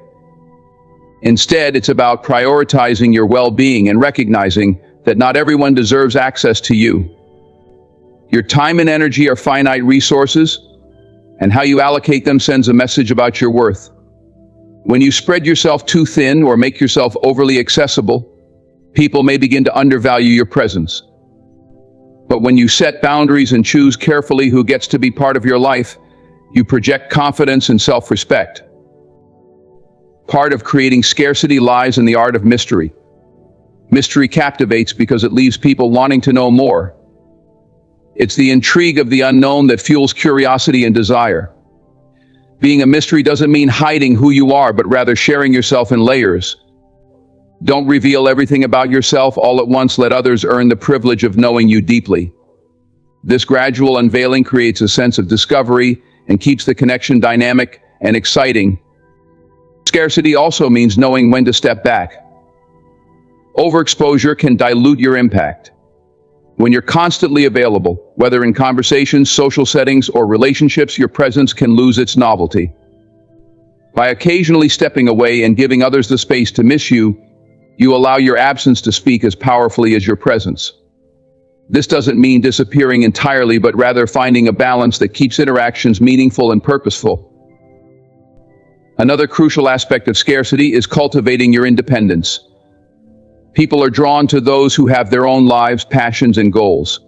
Instead, it's about prioritizing your well-being and recognizing that not everyone deserves access to you. Your time and energy are finite resources, and how you allocate them sends a message about your worth. When you spread yourself too thin or make yourself overly accessible, people may begin to undervalue your presence. But when you set boundaries and choose carefully who gets to be part of your life, you project confidence and self-respect. Part of creating scarcity lies in the art of mystery. Mystery captivates because it leaves people wanting to know more. It's the intrigue of the unknown that fuels curiosity and desire. Being a mystery doesn't mean hiding who you are, but rather sharing yourself in layers. Don't reveal everything about yourself all at once. Let others earn the privilege of knowing you deeply. This gradual unveiling creates a sense of discovery and keeps the connection dynamic and exciting. Scarcity also means knowing when to step back. Overexposure can dilute your impact. When you're constantly available, whether in conversations, social settings, or relationships, your presence can lose its novelty. By occasionally stepping away and giving others the space to miss you, you allow your absence to speak as powerfully as your presence. This doesn't mean disappearing entirely, but rather finding a balance that keeps interactions meaningful and purposeful. Another crucial aspect of scarcity is cultivating your independence. People are drawn to those who have their own lives, passions, and goals.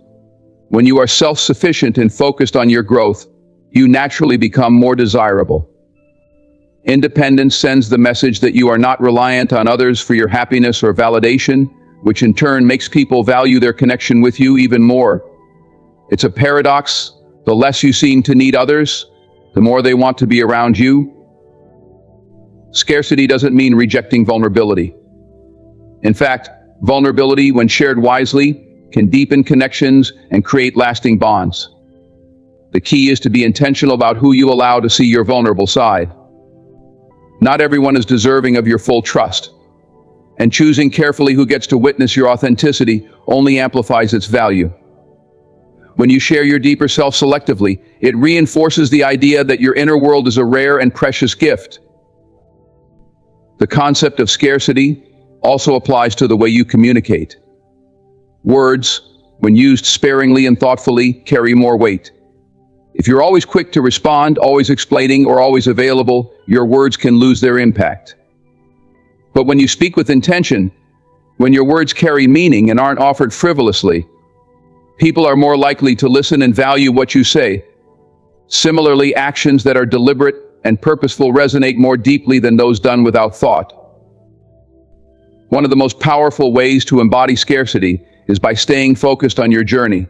When you are self-sufficient and focused on your growth, you naturally become more desirable. Independence sends the message that you are not reliant on others for your happiness or validation, which in turn makes people value their connection with you even more. It's a paradox. The less you seem to need others, the more they want to be around you. Scarcity doesn't mean rejecting vulnerability. In fact, vulnerability, when shared wisely, can deepen connections and create lasting bonds. The key is to be intentional about who you allow to see your vulnerable side. Not everyone is deserving of your full trust, and choosing carefully who gets to witness your authenticity only amplifies its value. When you share your deeper self selectively, it reinforces the idea that your inner world is a rare and precious gift. The concept of scarcity also applies to the way you communicate. Words, when used sparingly and thoughtfully, carry more weight. If you're always quick to respond, always explaining, or always available, your words can lose their impact. But when you speak with intention, when your words carry meaning and aren't offered frivolously, people are more likely to listen and value what you say. Similarly, actions that are deliberate and purposeful resonate more deeply than those done without thought. One of the most powerful ways to embody scarcity is by staying focused on your journey.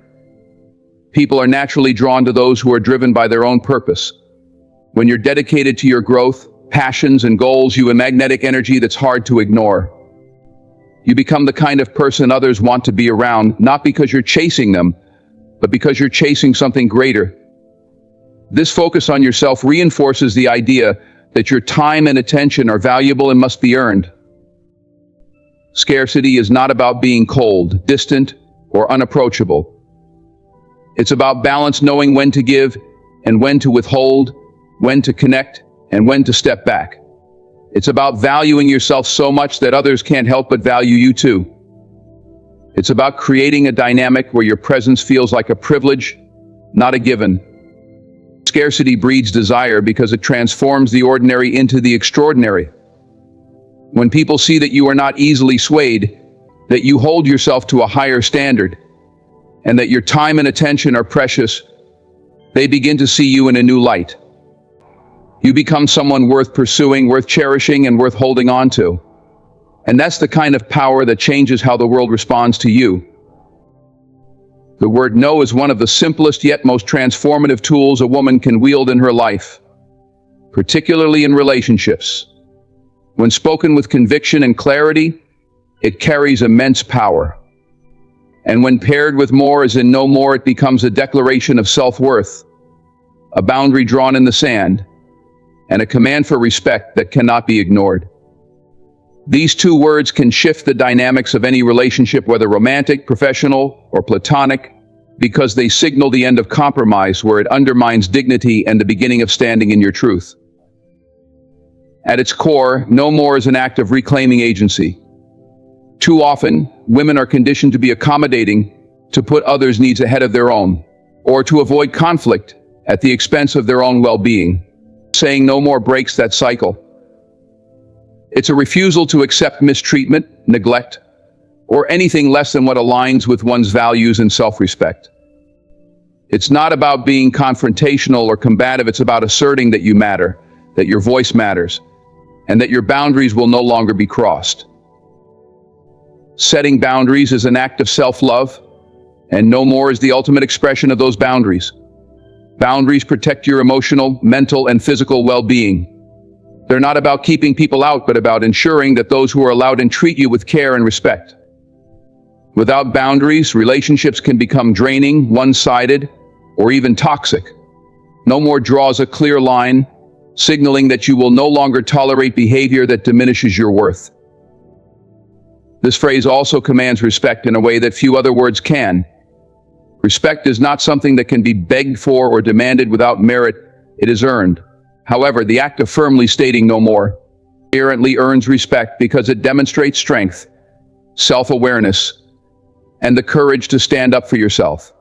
People are naturally drawn to those who are driven by their own purpose. When you're dedicated to your growth, passions, and goals, you have magnetic energy that's hard to ignore. You become the kind of person others want to be around, not because you're chasing them, but because you're chasing something greater. This focus on yourself reinforces the idea that your time and attention are valuable and must be earned. Scarcity is not about being cold, distant, or unapproachable. It's about balance, knowing when to give and when to withhold, when to connect and when to step back. It's about valuing yourself so much that others can't help but value you too. It's about creating a dynamic where your presence feels like a privilege, not a given. Scarcity breeds desire because it transforms the ordinary into the extraordinary. When people see that you are not easily swayed, that you hold yourself to a higher standard, and that your time and attention are precious, they begin to see you in a new light. You become someone worth pursuing, worth cherishing, and worth holding on to. And that's the kind of power that changes how the world responds to you. The word no is one of the simplest yet most transformative tools a woman can wield in her life, particularly in relationships. When spoken with conviction and clarity, it carries immense power. And when paired with more, as in no more, it becomes a declaration of self-worth, a boundary drawn in the sand, and a command for respect that cannot be ignored. These two words can shift the dynamics of any relationship, whether romantic, professional, or platonic, because they signal the end of compromise where it undermines dignity and the beginning of standing in your truth. At its core, no more is an act of reclaiming agency. Too often, women are conditioned to be accommodating, to put others' needs ahead of their own, or to avoid conflict at the expense of their own well-being. Saying no more breaks that cycle. It's a refusal to accept mistreatment, neglect, or anything less than what aligns with one's values and self-respect. It's not about being confrontational or combative, it's about asserting that you matter, that your voice matters, and that your boundaries will no longer be crossed. Setting boundaries is an act of self-love, and no more is the ultimate expression of those boundaries. Boundaries protect your emotional, mental, and physical well-being. They're not about keeping people out, but about ensuring that those who are allowed in treat you with care and respect. Without boundaries, relationships can become draining, one-sided, or even toxic. No More draws a clear line, signaling that you will no longer tolerate behavior that diminishes your worth. This phrase also commands respect in a way that few other words can. Respect is not something that can be begged for or demanded without merit, it is earned. However, the act of firmly stating no more inherently earns respect because it demonstrates strength, self-awareness, and the courage to stand up for yourself.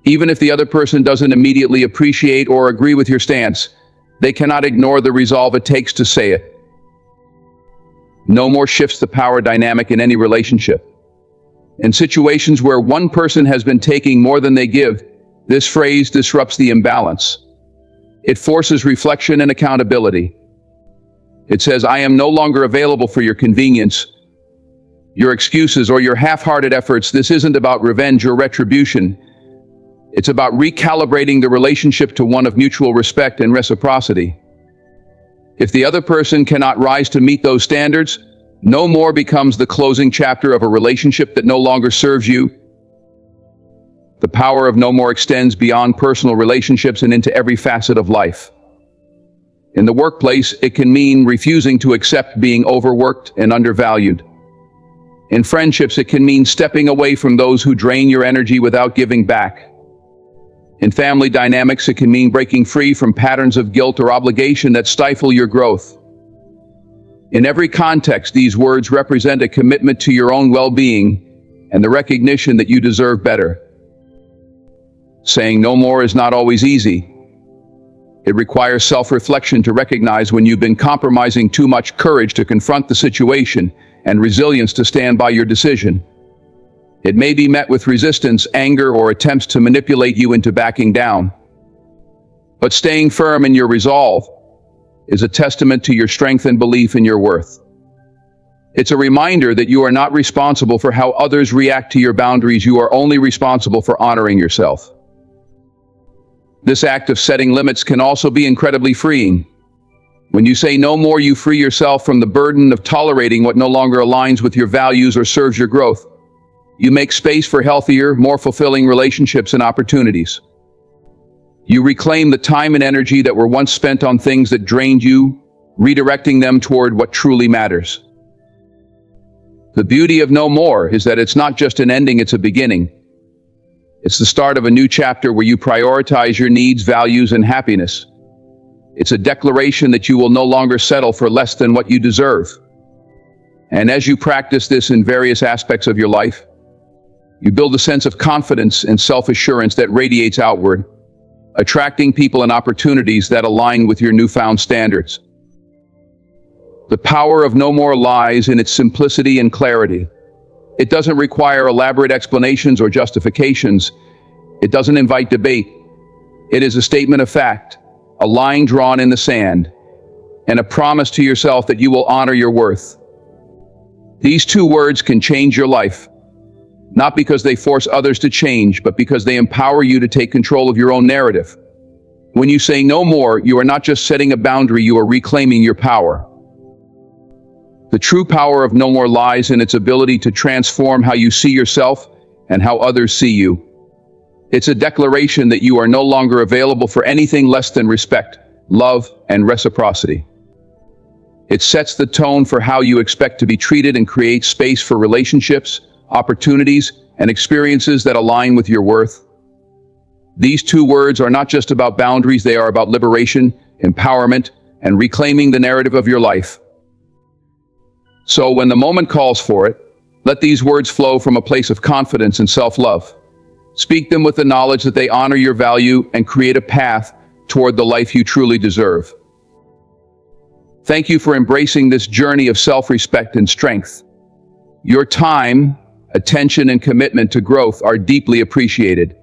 Even if the other person doesn't immediately appreciate or agree with your stance, they cannot ignore the resolve it takes to say it. No more shifts the power dynamic in any relationship. In situations where one person has been taking more than they give, this phrase disrupts the imbalance. It forces reflection and accountability. It says, I am no longer available for your convenience, your excuses, or your half-hearted efforts. This isn't about revenge or retribution. It's about recalibrating the relationship to one of mutual respect and reciprocity. If the other person cannot rise to meet those standards, no more becomes the closing chapter of a relationship that no longer serves you. The power of no more extends beyond personal relationships and into every facet of life. In the workplace, it can mean refusing to accept being overworked and undervalued. In friendships, it can mean stepping away from those who drain your energy without giving back. In family dynamics, it can mean breaking free from patterns of guilt or obligation that stifle your growth. In every context, these words represent a commitment to your own well-being and the recognition that you deserve better. Saying no more is not always easy. It requires self-reflection to recognize when you've been compromising too much, courage to confront the situation, and resilience to stand by your decision. It may be met with resistance, anger, or attempts to manipulate you into backing down. But staying firm in your resolve is a testament to your strength and belief in your worth. It's a reminder that you are not responsible for how others react to your boundaries. You are only responsible for honoring yourself. This act of setting limits can also be incredibly freeing. When you say no more, you free yourself from the burden of tolerating what no longer aligns with your values or serves your growth. You make space for healthier, more fulfilling relationships and opportunities. You reclaim the time and energy that were once spent on things that drained you, redirecting them toward what truly matters. The beauty of no more is that it's not just an ending, it's a beginning. It's the start of a new chapter where you prioritize your needs, values, and happiness. It's a declaration that you will no longer settle for less than what you deserve. And as you practice this in various aspects of your life, you build a sense of confidence and self-assurance that radiates outward, attracting people and opportunities that align with your newfound standards. The power of no more lies in its simplicity and clarity. It doesn't require elaborate explanations or justifications. It doesn't invite debate. It is a statement of fact, a line drawn in the sand, and a promise to yourself that you will honor your worth. These two words can change your life, not because they force others to change, but because they empower you to take control of your own narrative. When you say no more, you are not just setting a boundary, you are reclaiming your power. The true power of no more lies in its ability to transform how you see yourself and how others see you. It's a declaration that you are no longer available for anything less than respect, love, and reciprocity. It sets the tone for how you expect to be treated and creates space for relationships, opportunities, and experiences that align with your worth. These two words are not just about boundaries, they are about liberation, empowerment, and reclaiming the narrative of your life. So when the moment calls for it, let these words flow from a place of confidence and self-love. Speak them with the knowledge that they honor your value and create a path toward the life you truly deserve. Thank you for embracing this journey of self-respect and strength. Your time, attention, and commitment to growth are deeply appreciated.